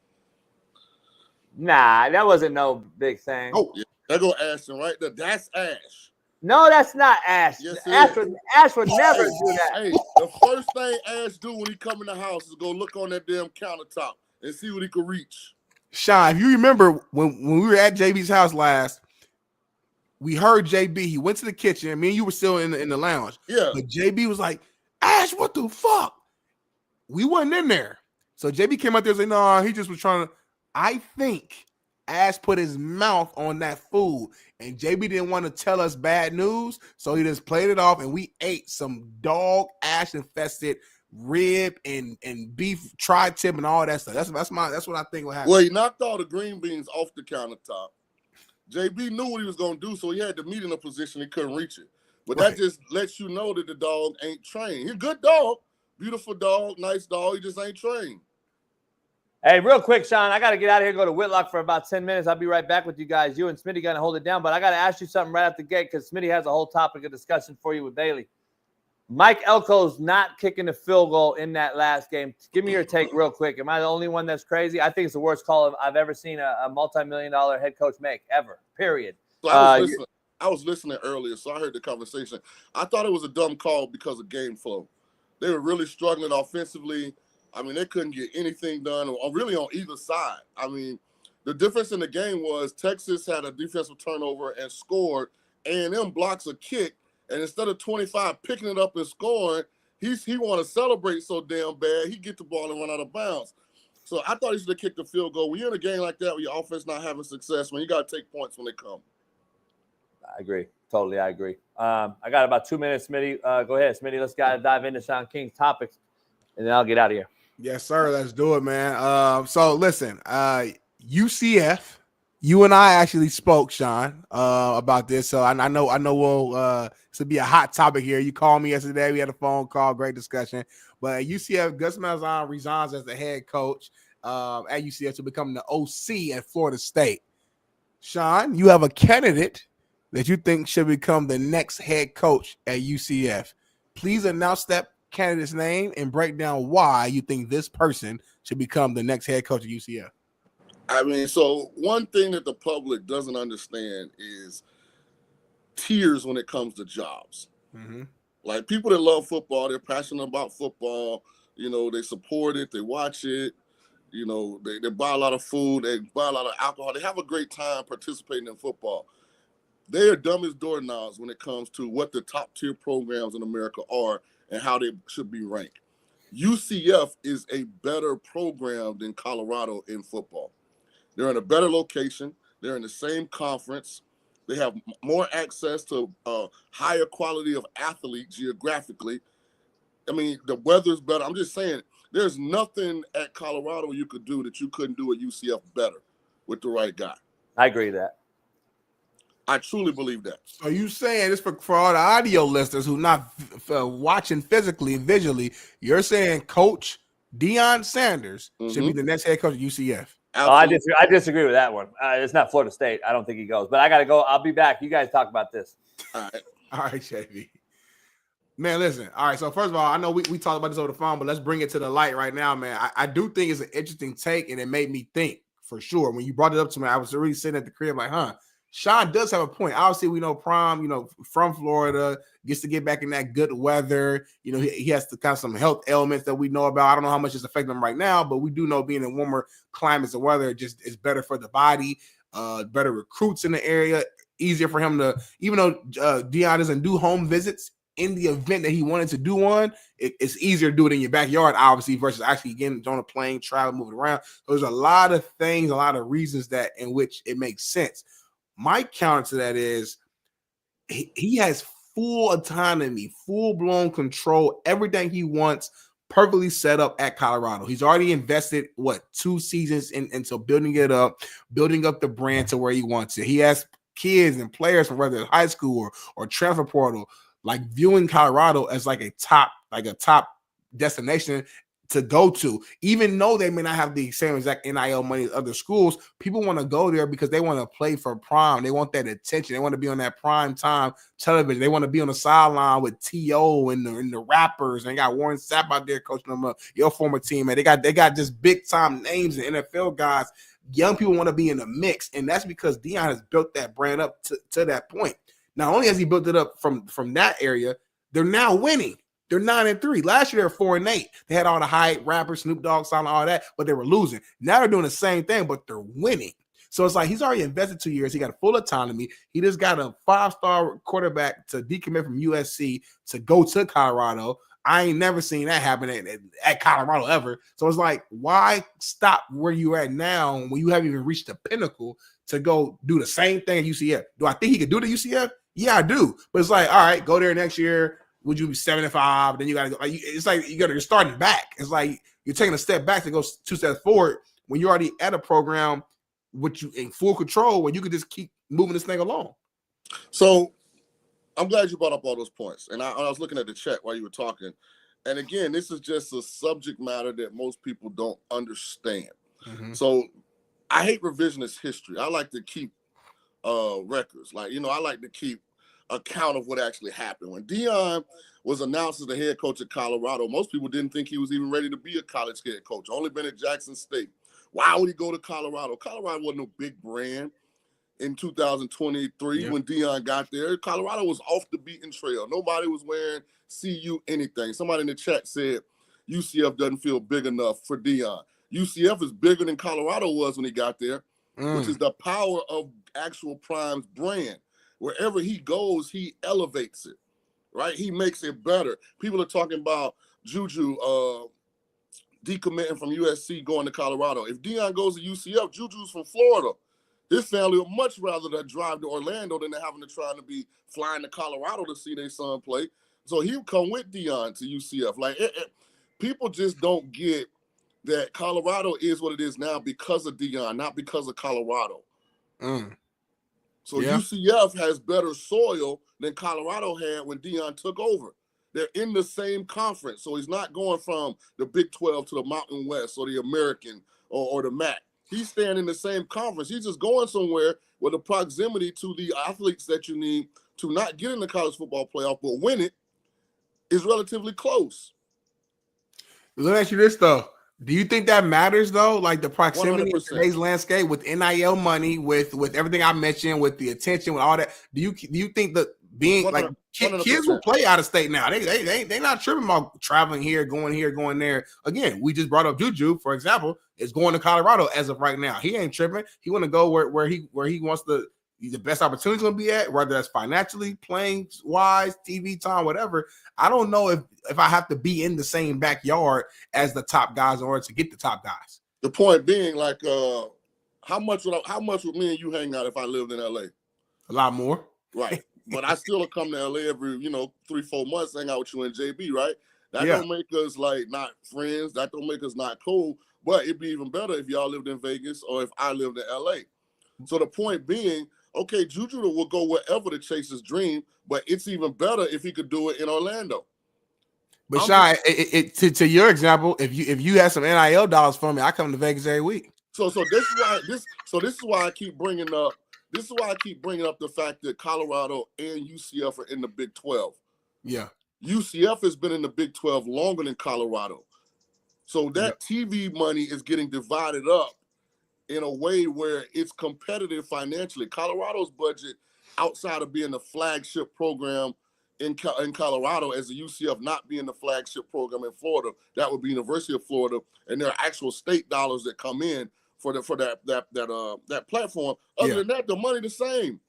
Nah, that wasn't no big thing. Oh, yeah. There go Ashton right there. That's Ash. No, that's not Ash. Yes, Ash would never do that. Hey, the first thing Ash do when he come in the house is go look on that damn countertop and see what he could reach. Shaun, if you remember when we were at JB's house last, we heard JB. He went to the kitchen. Me and you were still in the lounge. Yeah. But JB was like, Ash, what the fuck? We wasn't in there. So JB came out there and said, no, he just was trying to. I think Ash put his mouth on that food, and JB didn't want to tell us bad news, so he just played it off, and we ate some dog ash infested rib and beef tri-tip and all that stuff. That's what I think will happen. Well, he knocked all the green beans off the countertop. JB knew what he was going to do, so he had the meat in a position he couldn't reach it. But that just lets you know that the dog ain't trained. He's a good dog, beautiful dog, nice dog. He just ain't trained. Hey, real quick, Shaun, I got to get out of here, go to Whitlock for about 10 minutes. I'll be right back with you guys. You and Smitty going to hold it down, but I got to ask you something right out the gate because Smitty has a whole topic of discussion for you with Bailey. Mike Elko's not kicking the field goal in that last game. Give me your take real quick. Am I the only one that's crazy? I think it's the worst call I've ever seen a multi-million-dollar head coach make, ever, period. So I was listening earlier, so I heard the conversation. I thought it was a dumb call because of game flow. They were really struggling offensively. I mean, they couldn't get anything done, or really on either side. I mean, the difference in the game was Texas had a defensive turnover and scored. A&M blocks a kick, and instead of 25 picking it up and scoring, he want to celebrate so damn bad, he get the ball and run out of bounds. So I thought he should have kicked the field goal. When you're in a game like that where your offense not having success, man, you got to take points when they come. I agree. Totally, I agree. I got about 2 minutes, Smitty. Go ahead, Smitty. Let's dive into Shaun King's topics, and then I'll get out of here. Yes, sir. Let's do it, man. So listen, UCF, you and I actually spoke, Shaun, about this. So I know we'll this will be a hot topic here. You called me yesterday. We had a phone call, great discussion. But at UCF, Gus Malzahn resigns as the head coach at UCF to become the OC at Florida State. Shaun, you have a candidate that you think should become the next head coach at UCF. Please announce that candidate's name and break down why you think this person should become the next head coach at UCF. I mean, so one thing that the public doesn't understand is tiers when it comes to jobs. Mm-hmm. Like people that love football, they're passionate about football. You know, they support it, they watch it. You know, they buy a lot of food, they buy a lot of alcohol. They have a great time participating in football. They are dumb as doorknobs when it comes to what the top tier programs in America are and how they should be ranked. UCF is a better program than Colorado in football. They're in a better location. They're in the same conference. They have more access to higher quality of athlete geographically. I mean, the weather's better. I'm just saying, there's nothing at Colorado you could do that you couldn't do at UCF better with the right guy. I agree with that. I truly believe that. So you saying this for all the audio listeners who not watching physically and visually, you're saying Coach Deion Sanders should be the next head coach at UCF? Oh, I disagree with that one. It's not Florida State. I don't think he goes. But I got to go. I'll be back. You guys talk about this. All right. All right, JB. Man, listen. All right. So first of all, I know we talked about this over the phone, but let's bring it to the light right now, man. I do think it's an interesting take, and it made me think for sure. When you brought it up to me, I was really sitting at the crib like, Shaun does have a point. Obviously, we know Prime, from Florida, gets to get back in that good weather. He has to kind of some health elements that we know about. I don't know how much it's affecting him right now, but we do know being in warmer climates and weather just is better for the body, better recruits in the area, easier for him to, even though Deion doesn't do home visits, in the event that he wanted to do one, it's easier to do it in your backyard, obviously, versus actually getting on a plane, travel, moving around. So there's a lot of things, a lot of reasons that in which it makes sense. My counter to that is he has full autonomy, full-blown control, everything he wants, perfectly set up at Colorado. He's already invested, 2 seasons into building it up, building up the brand to where he wants it. He has kids and players from whether it's high school or transfer portal, like viewing Colorado as like a top destination to go to, even though they may not have the same exact NIL money as other schools. People want to go there because they want to play for Prime. They want that attention. They want to be on that prime time television. They want to be on the sideline with T.O. and the rappers. And they got Warren Sapp out there coaching them up, your former team. Man, they got just big time names and NFL guys. Young people want to be in the mix, and that's because Deion has built that brand up to that point. Not only has he built it up from that area, they're now winning. They're 9-3. Last year, they were 4-8. They had all the hype, rappers, Snoop Dogg, Silent, all that, but they were losing. Now they're doing the same thing, but they're winning. So it's like he's already invested 2 years. He got full autonomy. He just got a 5-star quarterback to decommit from USC to go to Colorado. I ain't never seen that happen at Colorado ever. So it's like, why stop where you're at now when you haven't even reached the pinnacle to go do the same thing at UCF? Do I think he could do it at UCF? Yeah, I do. But it's like, all right, go there next year. Would you be 7-5? Then you got to go. It's like you're starting back. It's like you're taking a step back to go 2 steps forward when you're already at a program with you in full control where you could just keep moving this thing along. So I'm glad you brought up all those points. And I was looking at the chat while you were talking. And again, this is just a subject matter that most people don't understand. Mm-hmm. So I hate revisionist history. I like to keep records. Like, I like to keep account of what actually happened. When Deion was announced as the head coach at Colorado, most people didn't think he was even ready to be a college head coach. Only been at Jackson State. Why would he go to Colorado? Colorado wasn't no big brand in 2023 when Deion got there. Colorado was off the beaten trail. Nobody was wearing CU anything. Somebody in the chat said UCF doesn't feel big enough for Deion. UCF is bigger than Colorado was when he got there, which is the power of actual Prime's brand. Wherever he goes, he elevates it, right? He makes it better. People are talking about Juju decommitting from USC going to Colorado. If Deion goes to UCF, Juju's from Florida. His family would much rather that drive to Orlando than having to try to be flying to Colorado to see their son play. So he'll come with Deion to UCF. Like people just don't get that Colorado is what it is now because of Deion, not because of Colorado. So UCF has better soil than Colorado had when Deion took over. They're in the same conference. So he's not going from the Big 12 to the Mountain West or the American or the MAC. He's staying in the same conference. He's just going somewhere where the proximity to the athletes that you need to not get in the college football playoff, but win it, is relatively close. Let me ask you this, though. Do you think that matters, though? Like the proximity 100%. Of today's landscape with NIL money, with everything I mentioned, with the attention, with all that. Do you think that being 100%. Like kids will play out of state now? They not tripping about traveling here, going there. Again, we just brought up Juju, for example, is going to Colorado as of right now. He ain't tripping. He want to go where he wants the best opportunity going to be at, whether that's financially, playing wise, TV time, whatever. I don't know if I have to be in the same backyard as the top guys in order to get the top guys. The point being, like, how much would me and you hang out if I lived in LA? A lot more. Right. But I still come to LA every, 3-4 months, hang out with you and JB, right? That don't make us like not friends. That don't make us not cool. But it'd be even better if y'all lived in Vegas or if I lived in LA. So the point being, okay, Juju will go wherever to chase his dream, but it's even better if he could do it in Orlando. But Shaun, to your example, if you had some NIL dollars for me, I come to Vegas every week. So this is why I keep bringing up. This is why I keep bringing up the fact that Colorado and UCF are in the Big 12. Yeah. UCF has been in the Big 12 longer than Colorado. So that TV money is getting divided up in a way where it's competitive financially. Colorado's budget, outside of being the flagship program in Colorado, as the UCF not being the flagship program in Florida, that would be University of Florida, and there are actual state dollars that come in for that platform. Other than that, the money the same.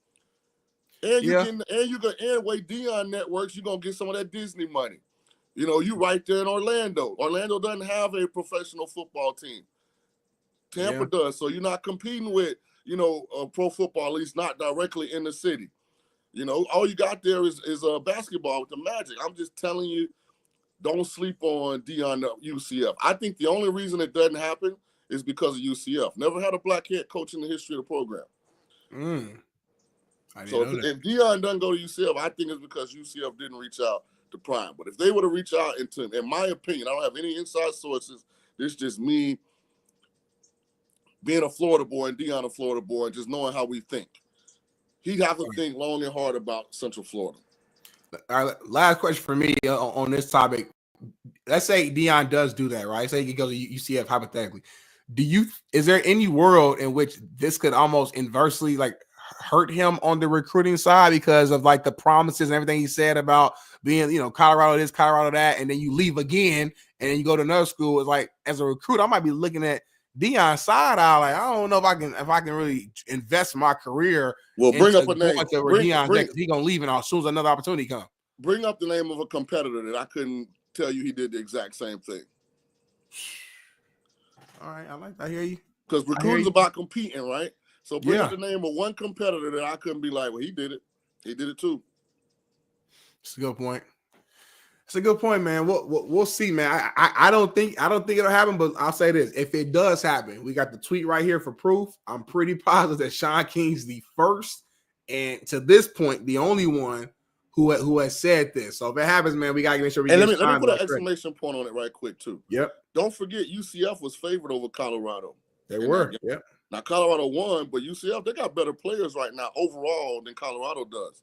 And way Dion networks, you're gonna get some of that Disney money. You know, you right there in Orlando. Orlando doesn't have a professional football team. Tampa does, so you're not competing with, pro football, at least not directly in the city. You know, all you got there is basketball with the Magic. I'm just telling you, don't sleep on Dion UCF. I think the only reason it doesn't happen is because of UCF. Never had a black head coach in the history of the program. So if Dion doesn't go to UCF, I think it's because UCF didn't reach out to Prime. But if they would have reached out, in my opinion, I don't have any inside sources. This is just me being a Florida boy and Dion a Florida boy and just knowing how we think. He'd have to think long and hard about Central Florida. All right, last question for me on this topic. Let's say Dion does do that, right? Say he goes to UCF hypothetically. Is there any world in which this could almost inversely hurt him on the recruiting side because of the promises and everything he said about being, Colorado this, Colorado that, and then you leave again and then you go to another school? It's like, as a recruiter, I might be looking at Dion's side eye, I don't know if I can really invest my career. Well, bring up a name. He's gonna leave as soon as another opportunity comes. Bring up the name of a competitor that I couldn't tell you he did the exact same thing. All right, I hear you. Because recruiting's about competing, right? So bring up the name of one competitor that I couldn't be like, well, he did it. He did it too. It's a good point. It's a good point, man. We'll see, man. I don't think it'll happen, but I'll say this: if it does happen, we got the tweet right here for proof. I'm pretty positive that Shaun King's the first, and to this point, the only one who has said this. So if it happens, man, we gotta make sure we. And let me put an exclamation point on it right quick too. Yep. Don't forget, UCF was favored over Colorado. They were. Yep. Now Colorado won, but UCF, they got better players right now overall than Colorado does.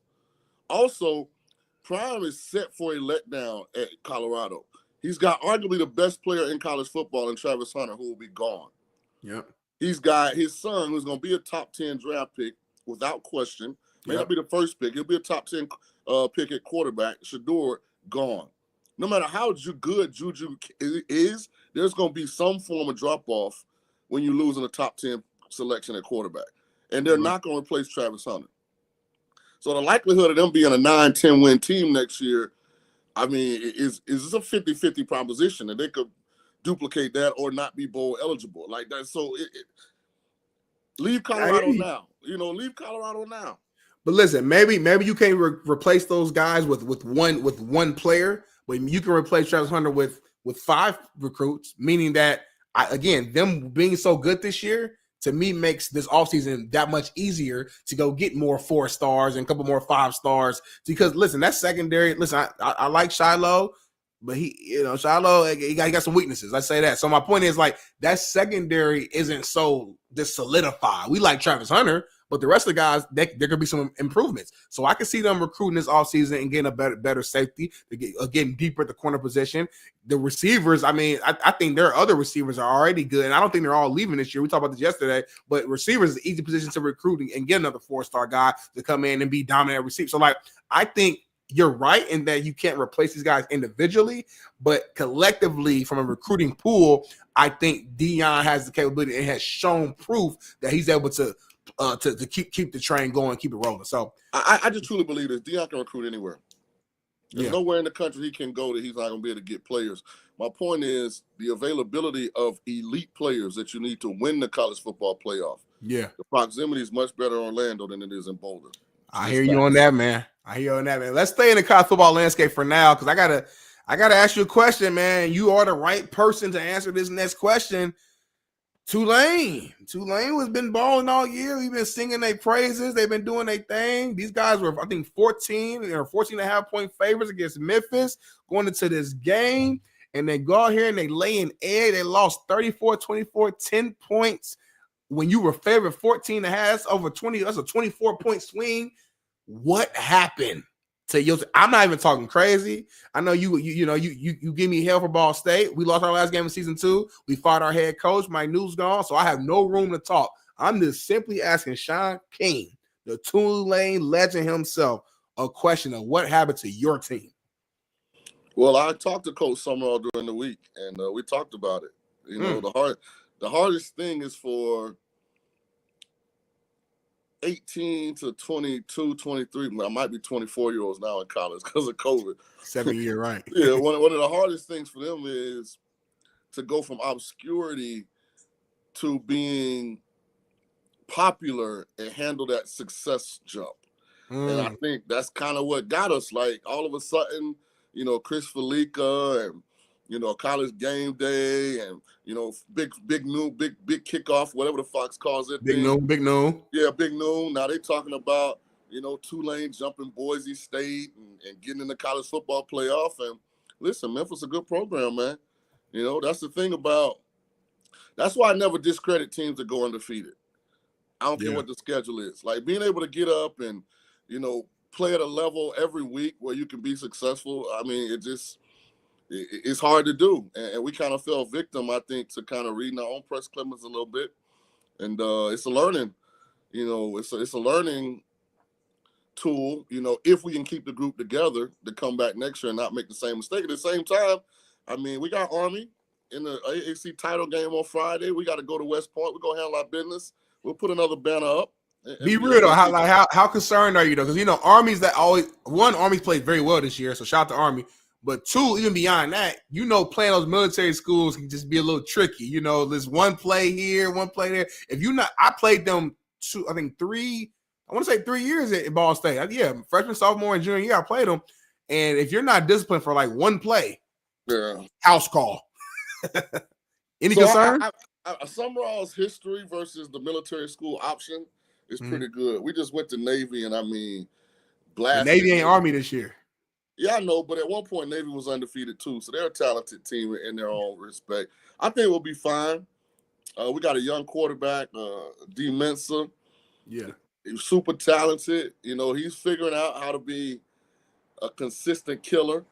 Also, Prime is set for a letdown at Colorado. He's got arguably the best player in college football in Travis Hunter, who will be gone. Yep. He's got his son, who's going to be a top 10 draft pick without question. May not be the first pick. He'll be a top 10 pick at quarterback. Shador, gone. No matter how good Juju is, there's going to be some form of drop-off when you lose in the top 10 selection at quarterback. And they're not going to replace Travis Hunter. So the likelihood of them being a 9-10 win team next year, I mean, is a 50-50 proposition, and they could duplicate that or not be bowl eligible like that. So leave Colorado now. Leave Colorado now. But listen, maybe you can't replace those guys with one player, but you can replace Travis Hunter with 5 recruits, meaning that them being so good this year, to me, makes this offseason that much easier to go get more 4 stars and a couple more 5 stars. Because listen, that secondary. Listen, I like Shiloh, but Shiloh, he got some weaknesses. I say that. So my point is, that secondary isn't so just solidified. We like Travis Hunter, but the rest of the guys, there could be some improvements. So I can see them recruiting this offseason and getting a better safety, getting deeper at the corner position. The receivers, I mean, I think their other receivers are already good, and I don't think they're all leaving this year. We talked about this yesterday, but receivers is an easy position to recruit and get another 4-star guy to come in and be dominant receiver. So, I think you're right in that you can't replace these guys individually, but collectively from a recruiting pool, I think Dion has the capability and has shown proof that he's able to keep the train going, keep it rolling. So I just truly believe this. Dion can recruit anywhere. There's nowhere in the country he can go that he's not going to be able to get players. My point is the availability of elite players that you need to win the college football playoff. Yeah. The proximity is much better in Orlando than it is in Boulder. I hear you on that, man. Let's stay in the college football landscape for now, because I gotta ask you a question, man. You are the right person to answer this next question. Tulane has been balling all year. We've been singing their praises. They've been doing their thing. These guys were, I think, 14 or 14.5 point favorites against Memphis going into this game. And they go out here and they lay an egg. They lost 34-24, 10 points. When you were favored 14.5, over 20, that's a 24-point swing. What happened? I'm not even talking crazy. I know you give me hell for Ball State. We lost our last game of season 2. We fired our head coach. My news gone, so I have no room to talk. I'm just simply asking Shaun King, the Tulane legend himself, a question of what happened to your team. Well, I talked to Coach Summerall during the week, and we talked about it. You know, the hardest thing is for 18 to 22, 23, I might be 24-year-olds now in college because of COVID. 7 year, right? Yeah, one of the hardest things for them is to go from obscurity to being popular and handle that success jump. And I think that's kind of what got us. Like, all of a sudden, you know, Chris Felica and, you know, College Game Day and, you know, big kickoff, whatever the Fox calls it. Big noon. Yeah, big noon. Now they talking about, you know, Tulane jumping Boise State and getting in the college football playoff. And listen, Memphis is a good program, man. You know, that's the thing about – that's why I never discredit teams that go undefeated. I don't care what the schedule is. Like, being able to get up and, you know, play at a level every week where you can be successful, I mean, it's hard to do. And we kind of fell victim, I think, to kind of reading our own press clippings a little bit. And it's a learning, you know, it's a learning tool, you know, if we can keep the group together to come back next year and not make the same mistake. At the same time, I mean, we got Army in the AAC title game on Friday. We got to go to West Point. We're going to handle our business. We'll put another banner up. Be real though, how concerned are you though? Because, you know, Army's played very well this year, so shout out to Army. But 2, even beyond that, you know, playing those military schools can just be a little tricky. You know, there's one play here, one play there. If you're not, I played them 3 years at Ball State. Yeah, freshman, sophomore, and junior year, I played them. And if you're not disciplined for like one play, house call. Any concern? Summerall's history versus the military school option is pretty good. We just went to Navy, and I mean, blasted. Navy ain't Army this year. Yeah, I know, but at one point, Navy was undefeated too, so they're a talented team in their own respect. I think we'll be fine. We got a young quarterback, D. Mensah. Yeah. He's super talented. You know, he's figuring out how to be a consistent killer,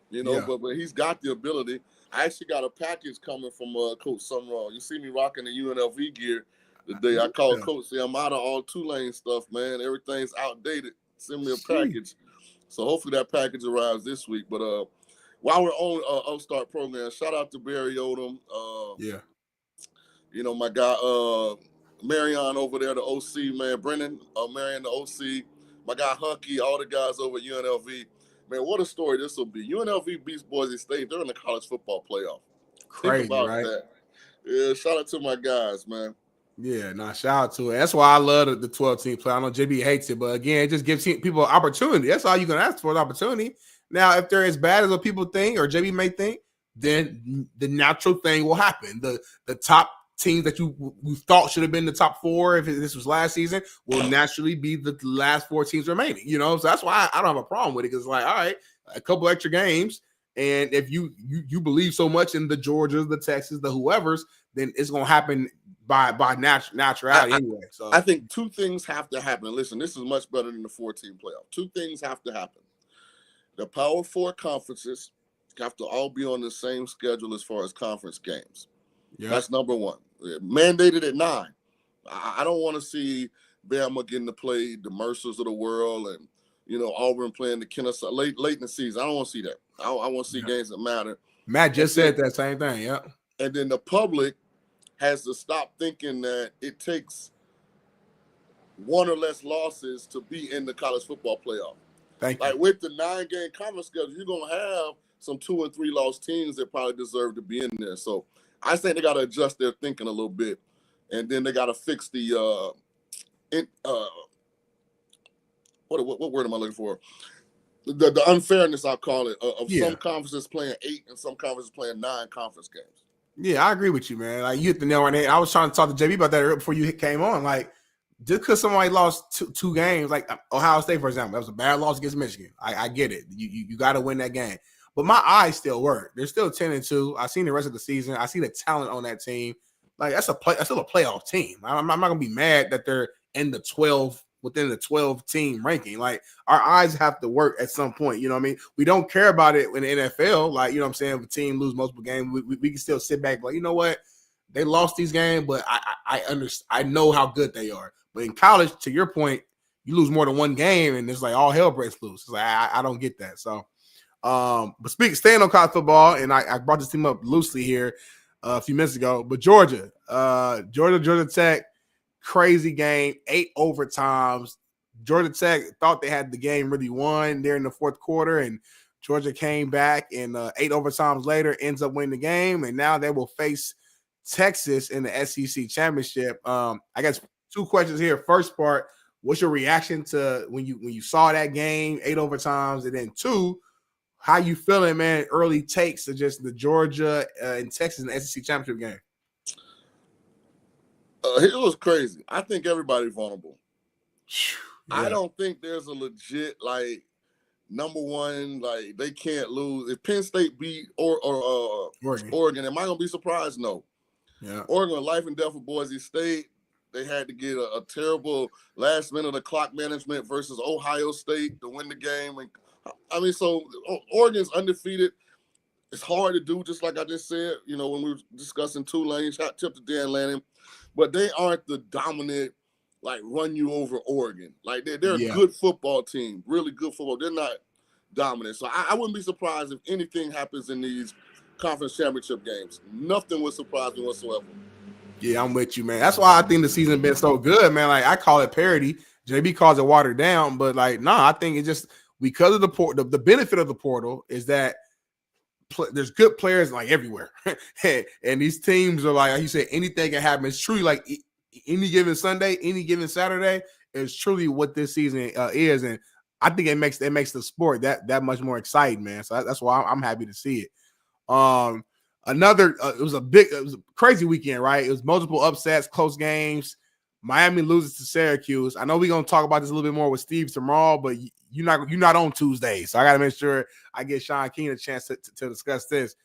you know, but he's got the ability. I actually got a package coming from Coach Summerall. You see me rocking the UNLV gear today. I called Coach, say I'm out of all Tulane stuff, man. Everything's outdated. Send me a package. So hopefully that package arrives this week. But while we're on Upstart program, shout out to Barry Odom. You know, my guy Marion over there, the OC, man. Brennan, Marion, the OC. My guy Hunky, all the guys over at UNLV. Man, what a story this will be. UNLV beats Boise State. They're in the college football playoff. Crazy, Think about right? that. Yeah, shout out to my guys, man. Yeah, shout out to it. That's why I love the 12-team play. I know JB hates it, but again, it just gives people an opportunity. That's all you can ask for, an opportunity. Now, if they're as bad as what people think or JB may think, then the natural thing will happen. The top teams that we thought should have been the top 4 if this was last season will naturally be the last 4 teams remaining. You know, so that's why I don't have a problem with it, because it's like, all right, a couple extra games, and if you believe so much in the Georgias, the Texas, the whoever's, then it's gonna happen by naturality anyway. So I think 2 things have to happen. Listen, this is much better than the 4-team playoff. 2 things have to happen. The Power 4 conferences have to all be on the same schedule as far as conference games. That's number 1. Mandated at 9. I don't want to see Bama getting to play the Mercers of the world and, you know, Auburn playing the Kennesaw late in the season. I don't want to see that. I want to see games that matter. Matt just said that same thing. Yeah. And then the public has to stop thinking that it takes 1 or less losses to be in the college football playoff. Like with the 9-game conference schedule, you're gonna have some 2 and 3 loss teams that probably deserve to be in there. So I think they got to adjust their thinking a little bit, and then they got to fix the what word am I looking for? The unfairness, I'll call it, of some conferences playing 8 and some conferences playing 9 conference games. Yeah, I agree with you, man. Like, you hit the nail on the head. I was trying to talk to JB about that before you came on. Like, just because somebody lost two games, like Ohio State, for example, that was a bad loss against Michigan. I get it. You got to win that game. But my eyes still work. They're still 10-2. I've seen the rest of the season. I see the talent on that team. Like, that's still a playoff team. I'm not gonna be mad that they're in the 12 within the 12-team ranking. Like, our eyes have to work at some point. You know what I mean? We don't care about it in the NFL. Like, you know what I'm saying? If a team lose multiple games, we can still sit back like, you know what? They lost these games, but I understand. I know how good they are. But in college, to your point, you lose more than one game, and it's like all hell breaks loose. It's like I don't get that. So, but staying on college football, and I brought this team up loosely here a few minutes ago. But Georgia Tech, crazy game, 8 overtimes. Georgia Tech thought they had the game really won there in the fourth quarter, and Georgia came back, and 8 overtimes later ends up winning the game, and now they will face Texas in the SEC championship. I guess 2 questions here. First part, what's your reaction to when you saw that game, 8 overtimes, and then 2, how you feeling, man? Early takes of just the Georgia and Texas in the SEC championship game. It was crazy. I think everybody's vulnerable. Yeah. I don't think there's a legit like number one, like they can't lose. If Penn State beat Oregon, am I gonna be surprised? No. Yeah. Oregon, life and death for Boise State. They had to get a terrible last minute of clock management versus Ohio State to win the game. And I mean, so Oregon's undefeated. It's hard to do, just like I just said, you know, when we were discussing Tulane, shot tip to Dan Lanning. But they aren't the dominant, like, run you over Oregon. Like, they're a good football team, really good football. They're not dominant. So I wouldn't be surprised if anything happens in these conference championship games. Nothing would surprise me whatsoever. Yeah, I'm with you, man. That's why I think the season been so good, man. Like, I call it parity. JB calls it watered down. But, like, I think it's just because of the benefit of the portal is that there's good players like everywhere, and these teams are like you said, anything can happen. It's truly like any given Sunday, any given Saturday is truly what this season is, and I think it makes the sport that much more exciting, man. So that's why I'm happy to see it. It was a crazy weekend, right? It was multiple upsets, close games. Miami loses to Syracuse. I know we're gonna talk about this a little bit more with Steve tomorrow, but you're not on Tuesday, so I gotta make sure I get Shaun King a chance to discuss this.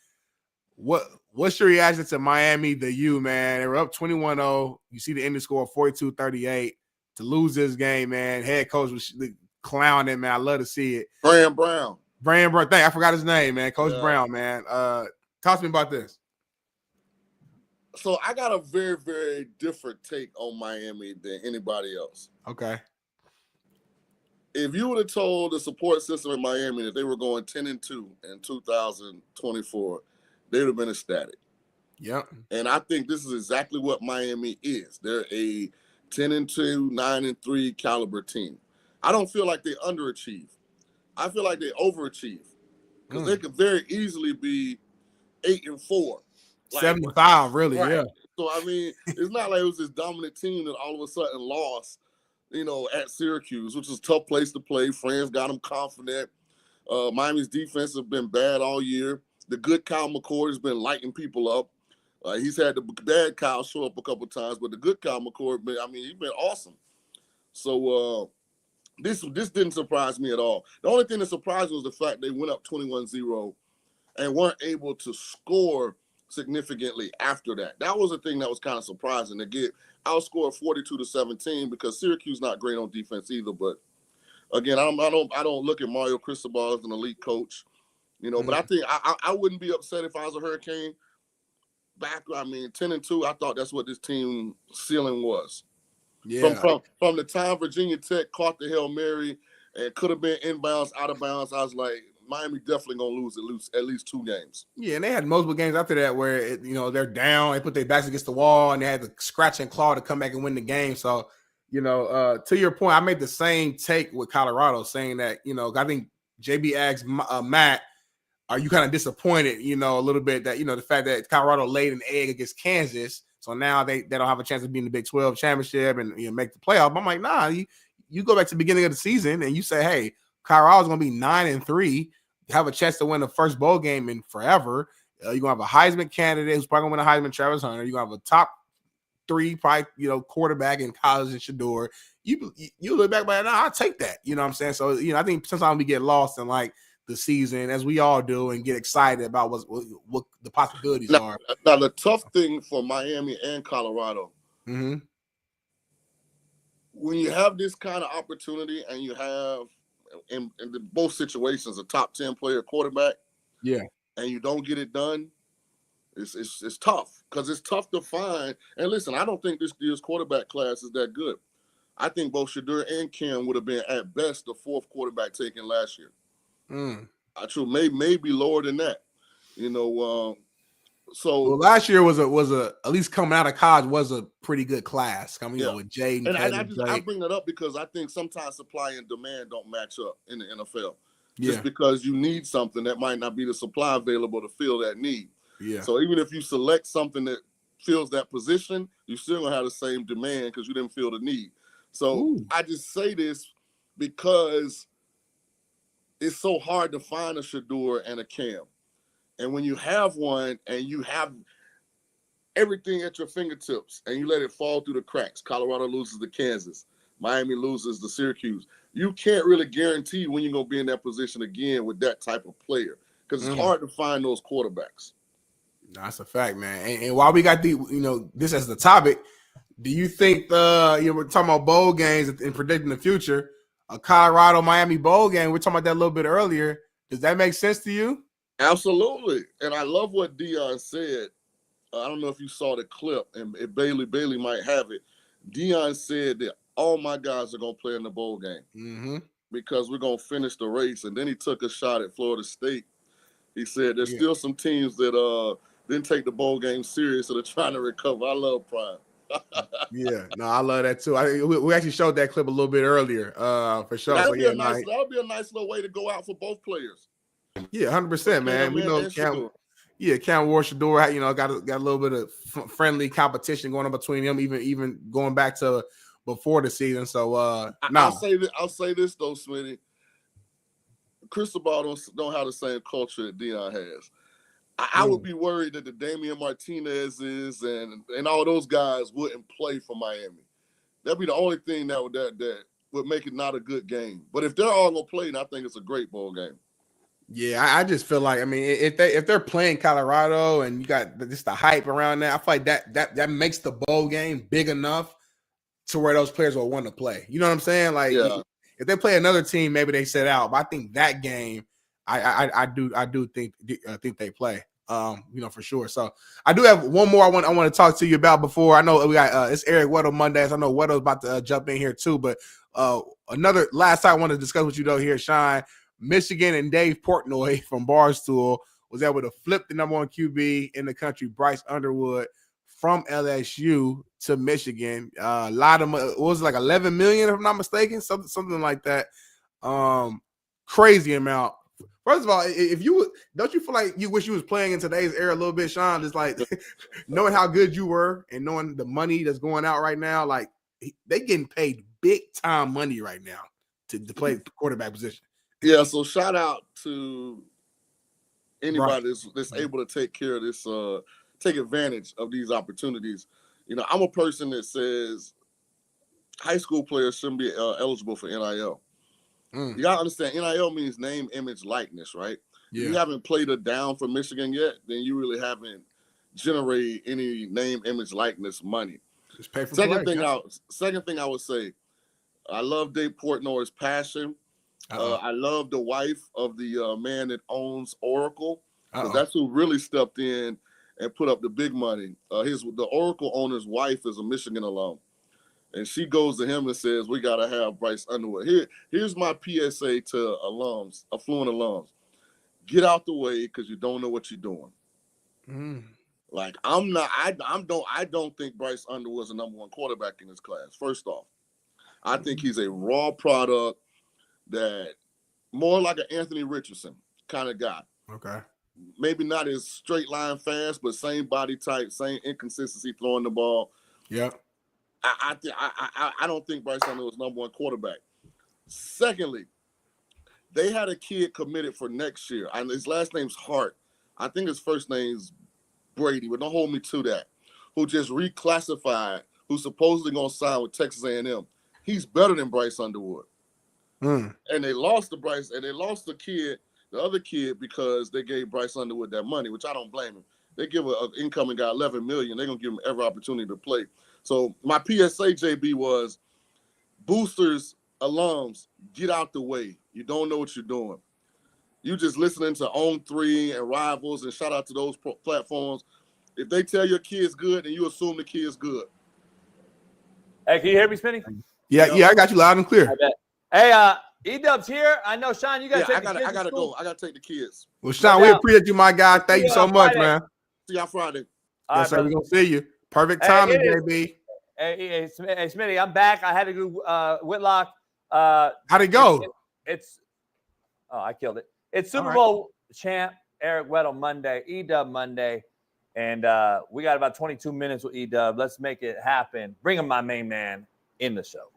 What's your reaction to Miami, the U, man? They were up 21-0. You see the ending score 42-38 to lose this game, man. Head coach was clowning, man. I love to see it. Brian Brown. I forgot his name, man. Coach Brown, man. Talk to me about this. So I got a very, very different take on Miami than anybody else. Okay. If you would have told the support system in Miami that they were going 10-2 in 2024, they would have been ecstatic. Yep. And I think this is exactly what Miami is. They're a 10-2, 9-3 caliber team. I don't feel like they underachieve. I feel like they overachieve because they could very easily be 8-4. 75, really, right. Yeah. So, I mean, it's not like it was this dominant team that all of a sudden lost, you know, at Syracuse, which is a tough place to play. Friends got them confident. Miami's defense has been bad all year. The good Kyle McCord has been lighting people up. He's had the bad Kyle show up a couple times, but the good Kyle McCord, he's been awesome. So this didn't surprise me at all. The only thing that surprised me was the fact they went up 21-0 and weren't able to score significantly after that. That was the thing that was kind of surprising to get outscored 42-17 because Syracuse not great on defense either. But again, I don't look at Mario Cristobal as an elite coach, you know. But I think I wouldn't be upset if I was a Hurricane. 10-2. I thought that's what this team ceiling was. Yeah. From the time Virginia Tech caught the Hail Mary and could have been inbounds, out of bounds, I was like, Miami definitely gonna lose at least 2 games. Yeah, and they had multiple games after that where they're down, they put their backs against the wall, and they had to scratch and claw to come back and win the game. So, to your point, I made the same take with Colorado, saying that I think JB asked Matt, "Are you kind of disappointed?" A little bit that the fact that Colorado laid an egg against Kansas, so now they don't have a chance of being the Big 12 championship and make the playoff. I'm like, nah, you go back to the beginning of the season and you say, hey, Colorado's gonna be 9-3. Have a chance to win the first bowl game in forever. You're gonna have a Heisman candidate who's probably gonna win a Heisman, Travis Hunter. You're gonna have a top 3, probably, quarterback in college in Shador. You look back, but I'll take that. You know what I'm saying? So I think sometimes we get lost in like the season, as we all do, and get excited about what the possibilities are. Now the tough thing for Miami and Colorado, when you have this kind of opportunity and you have in both situations a top 10 player quarterback, yeah, and you don't get it done, it's tough because it's tough to find. And listen, I don't think this year's quarterback class is that good. I think both Shadur and Cam would have been at best the fourth quarterback taken last year. Maybe lower than that. You know, so last year was a at least coming out of college was a pretty good class. I mean, with Jaden. And I bring that up because I think sometimes supply and demand don't match up in the NFL. Just because you need something that might not be the supply available to fill that need. Yeah. So even if you select something that fills that position, you still gonna have the same demand because you didn't feel the need. So I just say this because it's so hard to find a Shadur and a Cam. And when you have one and you have everything at your fingertips and you let it fall through the cracks, Colorado loses to Kansas, Miami loses to Syracuse, you can't really guarantee when you're going to be in that position again with that type of player because it's hard to find those quarterbacks. That's a fact, man. And while we got this as the topic, do you think we're talking about bowl games and predicting the future, a Colorado Miami bowl game? We're talking about that a little bit earlier. Does that make sense to you? Absolutely. And I love what Deion said. I don't know if you saw the clip, and Bailey might have it. Deion said that all my guys are going to play in the bowl game because we're going to finish the race. And then he took a shot at Florida State. He said there's still some teams that didn't take the bowl game serious, so they're trying to recover. I love Prime. Yeah, no, I love that too. We actually showed that clip a little bit earlier, for sure. That'll be a nice little way to go out for both players. Yeah, 100%, man. We know Cam Ward-Shedeur, got a little bit of friendly competition going on between them, even going back to before the season. So, I'll say this though, Smitty. Cristobal don't have the same culture that Deion has. I would be worried that the Damian Martinez's and all those guys wouldn't play for Miami. That'd be the only thing that would make it not a good game. But if they're all gonna play, then I think it's a great bowl game. Yeah, I just feel like, I mean, if they're playing Colorado and you got just the hype around that, I feel like that makes the bowl game big enough to where those players will want to play. You know what I'm saying? Like, if they play another team, maybe they sit out. But I think that game, I do think they play. For sure. So I do have one more I want to talk to you about before. I know we got it's Eric Weddle Mondays. I know Weddle's about to jump in here too. But another last time I want to discuss with you though here, Shaun. Michigan and Dave Portnoy from Barstool was able to flip the number one QB in the country, Bryce Underwood, from LSU to Michigan. A lot of what was it, like 11 million, if I'm not mistaken, something like that. Crazy amount. First of all, don't you feel like you wish you was playing in today's era a little bit, Shaun? Just like knowing how good you were and knowing the money that's going out right now, like they getting paid big time money right now to play the quarterback position. Yeah, so shout out to anybody that's able to take care of this, take advantage of these opportunities. I'm a person that says high school players shouldn't be eligible for NIL. You got to understand, NIL means name, image, likeness, right? Yeah. If you haven't played it down for Michigan yet, then you really haven't generated any name, image, likeness money. Just pay for Second thing I would say, I love Dave Portnoy's passion. I love the wife of the man that owns Oracle, because that's who really stepped in and put up the big money. The Oracle owner's wife is a Michigan alum, and she goes to him and says, "We got to have Bryce Underwood." Here's my PSA to alums, affluent alums: get out the way because you don't know what you're doing. Like I don't think Bryce Underwood's the number one quarterback in this class. First off, I think he's a raw product. That more like an Anthony Richardson kind of guy. Okay. Maybe not as straight line fast, but same body type, same inconsistency throwing the ball. Yeah. I don't think Bryce Underwood was number one quarterback. Secondly, they had a kid committed for next year. And his last name's Hart. I think his first name's Brady, but don't hold me to that. Who just reclassified, who's supposedly going to sign with Texas A&M. He's better than Bryce Underwood. And they lost the Bryce, and they lost the other kid, because they gave Bryce Underwood that money, which I don't blame him. They give an incoming guy $11 million. They're gonna give him every opportunity to play. So my PSA, JB, was boosters, alums, get out the way. You don't know what you're doing. You just listening to On 3 and Rivals, and shout out to those platforms. If they tell your kid's good, then you assume the kid's good. Hey, can you hear me, Smitty? Yeah, I got you loud and clear. Hey, E-Dub's here. I know, Shaun, you got to take the kids I gotta to school. go. I gotta take the kids. Well, Shaun, we appreciate you, my guy. Thank you so much, man. See y'all Friday. Yes, sir. We're gonna see you. Perfect timing, JB. Hey, Smitty, I'm back. I had to do Whitlock. How'd it go? I killed it. It's Super Bowl champ Eric Weddle Monday, E-Dub Monday, and we got about 22 minutes with E-Dub. Let's make it happen. Bring him my main man in the show.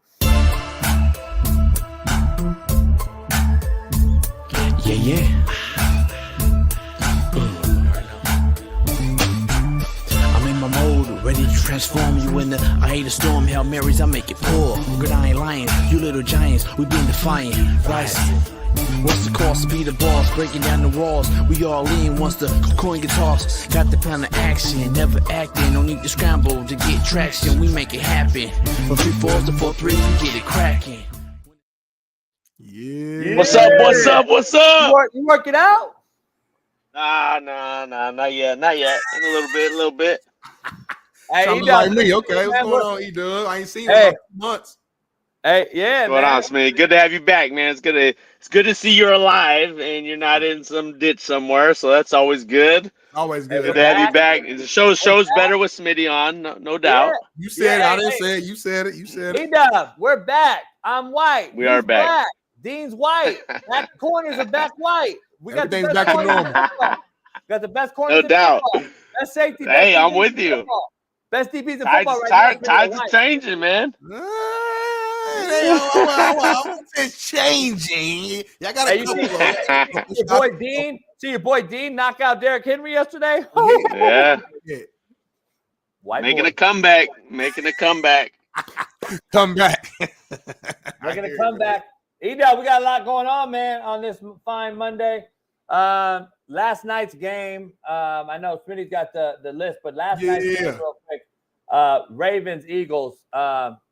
Yeah. I'm in my mode, ready to transform you into I hate a storm, Hail Marys, I make it pour. Good, I ain't lying, you little giants, we been defiant. Rise. What's the cost to be the boss? Breaking down the walls. We all in once the coin gets tossed. Got the kind of action, never acting. No need to scramble to get traction. We make it happen. From 3-4s to 4-3, we get it cracking. Yeah. What's up? You work it out? Nah, not yet. In a little bit. Hey, Something like me. Okay, what's going on, E-Dub? I ain't seen you in about 2 months. Hey, yeah, what's going on, Smitty? Good to have you back, man. It's good to see you're alive and you're not in some ditch somewhere. So that's always good. Always good. Good to have you back. The show's better with Smitty on, no doubt. You said it. I didn't say it. You said it. E-Dub, we're back. I'm white. We are back. Black. Dean's white. Back corners are back white. We got Everything's back to normal. Got the best corners. No doubt. Best safety. Hey, I'm with you. Best DBs in football right now. Tides are changing, man. It's changing. Y'all got Hey, your boy Dean. See your boy Dean knock out Derrick Henry yesterday. Yeah. Making a comeback. Come back. Making a comeback. E-Dub, we got a lot going on, man, on this fine Monday. Last night's game, I know Smitty's got the list, but last night's game real quick. Ravens, Eagles.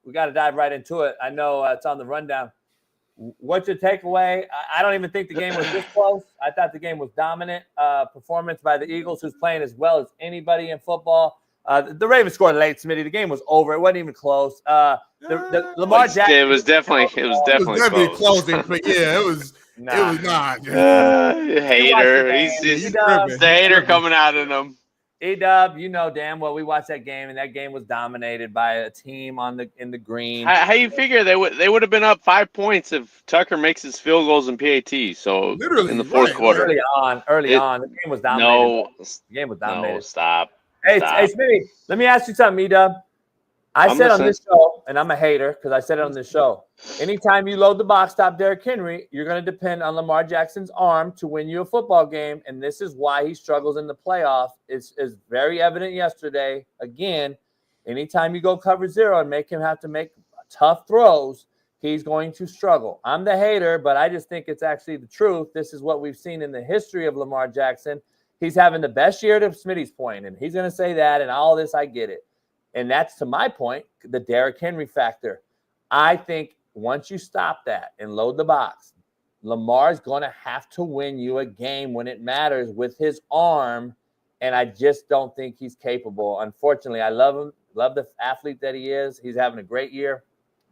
We got to dive right into it. I know it's on the rundown. What's your takeaway? I don't even think the game was this close. I thought the game was dominant. Performance by the Eagles, who's playing as well as anybody in football. The Ravens scored late, Smitty. The game was over. It wasn't even close. The Lamar Jackson. It was definitely close. But yeah, it was. Nah. It was not. Hater. He's the hater coming out of him. E-Dub, you know damn well we watched that game, and that game was dominated by a team in the green. How you figure they would have been up 5 points if Tucker makes his field goals in PAT? So literally in the fourth quarter, early on, the game was dominated. The game was dominated. No, stop. Hey, Smitty, let me ask you something, E-Dub. I said on this show, and I'm a hater because I said it on this show, anytime you load the box, stop Derrick Henry, you're going to depend on Lamar Jackson's arm to win you a football game, and this is why he struggles in the playoff. It's very evident yesterday. Again, anytime you go cover zero and make him have to make tough throws, he's going to struggle. I'm the hater, but I just think it's actually the truth. This is what we've seen in the history of Lamar Jackson. He's having the best year to Smitty's point, and he's going to say that, and all this, I get it. And that's, to my point, the Derrick Henry factor. I think once you stop that and load the box, Lamar's going to have to win you a game when it matters with his arm, and I just don't think he's capable. Unfortunately, I love him, love the athlete that he is. He's having a great year.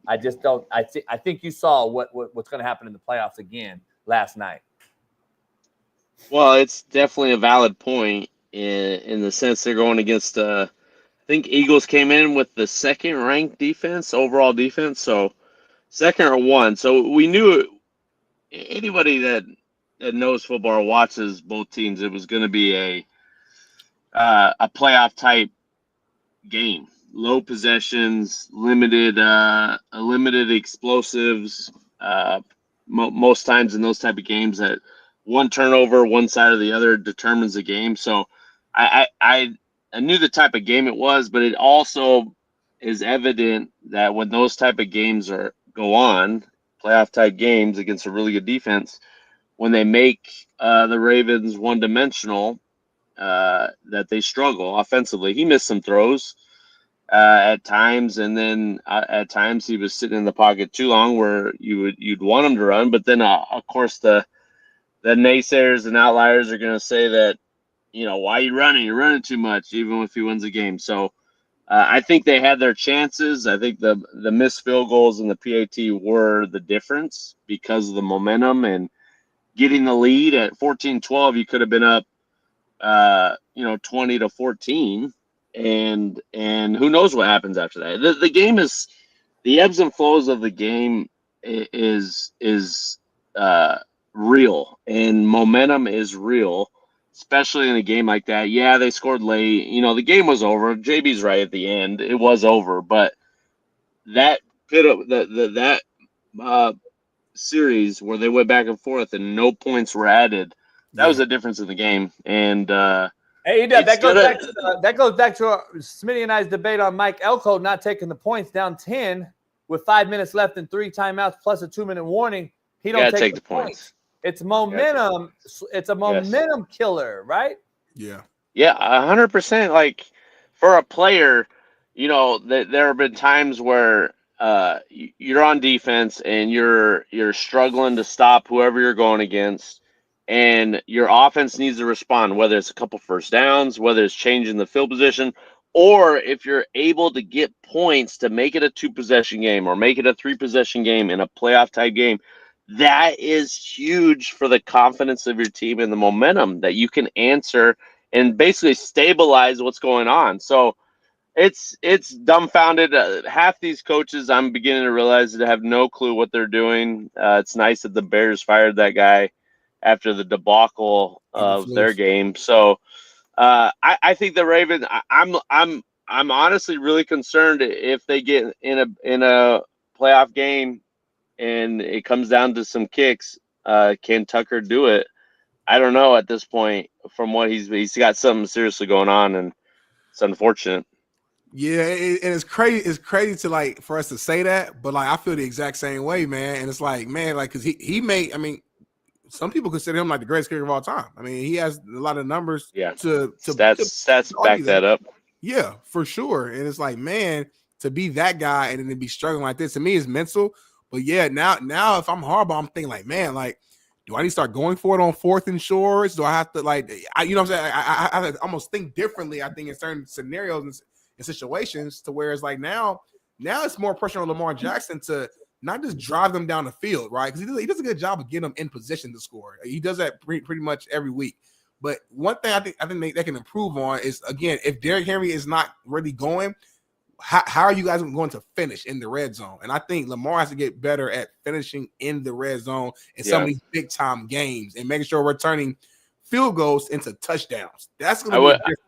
I just don't. I think you saw what's going to happen in the playoffs again last night. Well, it's definitely a valid point in the sense they're going against. I think Eagles came in with the second-ranked defense, overall defense, so second or one. So we knew anybody that knows football or watches both teams, it was going to be a playoff-type game. Low possessions, limited explosives. Most times in those type of games, that one turnover, one side or the other determines the game. So I knew the type of game it was, but it also is evident that when those type of games go on, playoff type games against a really good defense, when they make the Ravens one-dimensional, that they struggle offensively. He missed some throws, at times, and then at times he was sitting in the pocket too long, where you'd want him to run. But then, of course, the naysayers and outliers are going to say that, why are you running? You're running too much, even if he wins a game. So I think they had their chances. I think the missed field goals and the PAT were the difference because of the momentum and getting the lead at 14-12. You could have been up, 20-14, and who knows what happens after that. The game is, the ebbs and flows of the game is real, and momentum is real, especially in a game like that. Yeah, they scored late. The game was over. JB's right at the end. It was over, but that series where they went back and forth and no points were added, that was the difference in the game. And hey, that goes back to Smitty and I's debate on Mike Elko not taking the points, down 10 with 5 minutes left and 3 timeouts plus a 2-minute warning. He don't take the points. It's momentum. It's a momentum killer, right? Yeah. Yeah, 100%. Like, for a player, there have been times where you're on defense and you're struggling to stop whoever you're going against, and your offense needs to respond, whether it's a couple first downs, whether it's changing the field position, or if you're able to get points to make it a 2-possession game or make it a 3-possession game in a playoff type game. That is huge for the confidence of your team and the momentum that you can answer and basically stabilize what's going on. So it's dumbfounded. Half these coaches, I'm beginning to realize, that have no clue what they're doing. It's nice that the Bears fired that guy after the debacle of their game. So I think the Ravens, I'm honestly really concerned if they get in a playoff game and it comes down to some kicks. Can Tucker do it? I don't know at this point. From what he's got something seriously going on, and it's unfortunate. Yeah, and it's crazy. It's crazy to for us to say that, but I feel the exact same way, man. And it's because he made. I mean, some people consider him the greatest kicker of all time. I mean, he has a lot of numbers. Yeah, to stats back that up. Yeah, for sure. And it's man, to be that guy and then to be struggling like this, to me, is mental. But yeah, now if I'm Harbaugh, I'm thinking man, do I need to start going for it on 4th and shorts? Do I have to you know what I'm saying? I have to almost think differently. I think in certain scenarios and situations, to where it's now it's more pressure on Lamar Jackson to not just drive them down the field, right? Because he does a good job of getting them in position to score. He does that pretty much every week. But one thing I think they can improve on is, again, if Derrick Henry is not really going, how are you guys going to finish in the red zone? And I think Lamar has to get better at finishing in the red zone in some of these big time games and making sure we're turning field goals into touchdowns. That's going to be different.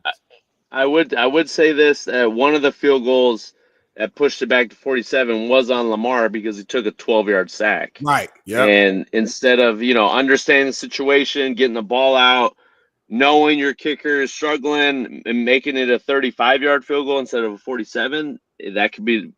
I would say this: one of the field goals that pushed it back to 47 was on Lamar because he took a 12-yard sack. Right. Yeah. And instead of understanding the situation, getting the ball out, knowing your kicker is struggling, and making it a 35-yard field goal instead of a 47, that could be,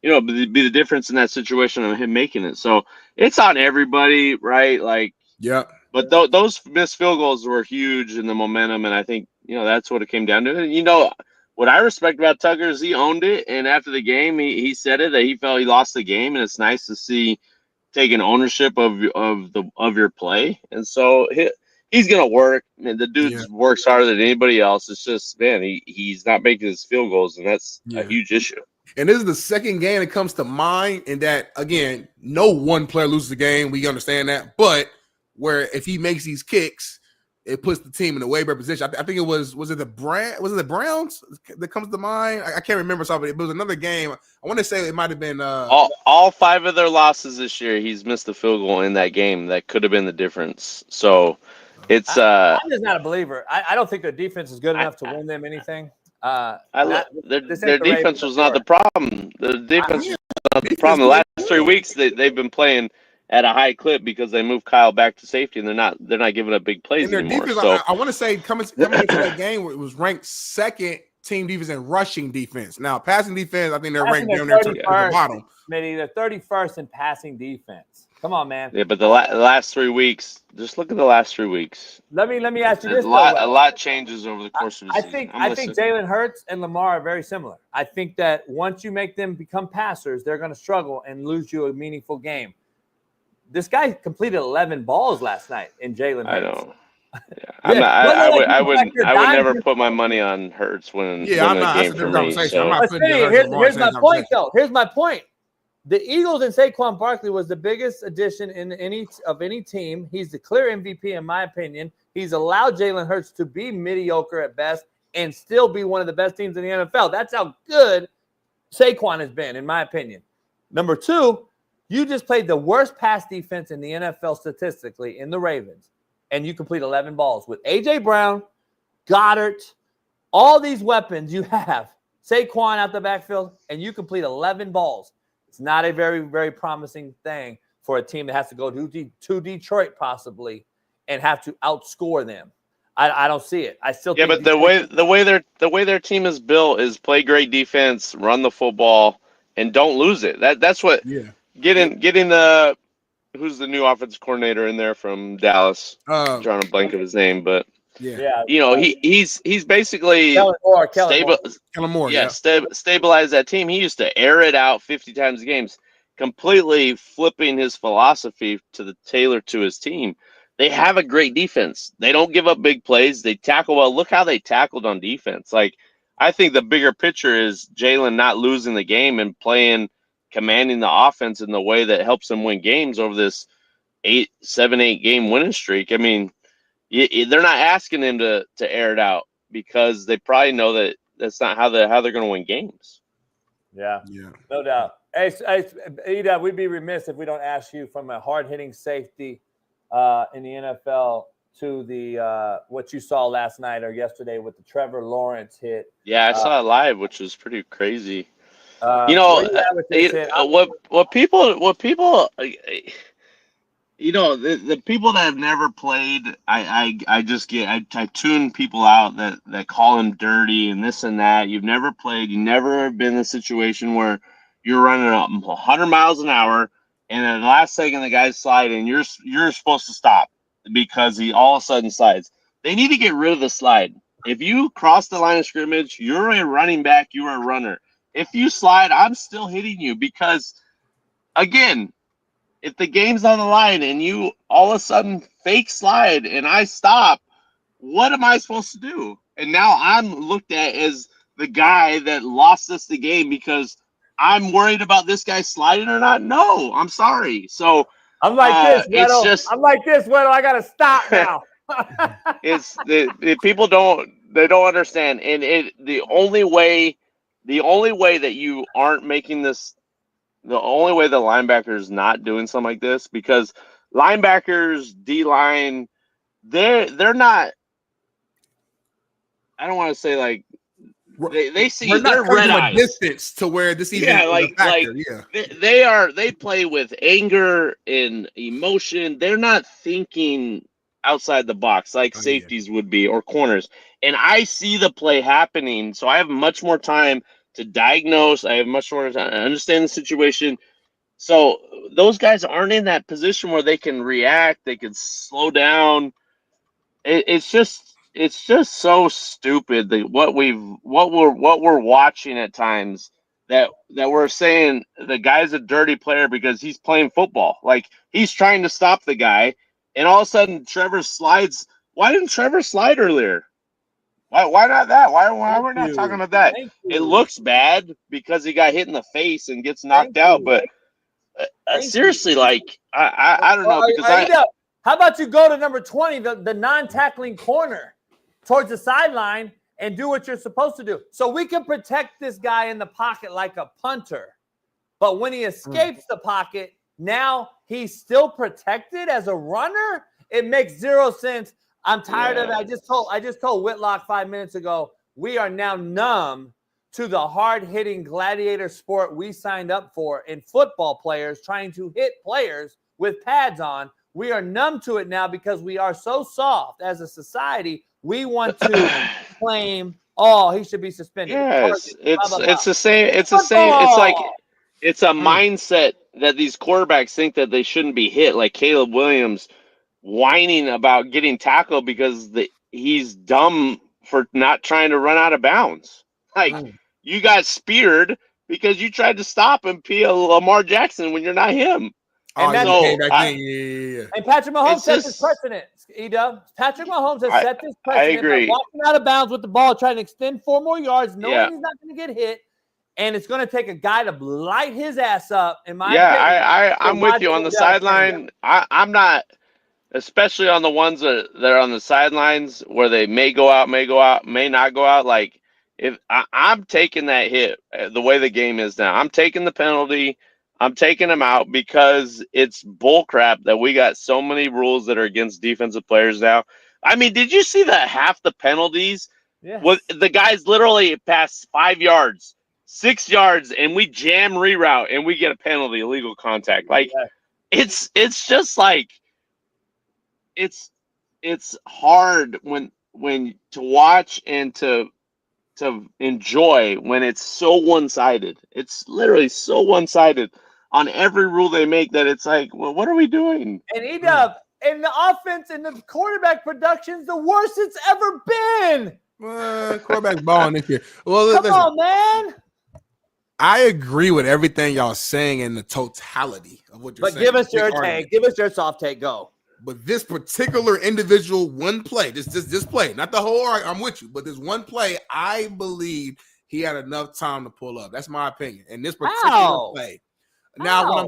be the difference in that situation of him making it. So it's on everybody, right? Yeah. But those missed field goals were huge in the momentum, and I think that's what it came down to. And what I respect about Tucker is he owned it, and after the game, he said it, that he felt he lost the game, and it's nice to see taking ownership of your play. And so he's gonna work. Man, the dude works harder than anybody else. It's just, man, he's not making his field goals, and that's a huge issue. And this is the second game that comes to mind, and that, again, no one player loses the game. We understand that, but where if he makes these kicks, it puts the team in a way better position. I think it was it the Browns that comes to mind? I can't remember something. It was another game. I want to say it might have been all 5 of their losses this year. He's missed a field goal in that game that could have been the difference. So it's I'm just not a believer. I don't think their defense is good enough to win them anything. Their defense was not the problem. The defense was not the problem. The last 3 weeks they've been playing at a high clip because they moved Kyle back to safety, and they're not giving up big plays anymore. Defense, I want to say coming into that game, it was ranked 2nd team defense in rushing defense. Now, passing defense, I think they're ranked down there to the bottom. Maybe they're 31st in passing defense. Come on, man. Yeah, but the last 3 weeks, just look at the last 3 weeks. Let me ask you this. A lot changes over the course of the I season. think Jalen Hurts and Lamar are very similar. I think that once you make them become passers, they're going to struggle and lose you a meaningful game. This guy completed 11 balls last night in Jalen Hurts. I know. Yeah. I would never put my money on Hurts winning a game for me. So. Here's my point, though. Here's my point. The Eagles and Saquon Barkley was the biggest addition in any team. He's the clear MVP in my opinion. He's allowed Jalen Hurts to be mediocre at best and still be one of the best teams in the NFL. That's how good Saquon has been, in my opinion. Number two, you just played the worst pass defense in the NFL statistically in the Ravens, and you complete 11 balls with A.J. Brown, Goddard, all these weapons you have, Saquon out the backfield, and you complete 11 balls. It's not a very, very promising thing for a team that has to go to Detroit possibly and have to outscore them. I don't see it. I still think but the way their team is built is play great defense, run the football, and don't lose it. That's what getting the who's the new offensive coordinator in there from Dallas. I'm trying to blank of his name, but he's basically Kellen Moore. Stabilize that team. He used to air it out 50 times a game, completely flipping his philosophy to tailor to his team. They have a great defense. They don't give up big plays. They tackle well. Look how they tackled on defense. Like, I think the bigger picture is Jalen not losing the game and commanding the offense in the way that helps them win games over this 8 game winning streak. I mean, they're not asking him to air it out because they probably know that that's not how they're going to win games. Yeah, no doubt. Hey, Ida, we'd be remiss if we don't ask you from a hard-hitting safety in the NFL to the what you saw last night or yesterday with the Trevor Lawrence hit. Yeah, I saw it live, which was pretty crazy. What people the people that have never played, I tune people out that call him dirty and this and that. You've never played, you never been in a situation where you're running 100 miles an hour and at the last second the guy's sliding, you're supposed to stop because he all of a sudden slides. They need to get rid of the slide. If you cross the line of scrimmage, you're a running back, you're a runner. If you slide, I'm still hitting you because, again, if the game's on the line and you all of a sudden fake slide and I stop, what am I supposed to do? And now I'm looked at as the guy that lost us the game because I'm worried about this guy sliding or not. No, I'm sorry. So I'm like this, Weddle. I'm like this, Weddle. I got to stop now. It's the people don't understand. And the only way that you aren't making this, the only way the linebacker is not doing something like this, because linebackers, D-line, they're not, I don't want to say like, they see they're red eyes. Distance to where this even they play with anger and emotion. They're not thinking outside the box like safeties would be or corners. And I see the play happening, so I have much more time to diagnose. I have much more time to understand the situation. So those guys aren't in that position where they can react. They can slow down. It's just so stupid that what we're watching at times that we're saying the guy's a dirty player because he's playing football. Like, he's trying to stop the guy, and all of a sudden Trevor slides. Why didn't Trevor slide earlier? Why not that? Why are we not talking about that? It looks bad because he got hit in the face and gets knocked out. But seriously, like, I don't know. Because how about you go to number 20, the non-tackling corner, towards the sideline and do what you're supposed to do. So we can protect this guy in the pocket like a punter. But when he escapes the pocket, now he's still protected as a runner? It makes zero sense. I'm tired of it. I just told Whitlock 5 minutes ago, we are now numb to the hard-hitting gladiator sport we signed up for in football players trying to hit players with pads on. We are numb to it now because we are so soft as a society. We want to claim, he should be suspended. Yes, it's the same. It's the same. It's like it's a mindset that these quarterbacks think that they shouldn't be hit, like Caleb Williams whining about getting tackled because he's dumb for not trying to run out of bounds. Like, you got speared because you tried to stop him, Lamar Jackson, when you're not him. And And Patrick Mahomes set this precedent, E-Dub. Patrick Mahomes has set this precedent by walking out of bounds with the ball, trying to extend 4 more yards, knowing he's not going to get hit. And it's going to take a guy to light his ass up. In my opinion, I'm with you on the sideline. I'm not, especially on the ones that are on the sidelines where they may go out, may not go out. Like, if I'm taking that hit the way the game is now, I'm taking the penalty. I'm taking him out because it's bullcrap that we got so many rules that are against defensive players now. I mean, did you see that half the penalties? Yeah. The guys literally pass 5 yards, 6 yards, and we jam reroute and we get a penalty, illegal contact. Like, it's just like it's hard when to watch and to enjoy when it's so one-sided. It's literally so one-sided on every rule they make that it's like, well, what are we doing? And E-Dub, and the offense and the quarterback production's the worst it's ever been. Quarterback's balling this year. Well, come on, man. I agree with everything y'all saying in the totality of what you're saying. But give us your take. Give us your soft take. Go. But this particular individual, one play, this play, not the whole. I'm with you, but this one play, I believe he had enough time to pull up. That's my opinion. And this particular play. Now,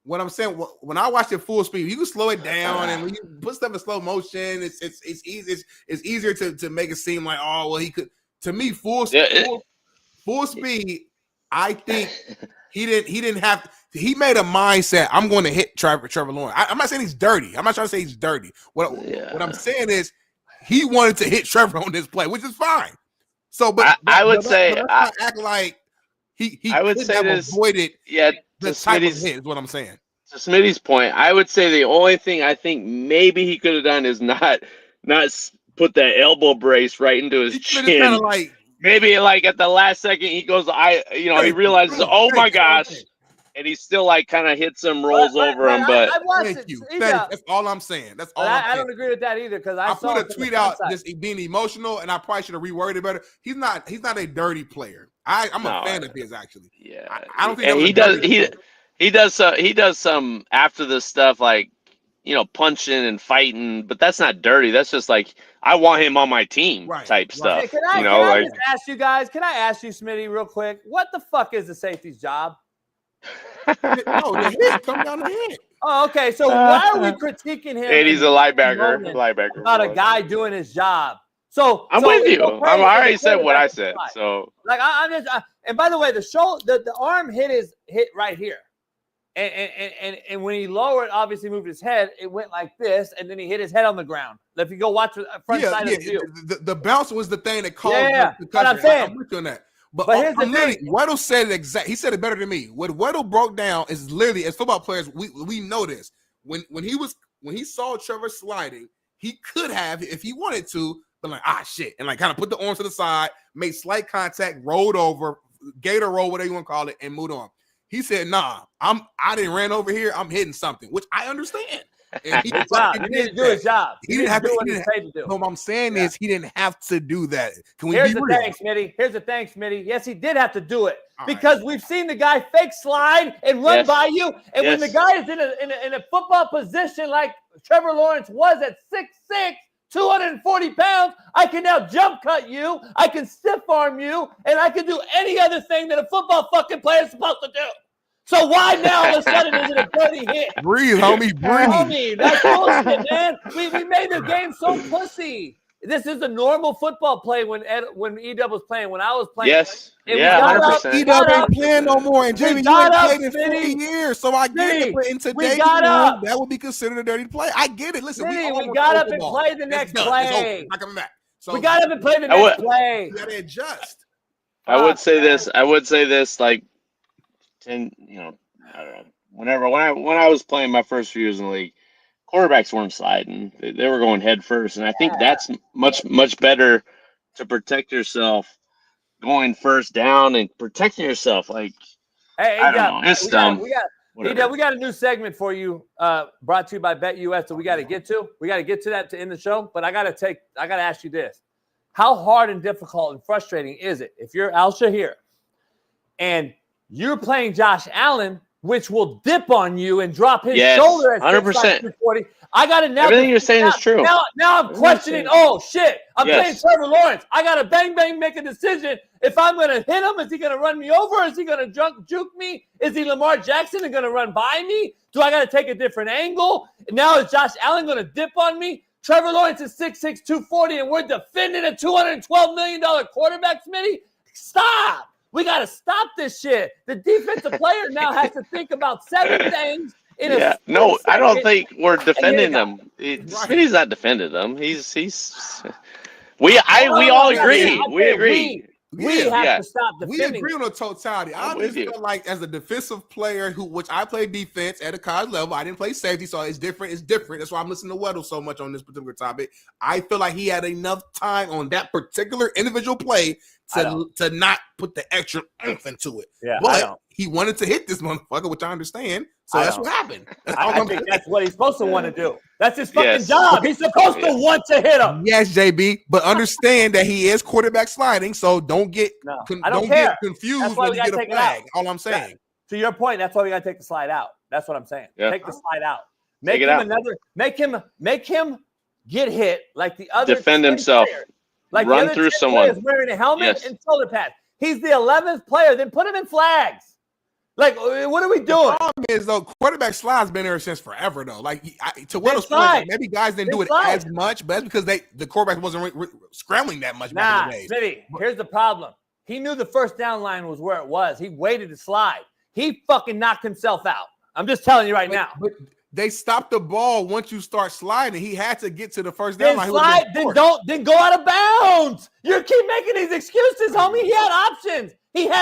what I'm saying, when I watch it full speed, you can slow it down, and when you put stuff in slow motion, it's easy. It's easier to make it seem like, oh, well, he could. To me, full speed. I think he didn't have. He made a mindset. I'm going to hit Trevor Lawrence. I'm not saying he's dirty. I'm not trying to say he's dirty. What I'm saying is he wanted to hit Trevor on this play, which is fine. So, but I would say let's not act like he I would say have this, avoided the type of Smitty's, hit is what I'm saying. To Smitty's point, I would say the only thing I think maybe he could have done is not put that elbow brace right into his chin. Maybe like at the last second he goes, he realizes, oh my gosh, and he still like kind of hits him, rolls over him. But thank you. That's all I'm saying. That's all. I don't agree with that either because I put a tweet out just being emotional, and I probably should have reworded it better. He's not a dirty player. I'm a fan of his actually. Yeah, I don't think he does some after this stuff like punching and fighting, but that's not dirty. That's just like I want him on my team type stuff. Hey, can I just ask you guys? Can I ask you, Smitty, real quick? What the fuck is the safety's job? The hit come down the hit. Oh, okay. So why are we critiquing him? And he's a linebacker. About a guy doing his job. So I'm with you. I already said what I said. So like I'm just. And by the way, the arm hit right here. And when he lowered, obviously moved his head, it went like this, and then he hit his head on the ground. If you go watch the front side of the view. The bounce was the thing that caused the but I'm saying. I'm with you on that. But here's the thing. Weddle said it exactly. He said it better than me. What Weddle broke down is literally, as football players, we know this. When he saw Trevor sliding, he could have, if he wanted to, been like, shit, and like kind of put the arms to the side, made slight contact, rolled over, gator roll, whatever you want to call it, and moved on. He said, nah, I didn't ran over here. I'm hitting something, which I understand. And he need to do his job. He didn't have to do. What I'm saying is he didn't have to do that. Can we Here's be the real? thing, Smitty. Here's the thing, Smitty. Yes, he did have to do it because we've seen the guy fake slide and run by you. And when the guy is in a football position like Trevor Lawrence was at 6'6", 240 pounds, I can now jump cut you, I can stiff arm you, and I can do any other thing that a football fucking player is supposed to do. So why now all of a sudden is it a dirty hit? Breathe, homie, breathe. Homie, that's bullshit, man. We made the game so pussy. This is a normal football play when E-Dub was playing. When I was playing, yes, yeah, 100%. E-Dub ain't playing no more, and Jamie, you ain't played in 40 years, so I get it. But in today's world, that would be considered a dirty play. I get it. Listen, we got up and played the next play. Not coming back. So we got up and played the next play. You gotta adjust. I would say this, like 10, I don't know. When I was playing my first few years in the league, quarterbacks weren't sliding; they were going head first, and I think that's much better to protect yourself going first down and protecting yourself. Like Hey, I don't know. It's dumb. We got a new segment for you, brought to you by BetUS that we got to get to. We got to get to that to end the show. But I got to ask you this: how hard and difficult and frustrating is it if you're Al Shahir and you're playing Josh Allen, which will dip on you and drop his shoulder at 100%. 6'240. I got to now. Everything you're saying is true. Now I'm questioning. Oh shit! I'm playing Trevor Lawrence. I got to bang make a decision. If I'm going to hit him, is he going to run me over? Is he going to juke me? Is he Lamar Jackson and going to run by me? Do I got to take a different angle? Now is Josh Allen going to dip on me? Trevor Lawrence is 6'6", 240, and we're defending a $212 million quarterback, Smitty? Stop! We got to stop this shit. The defensive player now has to think about 7 things in a No, I don't second. think we're defending them. Smitty's not defending them. We all agree. We agree. We have to stop We defending. agree on the totality. I just feel like as a defensive player, which I played defense at a college level, I didn't play safety, so it's different. It's different. That's why I'm listening to Weddle so much on this particular topic. I feel like he had enough time on that particular individual play to not put the extra oomph into it. Yeah, but he wanted to hit this motherfucker, which I understand. So that's what happened. I think that's what he's supposed to want to do. That's his fucking job. He's supposed to want to hit him. Yes, JB, but understand that he is quarterback sliding, so don't get get confused when you get a flag. All I'm saying. To your point, that's why we got to take the slide out. That's what I'm saying. Yeah. Take the slide out. Take Make it him out. Make him get hit like the other. Defend 10 himself. players. Like Run the other through 10 someone. players wearing a helmet and shoulder pads. He's the 11th player. Then put him in flags. Like, what are we doing? The problem is, though, quarterback slide's been there since forever, though. Like, to Weddle's point, maybe guys didn't do it as much, but that's because the quarterback wasn't scrambling that much back in the day. Smitty, here's the problem. He knew the first down line was where it was. He waited to slide. He fucking knocked himself out. I'm just telling you right now. But they stopped the ball once you start sliding. He had to get to the first down line. Then go out of bounds. You keep making these excuses, homie. He had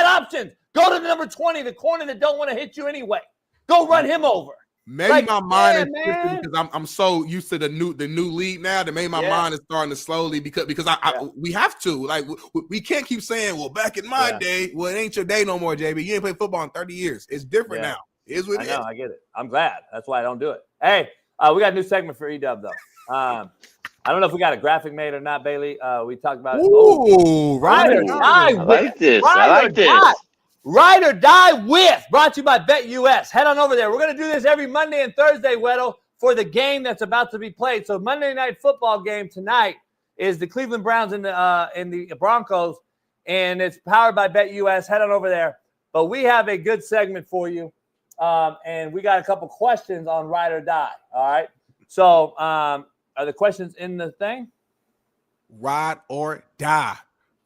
options. Go to the number 20, the corner that don't want to hit you anyway. Go run him over. Maybe my mind is shifting because I'm so used to the new league now that maybe my mind is starting to slowly because we have to. Like, we can't keep saying, well, back in my day, well, it ain't your day no more, JB. You ain't played football in 30 years. It's different now. It is what it is. I get it. I'm glad. That's why I don't do it. Hey, we got a new segment for E-Dub, though. I don't know if we got a graphic made or not, Bailey. We talked about it. Ooh, Ride or Die. I like this. I like this. Ride or Die with, brought to you by BetUS. Head on over there. We're going to do this every Monday and Thursday, Weddle, for the game that's about to be played. So Monday night football game tonight is the Cleveland Browns and the Broncos, and it's powered by BetUS. Head on over there. But we have a good segment for you, and we got a couple questions on Ride or Die. All right. So are the questions in the thing? Ride or die.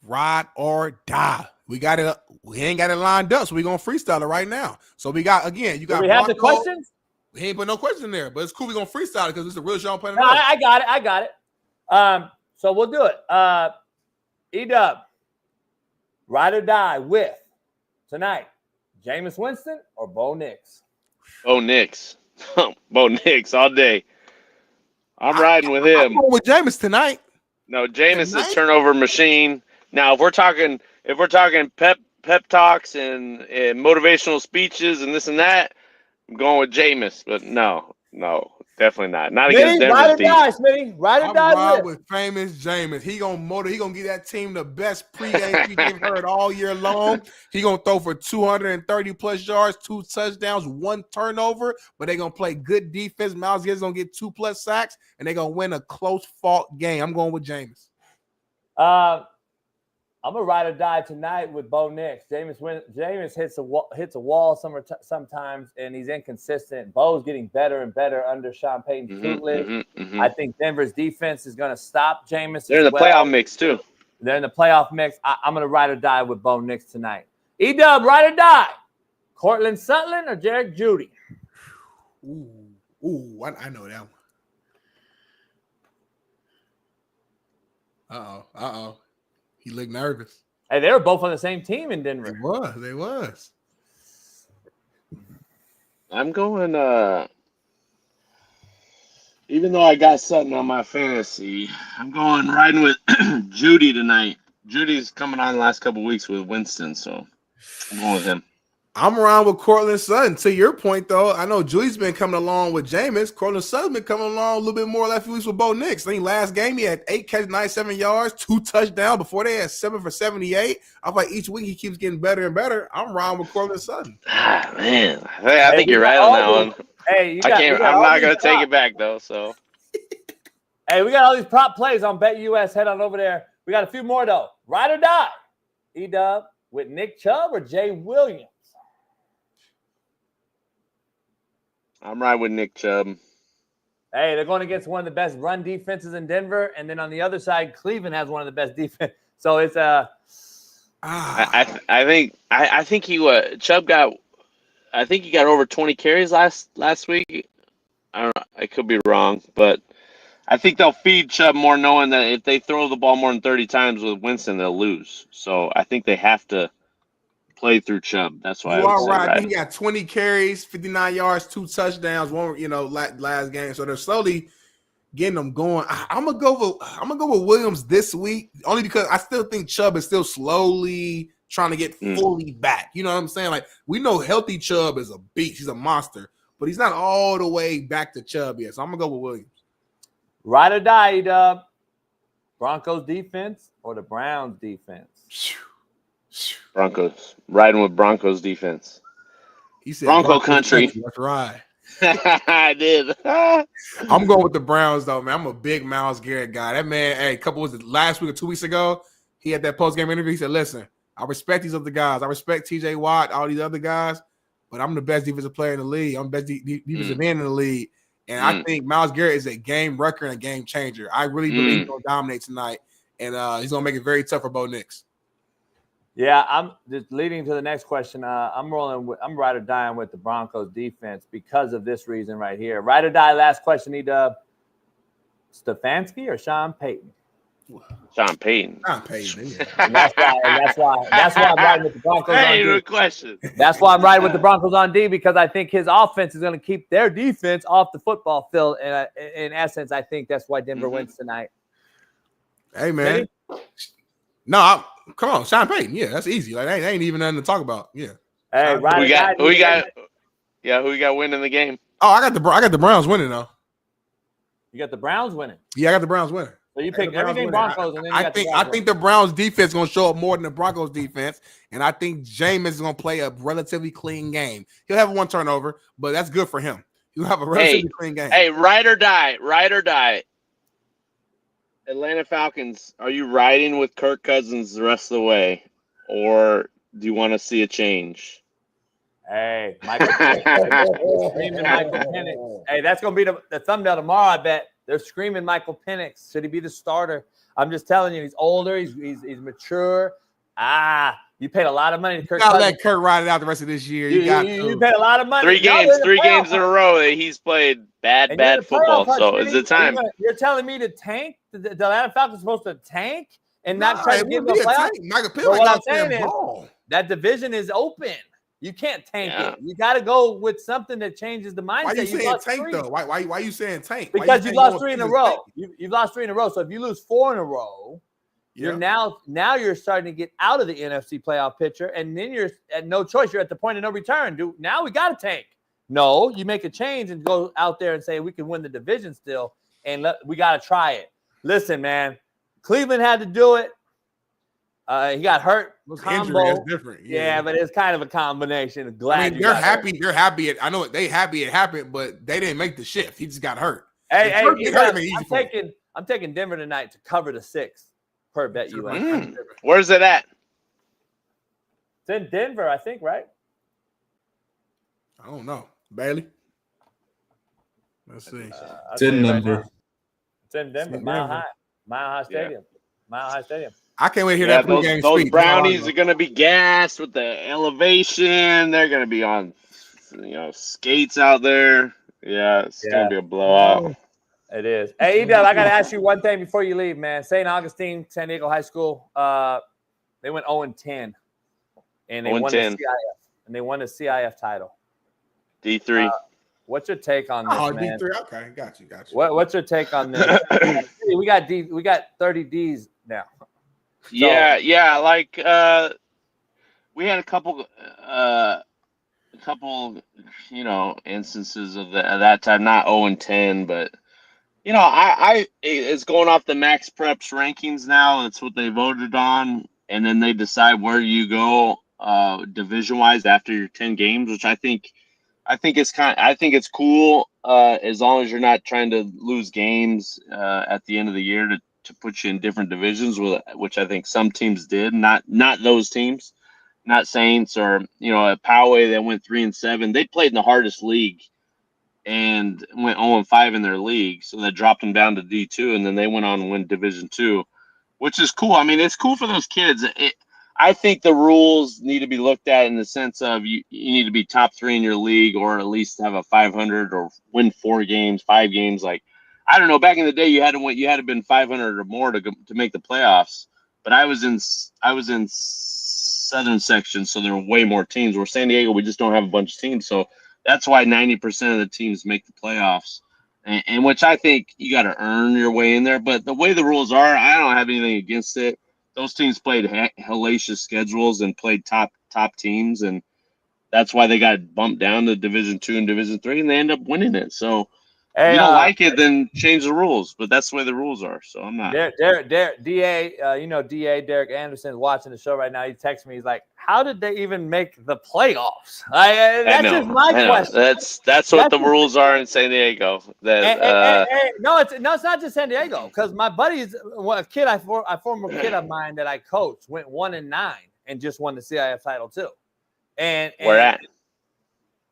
Ride or die. We got it. We ain't got it lined up, so we're gonna freestyle it right now. So we got you got. Do we have the questions? We ain't put no question in there, but it's cool. We're gonna freestyle it because it's a real Shaun playing. No, I got it. So we'll do it. E-Dub, Ride or Die with tonight, Jameis Winston or Bo Nix? Bo Nix. Bo Nix all day. I'm riding with him. I'm going with Jameis tonight. No, Jameis is turnover machine. Now, if we're talking pep talks and motivational speeches and this and that, I'm going with Jameis. But no, definitely not. Not against Denver's Ride or team. Die, Smitty. Ride or Die with famous Jameis. He gonna give that team the best pregame speech they've heard all year long. He gonna throw for 230 plus yards, 2 touchdowns, 1 turnover. But they gonna play good defense. Miles Garrett's gonna get 2+ sacks, and they gonna win a close fought game. I'm going with Jameis. I'm gonna Ride or Die tonight with Bo Nix. Jameis hits a wall sometimes, and he's inconsistent. Bo's getting better and better under Sean Payton's tutelage. I think Denver's defense is gonna stop Jameis. They're in the playoff mix too. They're in the playoff mix. I'm gonna Ride or Die with Bo Nix tonight. E-Dub, Ride or Die. Cortland Sutton or Jerry Jeudy? Ooh, I know that one. Uh-oh. He looked nervous. Hey, they were both on the same team in Denver. They was. I'm going even though I got Sutton on my fantasy, I'm going riding with Jeudy tonight. Judy's coming on the last couple of weeks with Winston, so I'm going with him. I'm around with Cortland Sutton. To your point, though, I know Julie's been coming along with Jameis. Cortland Sutton's been coming along a little bit more last few weeks with Bo Nix. I think last game he had 8 catches, 97 yards, 2 touchdowns. Before they had 7 for 78. I feel like each week he keeps getting better and better. I'm around with Cortland Sutton. Ah, man, I think you're right on that one. Hey, I'm not gonna take it back though. So, hey, we got all these prop plays on BetUS. Head on over there. We got a few more though. Ride or die. E-Dub with Nick Chubb or Jay Williams? I'm right with Nick Chubb. Hey, they're going against one of the best run defenses in Denver, and then on the other side, Cleveland has one of the best defense. So it's I think Chubb got. I think he got over 20 carries last week. I don't know. I could be wrong, but I think they'll feed Chubb more, knowing that if they throw the ball more than 30 times with Winston, they'll lose. So I think they have to play through Chubb. That's why you I are would right. say, I think he got 20 carries, 59 yards, 2 touchdowns, one last game. So they're slowly getting them going. I'm gonna go with Williams this week, only because I still think Chubb is still slowly trying to get fully back. You know what I'm saying? Like, we know healthy Chubb is a beast. He's a monster, but he's not all the way back to Chubb yet. So I'm gonna go with Williams. Ride or die, Dub. Broncos defense or the Browns defense? Broncos. Riding with Broncos defense. He said Bronco Broncos country. That's right. I did. I'm going with the Browns, though, man. I'm a big Myles Garrett guy. That man, hey, last week or 2 weeks ago, he had that post-game interview. He said, listen, I respect these other guys. I respect TJ Watt, all these other guys, but I'm the best defensive player in the league. I'm the best defensive man in the league. And I think Myles Garrett is a game wrecker and a game changer. I really believe he's going to dominate tonight, and he's going to make it very tough for Bo Nix. Yeah, I'm just leading to the next question. I'm ride or dying with the Broncos defense because of this reason right here. Ride or die. Last question, E-Dub. Stefanski or Sean Payton? Sean Payton. Sean Payton. And that's why I'm riding with the Broncos on D. Good question. That's why I'm riding with the Broncos on D, because I think his offense is going to keep their defense off the football field. And in essence, I think that's why Denver wins tonight. Hey, man. No, come on, Sean Payton. Yeah, that's easy. Like, they ain't even nothing to talk about. Yeah. Hey, who we got winning the game? Oh, I got the Browns winning though. You got the Browns winning. Yeah, I got the Browns winning. So you picked everything Broncos, and then I think the Browns defense is going to show up more than the Broncos defense, and I think Jameis is going to play a relatively clean game. He'll have 1 turnover, but that's good for him. He'll have a relatively clean game. Hey, ride or die. Atlanta Falcons, are you riding with Kirk Cousins the rest of the way, or do you want to see a change? Hey, Michael Penix. Screaming Michael Penix. Hey, that's going to be the thumbnail tomorrow, I bet. They're screaming Michael Penix. Should he be the starter? I'm just telling you, he's older. He's mature. You paid a lot of money to Kirk Cousins. Let Kirk ride it out the rest of this year. You paid a lot of money. 3 games in a row that he's played bad football. So is it time? You're telling me to tank? The Atlanta Falcons supposed to tank and not try to get the playoffs? Michael Penix, what I'm saying is that division is open. You can't tank it. You got to go with something that changes the mindset. Why you saying tank though? Why you saying tank? Because you lost 3 in a row. You've lost 3 in a row. So if you lose 4 in a row, you're now you're starting to get out of the NFC playoff picture, and then you're at no choice. You're at the point of no return. Now we got to tank. No, you make a change and go out there and say we can win the division still, and we got to try it. Listen, man, Cleveland had to do it. He got hurt. Injury is different. Yeah, but it's kind of a combination. Glad they're happy. They're happy. I know they happy it happened, but they didn't make the shift. He just got hurt. Hey, I'm taking Denver tonight to cover the 6 per BetUS. Where's it at? It's in Denver, I think, right? I don't know. Bailey. Let's see. It's in Denver. It's in Denver. Mile High Stadium. Mile High Stadium. I can't wait to hear that pregame speech. Those Brownies are going to be gassed with the elevation. They're going to be on, skates out there. Yeah, it's going to be a blowout. It is. Hey, Edel, I got to ask you one thing before you leave, man. St. Augustine, San Diego High School, they went 0-10, and they won the CIF. And they won the CIF title. D3. What's your take on this, man? D3. Okay, got you. What's your take on this? we got 30 Ds now. Yeah. Like we had a couple instances of that time, not 0-10, but it's going off the Max Preps rankings now. That's what they voted on, and then they decide where you go division wise after your 10 games, which I think it's cool as long as you're not trying to lose games at the end of the year to put you in different divisions, which I think some teams did, not those teams, not Saints or at Poway that went 3-7. They played in the hardest league and went 0-5 in their league, so that dropped them down to D2, and then they went on to win Division 2, which is cool. I mean, it's cool for those kids. I think the rules need to be looked at in the sense of you need to be top 3 in your league, or at least have a 500 or win 4 games, 5 games. Like, I don't know. Back in the day, you had to have been 500 or more to make the playoffs. But I was in Southern section, so there were way more teams. Where San Diego, we just don't have a bunch of teams, so that's why 90% of the teams make the playoffs. And which I think you got to earn your way in there. But the way the rules are, I don't have anything against it. Those teams played hellacious schedules and played top teams, and that's why they got bumped down to Division 2 and Division 3, and they end up winning it. So if you don't like it, then change the rules. But that's the way the rules are. So I'm not. DA, Derek Anderson is watching the show right now. He texts me. He's like, "How did they even make the playoffs?" That's just my question. That's what the rules are in San Diego. No, it's not just San Diego, because my buddy's a former kid of mine that I coached went 1-9 and just won the CIF title too. And where at?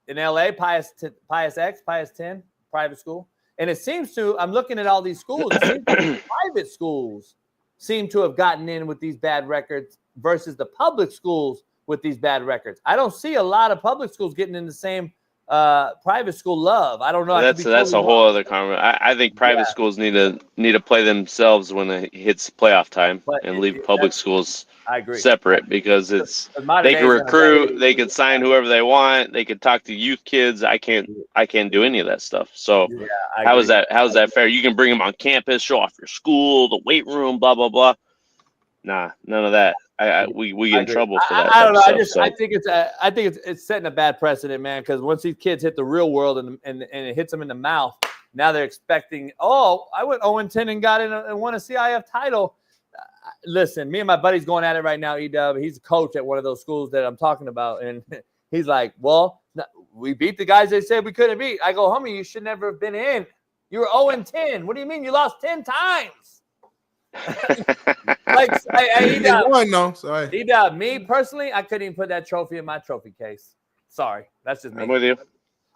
In LA, Pius 10 private school. And it seems to, I'm looking at all these schools, it seems like private schools seem to have gotten in with these bad records versus the public schools with these bad records. I don't see a lot of public schools getting in the same private school love. I don't know. That's a whole other conversation. I think private schools need to play themselves when it hits playoff time, and leave public schools separate, because they can recruit, they can sign whoever they want, they can talk to youth kids. I can't do any of that stuff. So how is that fair? You can bring them on campus, show off your school, the weight room, blah blah blah. Nah, none of that. We get in trouble for that. I don't know. I think it's setting a bad precedent, man. Because once these kids hit the real world and it hits them in the mouth, now they're expecting. Oh, I went 0-10 and got in and won a CIF title. Listen, me and my buddy's going at it right now. Edub, he's a coach at one of those schools that I'm talking about, and he's like, "Well, we beat the guys they said we couldn't beat." I go, "Homie, you should never have been in. You were 0-10. What do you mean you lost 10 times?" Like, me personally, I couldn't even put that trophy in my trophy case. Sorry, that's just me. I'm with you.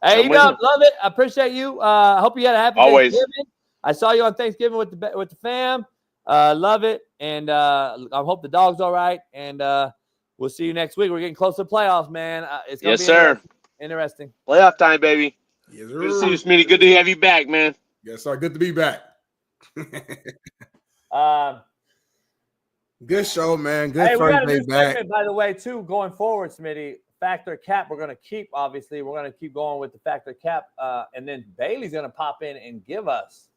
Hey, love it. I appreciate you. I hope you had a happy Thanksgiving. I saw you on Thanksgiving with the fam. Love it, and I hope the dog's all right. And we'll see you next week. We're getting close to the playoffs, man. It's gonna be interesting. Playoff time, baby. Yes, good to see you, Smitty. Good to have you back, man. Yes, sir. Good to be back. Good show, man. Good first day back. By the way, too, going forward, Smitty, factor cap, we're going to keep, obviously. We're going to keep going with the factor cap. And then Bailey's going to pop in and give us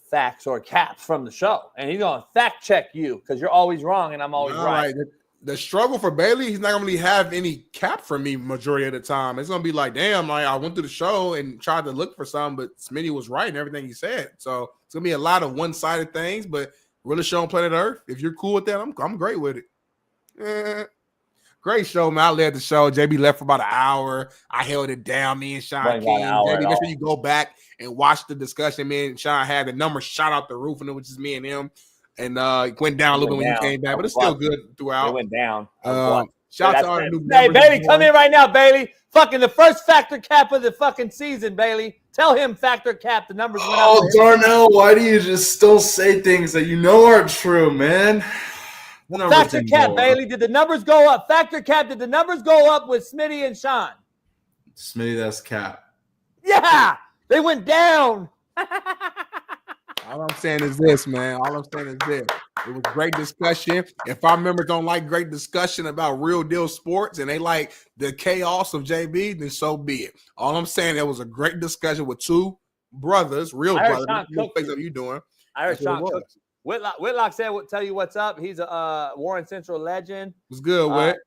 facts or caps from the show. And he's going to fact check you, because you're always wrong and I'm always right. The struggle for Bailey, he's not going to really have any cap for me majority of the time. It's going to be like, damn, like I went through the show and tried to look for something, but Smitty was right in everything he said. So it's going to be a lot of one-sided things, but really show on Planet Earth. If you're cool with that, I'm great with it. Great show, man. I led the show. JB left for about an hour. I held it down. Me and Shaun King. JB, make sure you go back and watch the discussion. Me and Shaun had the numbers shot out the roof, and it was just me and him. And it went down a little bit when you came back, but it's still good throughout. It went down. Shout out to our new Hey, Bailey, come in right now, Bailey. Fucking the first factor cap of the fucking season, Bailey. Tell him factor cap. The numbers went up. Oh, Darnell, why do you just still say things that you know aren't true, man? Factor cap, Bailey. Did the numbers go up? Factor cap, did the numbers go up with Smitty and Shaun? Smitty, that's cap. Yeah, they went down. All I'm saying is this, man. All I'm saying is this. It was great discussion. If our members don't like great discussion about real deal sports and they like the chaos of JB, then so be it. All I'm saying, it was a great discussion with two brothers, real brothers. What face up you doing? I heard Shaun Cook. Whitlock said, "Tell you what's up." He's a Warren Central legend. What's good, Whit?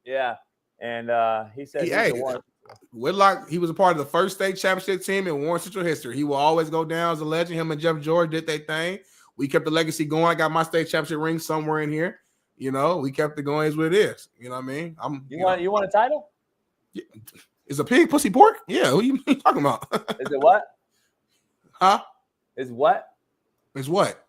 Yeah. And he said Whitlock, he was a part of the first state championship team in Warren Central history. He will always go down as a legend. Him and Jeff George did their thing. We kept the legacy going. I got my state championship ring somewhere in here. You know, we kept it going as what it is. You know what I mean? You want a title? Yeah. Is a pig pussy pork? Yeah, what are you talking about? Is it what? Huh? Is what? Is what?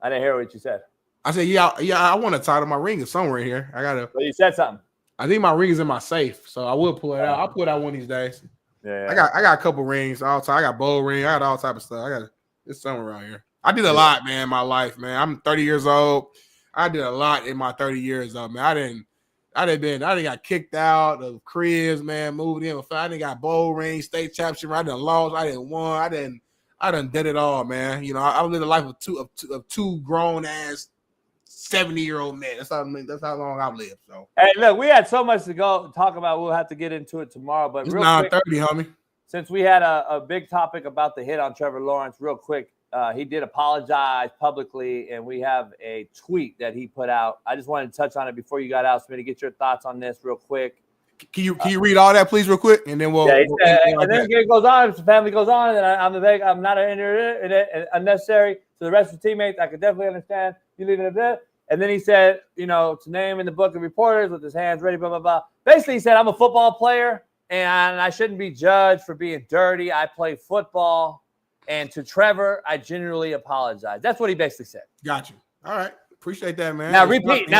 I didn't hear what you said. I said, yeah, I want a title. My ring is somewhere in here. I gotta. Well, you said something. I think my ring is in my safe, so I will pull it out. I'll pull it out one of these days. Yeah. I got a couple rings all time. I got bow ring. I got all type of stuff. It's somewhere around here. I did a lot, man, in my life, man. I'm 30 years old. I did a lot in my 30 years old, man. I didn't got kicked out of cribs, man. Moved in. I didn't got bowl ring, state championship. I didn't lost. I didn't won. I done did it all, man. You know, I lived a life of two grown ass 70-year-old men. That's how long I've lived. So hey, look, we had so much to talk about. We'll have to get into it tomorrow. But it's real 9:30, quick, homie. Since we had a big topic about the hit on Trevor Lawrence, real quick, he did apologize publicly, and we have a tweet that he put out. I just wanted to touch on it before you got out, Smitty. Get your thoughts on this real quick. Can you read all that, please, real quick, and then we'll. And then it goes on. The family goes on, and I'm not unnecessary to the rest of the teammates. I could definitely understand you leaving it there. And then he said, to name in the book of reporters with his hands ready, blah blah blah. Basically, he said, "I'm a football player, and I shouldn't be judged for being dirty. I play football." And to Trevor, I genuinely apologize. That's what he basically said. Got you. All right. Appreciate that, man. Now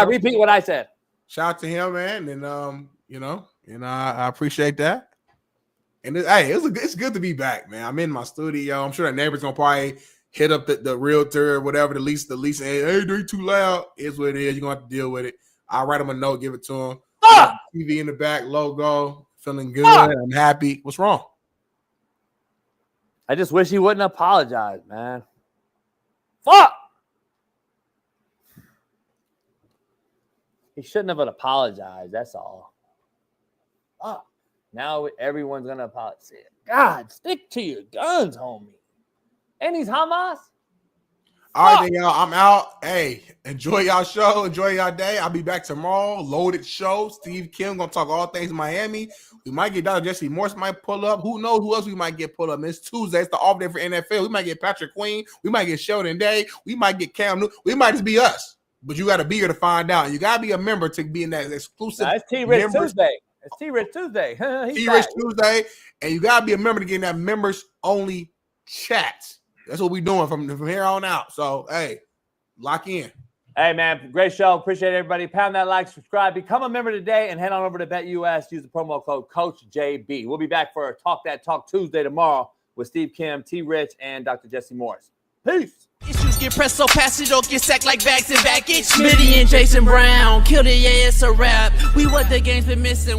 repeat what I said. Shout out to him, man. And I appreciate that. And it's good to be back, man. I'm in my studio. I'm sure that neighbor's gonna probably hit up the realtor or whatever, the lease, hey, they're too loud. It's what it is. You're gonna have to deal with it. I'll write him a note, give it to him. TV in the back, logo, feeling good. I'm happy. What's wrong? I just wish he wouldn't apologize, man. Fuck! He shouldn't have apologized. That's all. Fuck. Now everyone's going to apologize. God, stick to your guns, homie. And he's Hamas. All right, then, y'all. I'm out. Hey, enjoy y'all show. Enjoy y'all day. I'll be back tomorrow. Loaded show. Steve Kim going to talk all things Miami. We might get Dr. Jesse Morse might pull up. Who knows who else we might get pulled up? It's Tuesday. It's the off day for NFL. We might get Patrick Queen. We might get Sheldon Day. We might get Cam Newton. We might just be us. But you got to be here to find out. You got to be a member to be in that exclusive. It's T-Rich Tuesday. It's T-Rich Tuesday. T-Rich Tuesday. And you got to be a member to get in that members-only chat. That's what we're doing from here on out. So, hey, lock in. Hey, man, great show. Appreciate everybody. Pound that like, subscribe. Become a member today and head on over to BetUS. Use the promo code CoachJB. We'll be back for Talk That Talk Tuesday tomorrow with Steve Kim, T-Rich, and Dr. Jesse Morse. Peace. Issues get pressed so fast it don't get sacked like bags and baggage. Smitty and Jason Brown, kill the ass a rap. We what the game's been missing.